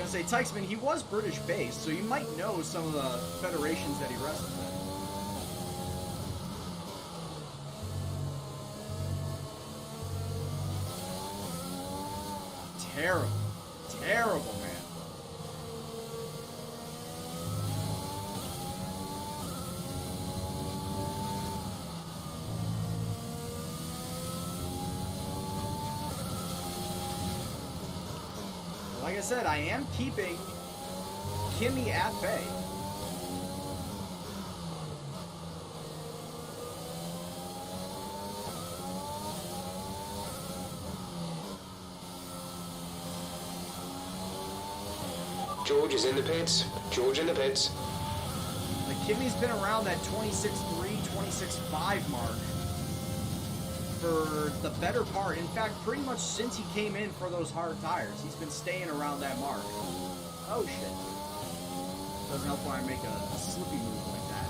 Say Tykesman, he was British based, so you might know some of the federations that he wrestled in. Terrible. Terrible, man. Like I said, I am keeping Kimmy at bay. George is in the pits. George in the pits. Like, Kimmy's been around that 26.3, 26.5 mark for the better part. In fact, pretty much since he came in for those hard tires, he's been staying around that mark. Oh shit. Doesn't help when I make a slippy move like that.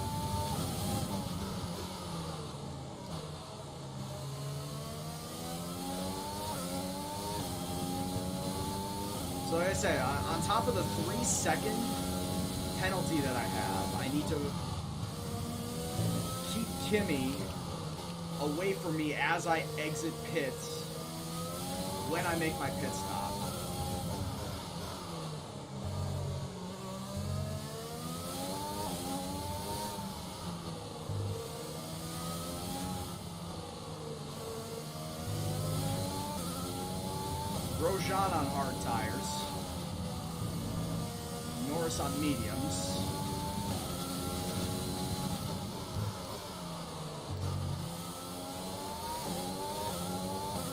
So like I say, on top of the 3-second penalty that I have, I need to keep Kimmy away from me as I exit pits when I make my pit stop. Grosjean on hard tires. Norris on mediums.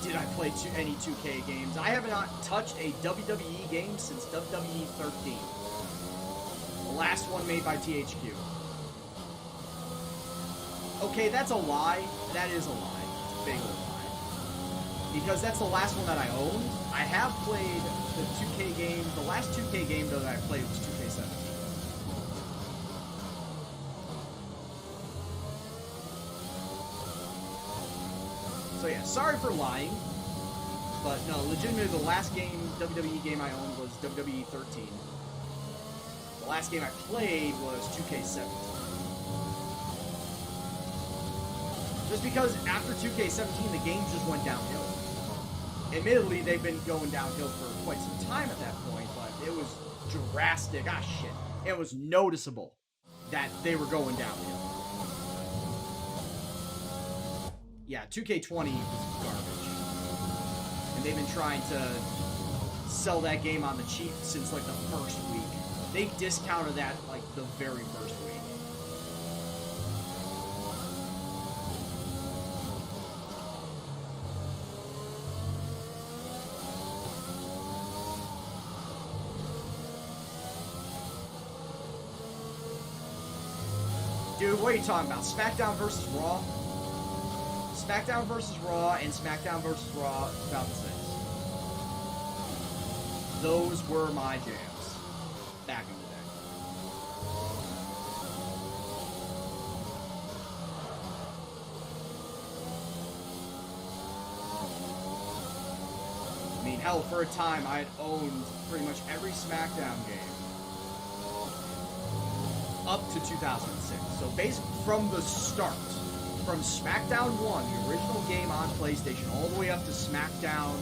Did I play any 2K games? I have not touched a WWE game since WWE 13. The last one made by THQ. Okay, that's a lie. That is a lie. It's a big old lie. Because that's the last one that I owned. I have played the 2K game. The last 2K game that I played was 2K17. So yeah, sorry for lying. But no, legitimately the last WWE game I owned was WWE 13. The last game I played was 2K17. Just because after 2K17 the games just went downhill. Admittedly, they've been going downhill for quite some time at that point, but it was drastic. Ah, shit. It was noticeable. that they were going downhill. Yeah, 2K20 was garbage. And they've been trying to sell that game on the cheap since like the first week. They discounted that like the very first week. Dude, what are you talking about? SmackDown versus Raw? SmackDown versus Raw and SmackDown versus Raw 2006. Those were my jams back in the day. I mean, hell, for a time I had owned pretty much every SmackDown game up to 2006. So basically from the start, from SmackDown 1, the original game on PlayStation, all the way up to SmackDown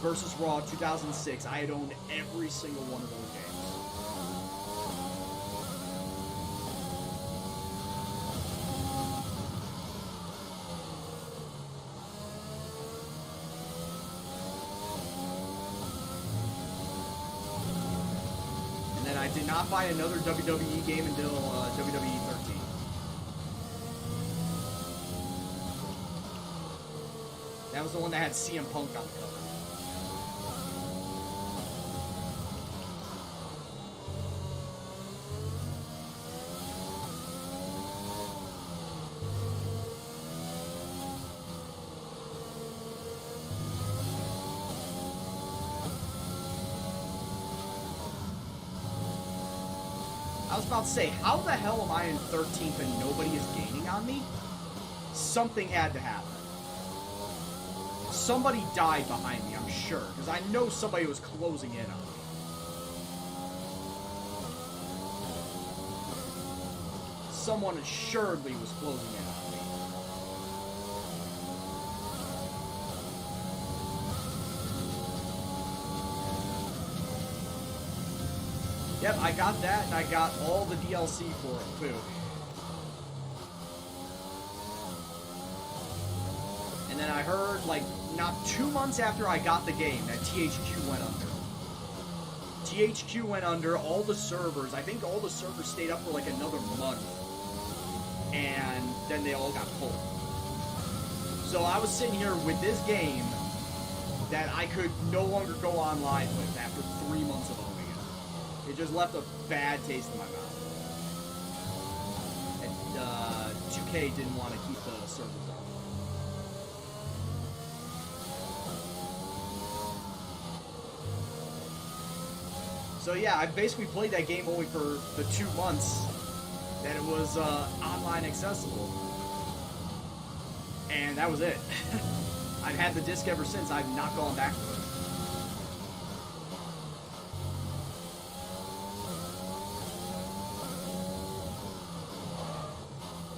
versus Raw 2006, I had owned every single one of those games. And then I did not buy another WWE game until WWE 13. That was the one that had CM Punk on the cover. I was about to say, how the hell am I in 13th and nobody is gaining on me? Something had to happen. Somebody died behind me, I'm sure, because I know somebody was closing in on me. Someone assuredly was closing in on me. Yep, I got that, and I got all the DLC for it, too. And then I heard, like, not 2 months after I got the game, that THQ went under. THQ went under, all the servers, I think all the servers stayed up for, like, another month. And then they all got pulled. So I was sitting here with this game that I could no longer go online with after 3 months of owning it. It just left a bad taste in my mouth. And 2K didn't want to keep the servers up. So yeah, I basically played that game only for the 2 months that it was online accessible. And that was it. I've had the disc ever since. I've not gone back to it.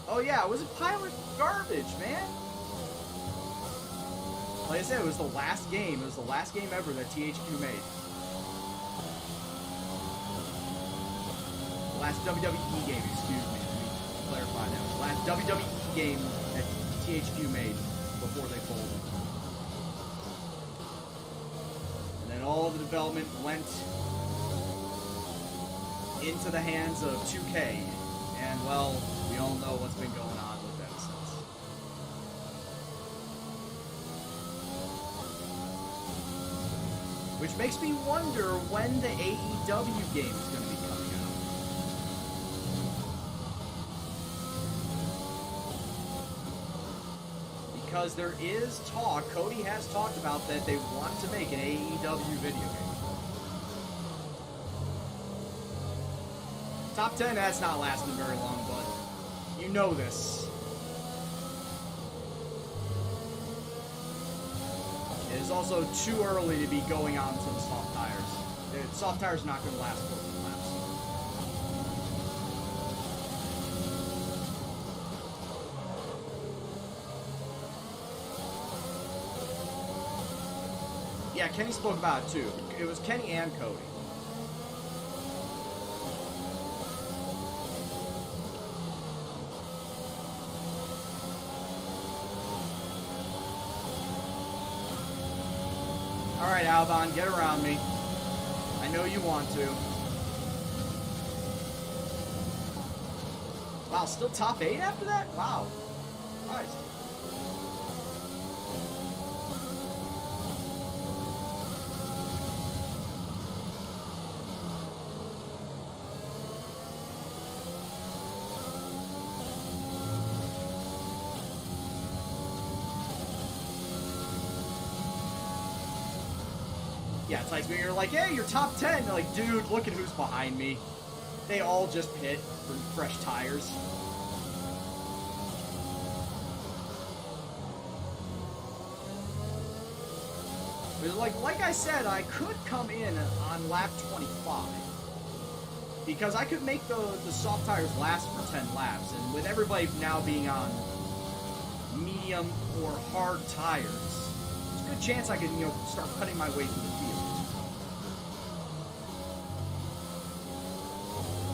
Oh yeah, it was a pile of garbage, man. Like I said, it was the last game. It was the last game ever that THQ made. The last WWE game, excuse me. Let me clarify that. The last WWE game that THQ made before they folded. And then all of the development went into the hands of 2K. And, well, we all know what's been going on with them since. Which makes me wonder when the AEW game is going to be coming out. Because there is talk, Cody has talked about that they want to make an AEW video game. Top 10, that's not lasting very long, but you know this. It is also too early to be going on some soft tires. The soft tires are not going to last 14 laps. Yeah, Kenny spoke about it too. It was Kenny and Cody. Alright, Albon, get around me. I know you want to. Wow, still top 8 after that? Wow. Nice. Yeah, it's like when you're like, hey, you're top 10. You're like, dude, look at who's behind me. They all just pit for fresh tires. But like I said, I could come in on lap 25. Because I could make the soft tires last for 10 laps. And with everybody now being on medium or hard tires, there's a good chance I could, start cutting my way through the field.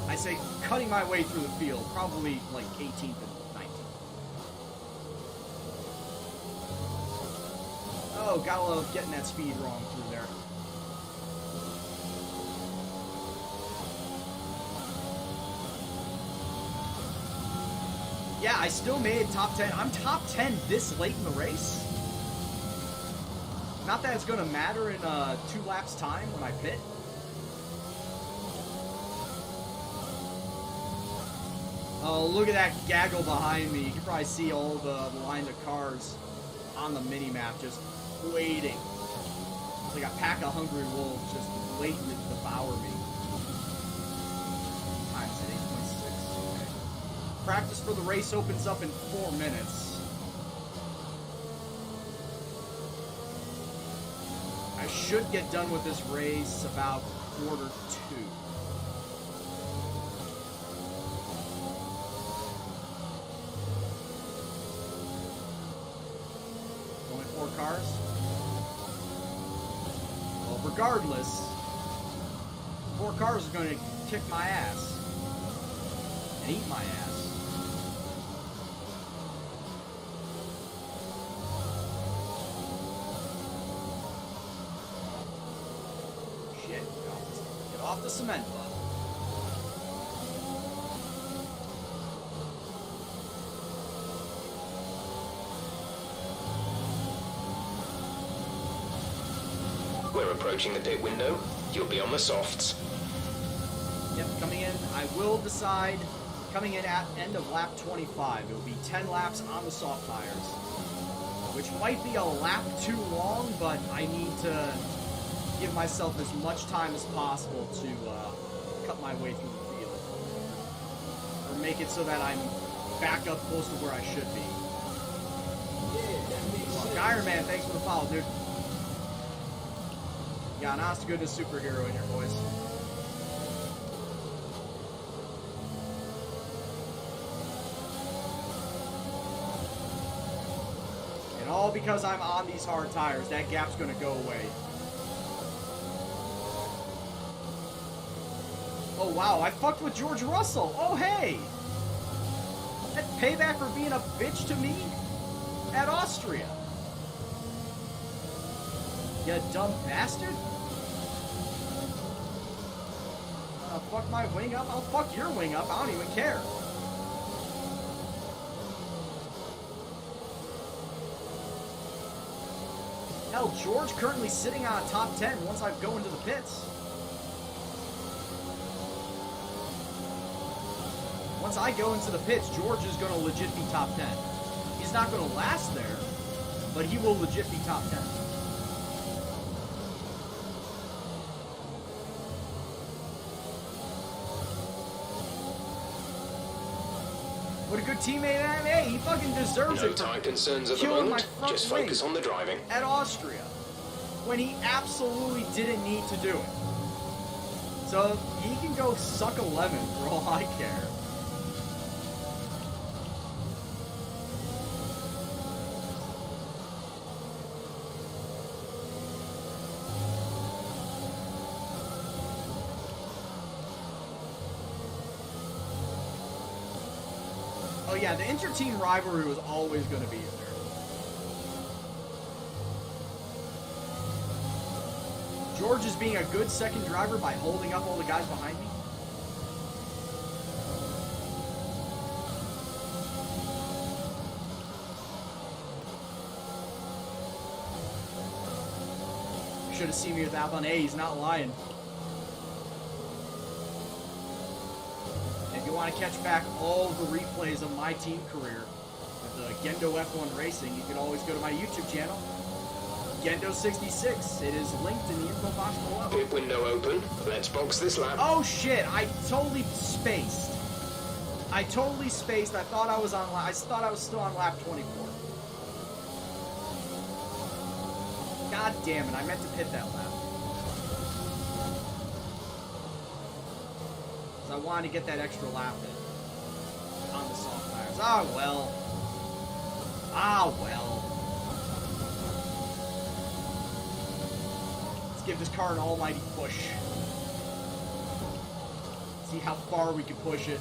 I say cutting my way through the field, probably like 18th and 19th. Oh, gotta love getting that speed wrong through there. Yeah, I still made top 10. I'm top 10 this late in the race. Not that it's going to matter in 2 laps time when I pit. Oh, look at that gaggle behind me. You can probably see all the line of cars on the mini-map just waiting. It's like a pack of hungry wolves just waiting to devour me. Time's at 8:26. Okay. Practice for the race opens up in 4 minutes. I should get done with this race about 1:45. Only 4 cars? Well, regardless, 4 cars are going to kick my ass and eat my ass. Shit, get off the cement, bud. We're approaching the pit window. You'll be on the softs. Yep, coming in, I will decide, coming in at end of lap 25. It will be 10 laps on the soft tires, which might be a lap too long, but I need to give myself as much time as possible to cut my way through the field. Or make it so that I'm back up close to where I should be. Look, Iron Man, thanks for the follow, dude. Yeah, an honest to goodness superhero in here, boys. And all because I'm on these hard tires, that gap's gonna go away. Oh wow, I fucked with George Russell. Oh hey! That's payback for being a bitch to me at Austria. You dumb bastard. Fuck my wing up, I'll fuck your wing up, I don't even care. Hell, George currently sitting on top 10 once I go into the pits. Once I go into the pits, George is going to legit be top 10. He's not going to last there, but he will legit be top 10. What a good teammate I am. Hey, he fucking deserves No it time concerns at the killing my moment. front Just wing focus on the driving. at Austria when he absolutely didn't need to do it. So he can go suck a lemon for all I care. Oh yeah, the inter-team rivalry was always going to be in there. George is being a good second driver by holding up all the guys behind me. You should have seen me with Albon. Hey, he's not lying. If you want to catch back all the replays of my team career with the Gendo F1 Racing, you can always go to my YouTube channel, Gendo66. It is linked in the info box below. Pit window open. Let's box this lap. Oh shit! I totally spaced. I thought I was on. I thought I was still on lap 24. God damn it! I meant to pit that lap. I wanted to get that extra lap in on the soft tires. Ah, well. Ah, well. Let's give this car an almighty push. See how far we can push it.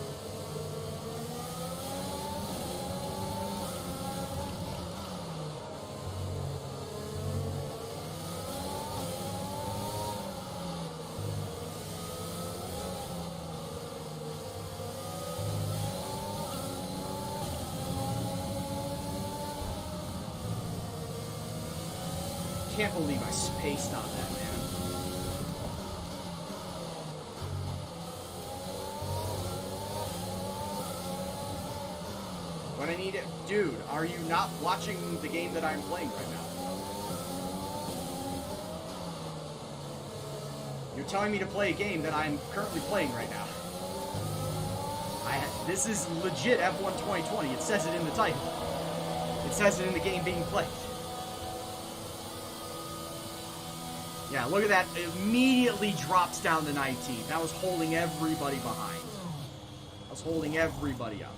I can't believe I spaced on that, man. When I need it. Dude, are you not watching the game that I'm playing right now? You're telling me to play a game that I'm currently playing right now. This is legit F1 2020. It says it in the title. It says it in the game being played. Yeah, look at that. It immediately drops down to 19. That was holding everybody behind. I was holding everybody up.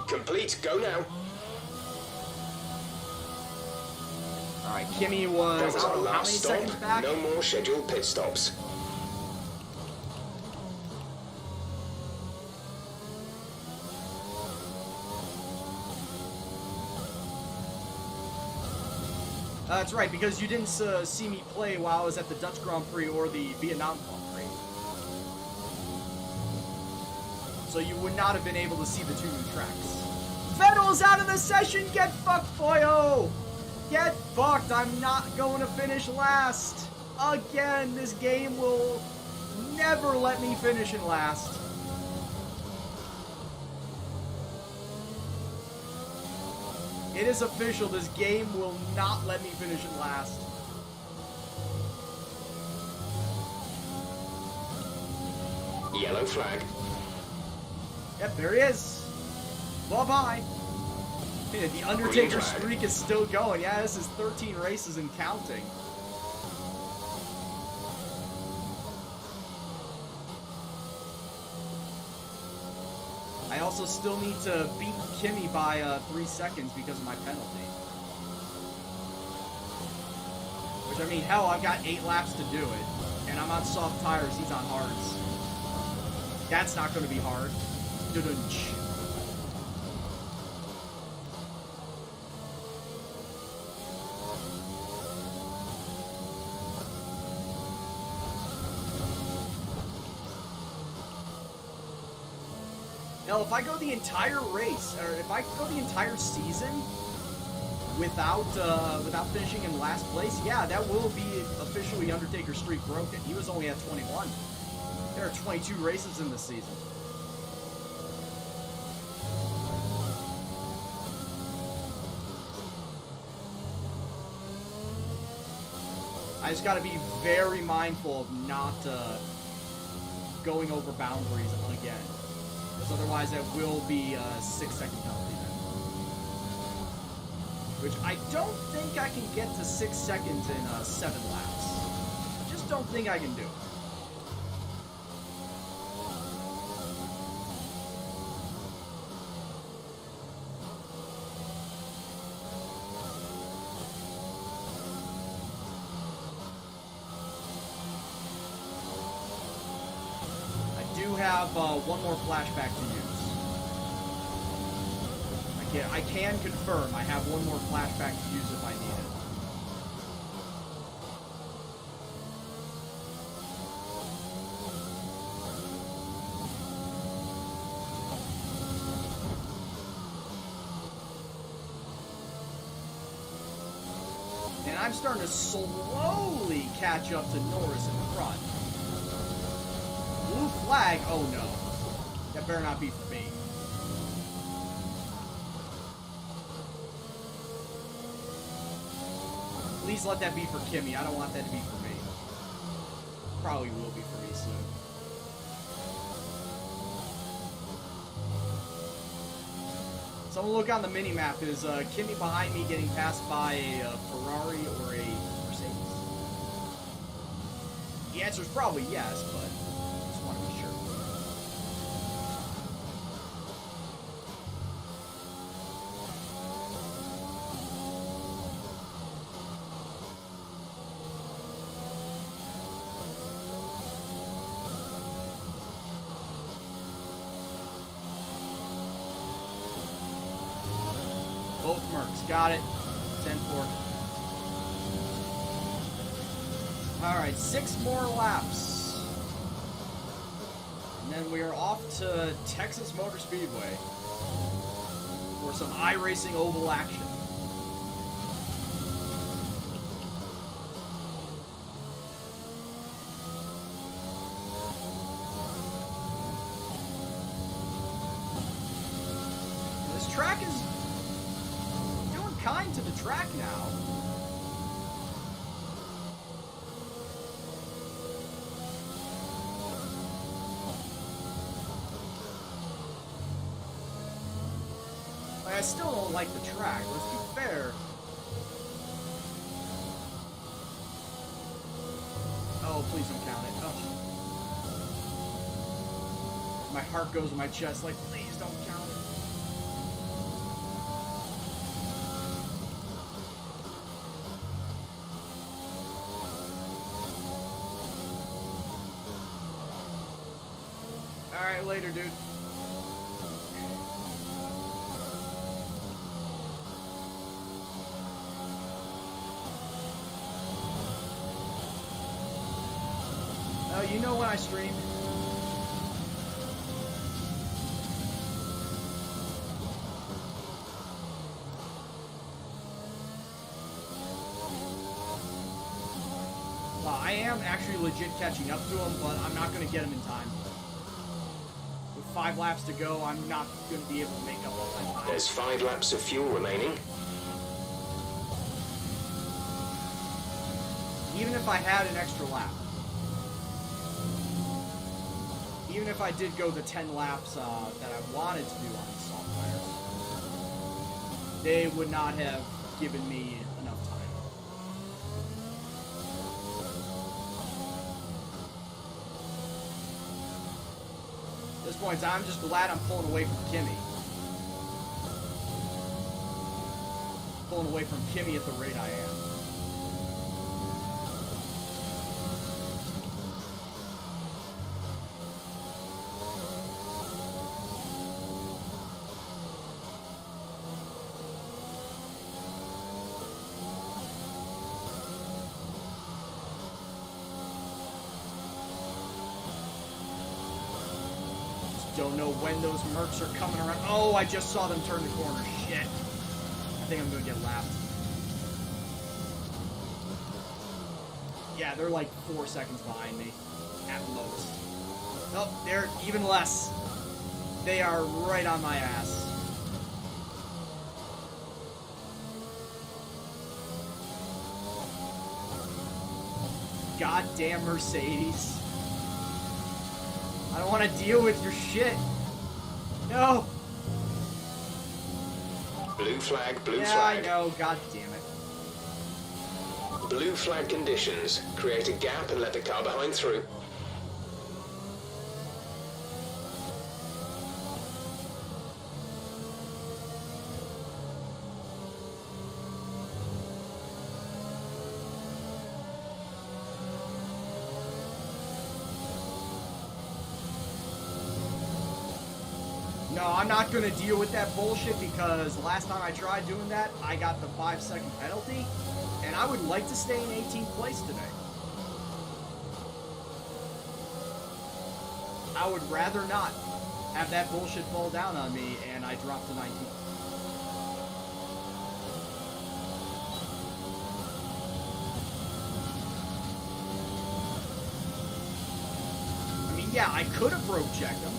Complete. Go now. Alright, Kimmy was, That was I our don't know, how many last stop. seconds back? No more scheduled pit stops. That's right, because you didn't see me play while I was at the Dutch Grand Prix or the Vietnam Grand Prix. So you would not have been able to see the two new tracks. Vettel's out of the session! Get fucked, boyo! Get fucked! I'm not going to finish last! Again, this game will never let me finish in last. It is official, this game will not let me finish in last. Yellow flag. Yep, there he is. Bye-bye. Yeah, the Undertaker Green flag. streak is still going. Yeah, this is 13 races and counting. I also still need to beat Kimmy by 3 seconds because of my penalty. Which, I mean, hell, I've got 8 laps to do it. And I'm on soft tires, he's on hards. That's not going to be hard. Dudunch. Now, if I go the entire race, or if I go the entire season without finishing in last place, yeah, that will be officially Undertaker's streak broken. He was only at 21. There are 22 races in this season. I just got to be very mindful of not going over boundaries again. Because otherwise that will be a 6-second penalty then. Which I don't think I can get to 6 seconds in 7 laps. I just don't think I can do it. Have one more flashback to use. I can confirm I have one more flashback to use if I need it. I'm starting to slowly catch up to Norris in the front. Blue flag? Oh no. That better not be for me. Please let that be for Kimmy. I don't want that to be for me. Probably will be for me soon. Someone look on the mini-map. Is Kimmy behind me getting passed by a Ferrari or a Mercedes? The answer is probably yes, but I just want to be sure. Both Mercs. Got it. 10-4. Alright, 6 more laps. And then we are off to Texas Motor Speedway for some iRacing oval action. This track is kind to the track now. Like, I still don't like the track, let's be fair. Oh, please don't count it. Oh. My heart goes in my chest like, please don't count it. Alright, later, dude. Oh, you know when I stream. I am actually legit catching up to him, but I'm not going to get him in time. 5 laps to go, I'm not going to be able to make up all that time. There's 5 laps of fuel remaining. Even if I had an extra lap. Even if I did go the 10 laps that I wanted to do on the soft tires, they would not have given me enough time. At this point in time, I'm just glad I'm pulling away from Kimmy. Pulling away from Kimmy at the rate I am. Don't know when those Mercs are coming around. Oh, I just saw them turn the corner. Shit. I think I'm going to get lapped. Yeah, they're like 4 seconds behind me. At most. Oh, they're even less. They are right on my ass. Goddamn Mercedes. I don't want to deal with your shit. No. Blue flag, blue yeah, flag. I know. God damn it. Blue flag conditions. Create a gap and let the car behind through. No, I'm not going to deal with that bullshit because last time I tried doing that, I got the 5-second penalty, and I would like to stay in 18th place today. I would rather not have that bullshit fall down on me and I drop to 19th. yeah, I could have broke checked them.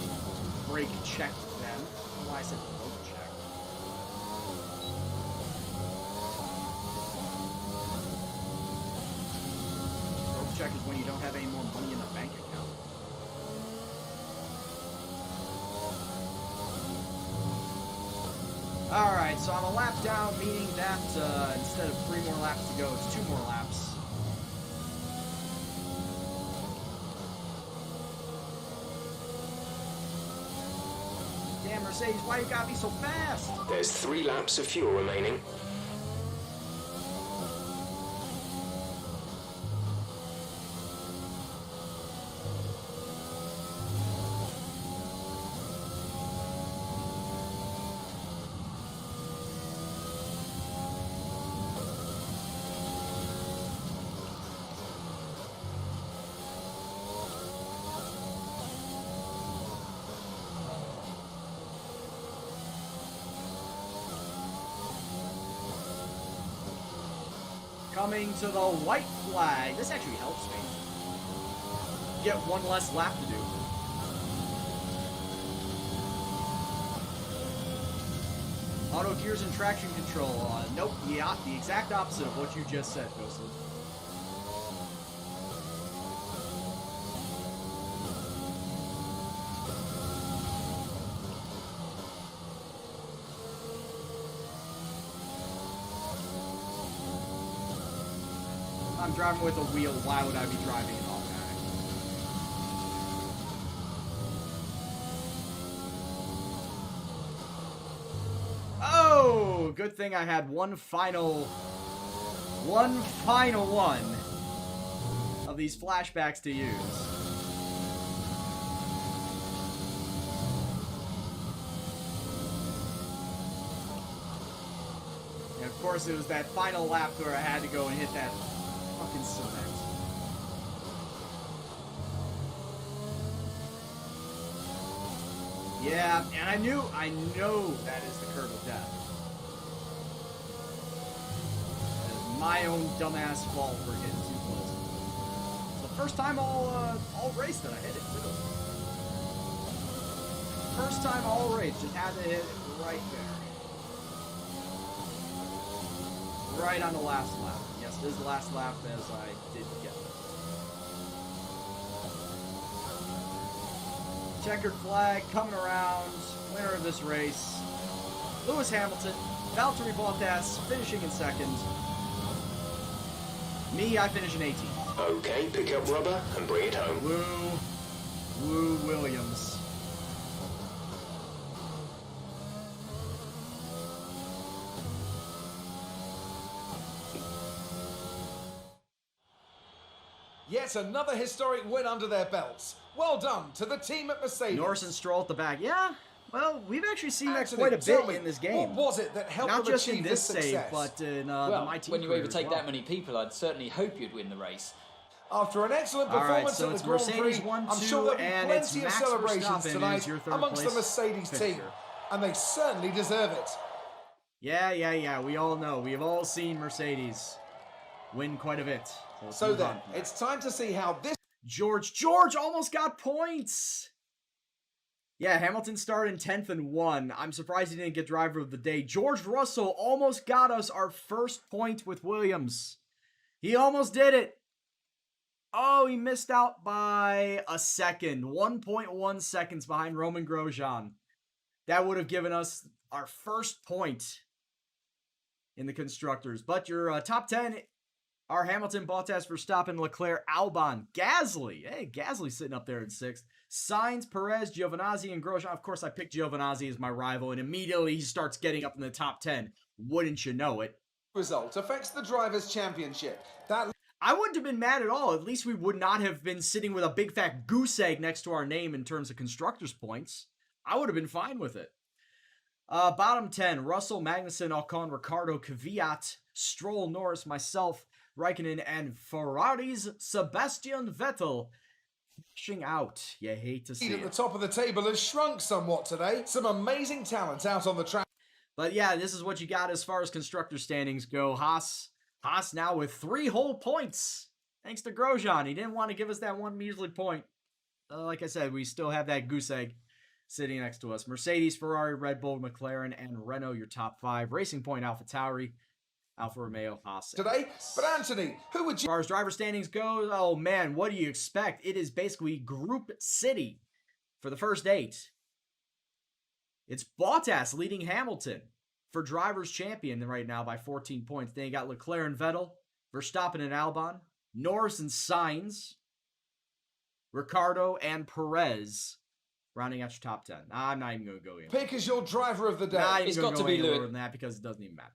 Brake checked them. I don't know why I said broke check. Broke check is when you don't have any more money in the bank account. Alright, so I'm a lap down, meaning that instead of 3 more laps to go, it's 2 more laps. Damn, Mercedes, why you gotta be so fast? There's 3 laps of fuel remaining. Coming to the white flag. This actually helps me. Get 1 less lap to do. Auto gears and traction control. Nope, the exact opposite of what you just said, Ghostly. I'm driving with a wheel, why would I be driving an automatic? Oh, good thing I had one final one of these flashbacks to use. And of course it was that final lap where I had to go and hit that fucking cement. Yeah, and I know that is the curve of death. That is my own dumbass fault for hitting too close. It's the first time all race that I hit it, too. First time all race, just had to hit it right there. Right on the last lap. Yes, this is the last lap as I did get it. Checkered flag coming around. Winner of this race, Lewis Hamilton. Valtteri Bottas finishing in second. Me, I finish in 18th. Okay, pick up rubber and bring it home. Woo Williams. Yet another historic win under their belts. Well done to the team at Mercedes. Norris and Stroll at the back. Yeah, well, we've actually seen that Anthony, quite a tell bit me, in this game. What was it that helped Not them just in achieve this this save, success? but in Well, the My Team when you career overtake as well. that many people, I'd certainly hope you'd win the race. After an excellent All right, performance so at it's the Grand Mercedes Prix, 1, I'm 2, sure there'll be and it's plenty of Max celebrations Verstappen tonight is your third amongst the place Mercedes team. finisher. And they certainly deserve it. Yeah. We all know. We have all seen Mercedes win quite a bit. let's So move then, on from it's that. time to see how this George almost got points. Yeah, Hamilton started in 10th and won. I'm surprised he didn't get driver of the day. George Russell almost got us our first point with Williams. He almost did it. Oh, he missed out by a second. 1.1 seconds behind Roman Grosjean. That would have given us our first point in the Constructors. But your top 10 are Hamilton, Bottas, Verstappen, Leclerc, Albon, Gasly. Hey, Gasly sitting up there in 6th. Sainz, Perez, Giovinazzi, and Grosjean. Of course, I picked Giovinazzi as my rival, and immediately he starts getting up in the top 10. Wouldn't you know it? result affects the Drivers' Championship. That I wouldn't have been mad at all. At least we would not have been sitting with a big fat goose egg next to our name in terms of Constructors' points. I would have been fine with it. Bottom 10, Russell, Magnussen, Ocon, Ricciardo, Kvyat, Stroll, Norris, myself, Raikkonen, and Ferrari's Sebastian Vettel. Finishing out. You hate to see lead at the it. top of the table has shrunk somewhat today. Some amazing talent out on the track. But yeah, this is what you got as far as constructor standings go. Haas now with 3 whole points. Thanks to Grosjean. He didn't want to give us that one measly point. like I said, we still have that goose egg sitting next to us. Mercedes, Ferrari, Red Bull, McLaren, and Renault, your top 5. Racing Point, AlphaTauri, Alfa Romeo, Haas. Today, but Anthony, who would As you... far as driver standings go, oh man, what do you expect? It is basically Group City for the first 8. It's Bottas leading Hamilton for Drivers' Champion right now by 14 points. Then you got Leclerc and Vettel, Verstappen and Albon, Norris and Sainz, Ricardo and Perez, rounding out your top 10. I'm not even going to go in. pick as your driver of the day? Not even It's gonna got to go be any Lewis. lower than that because it doesn't even matter.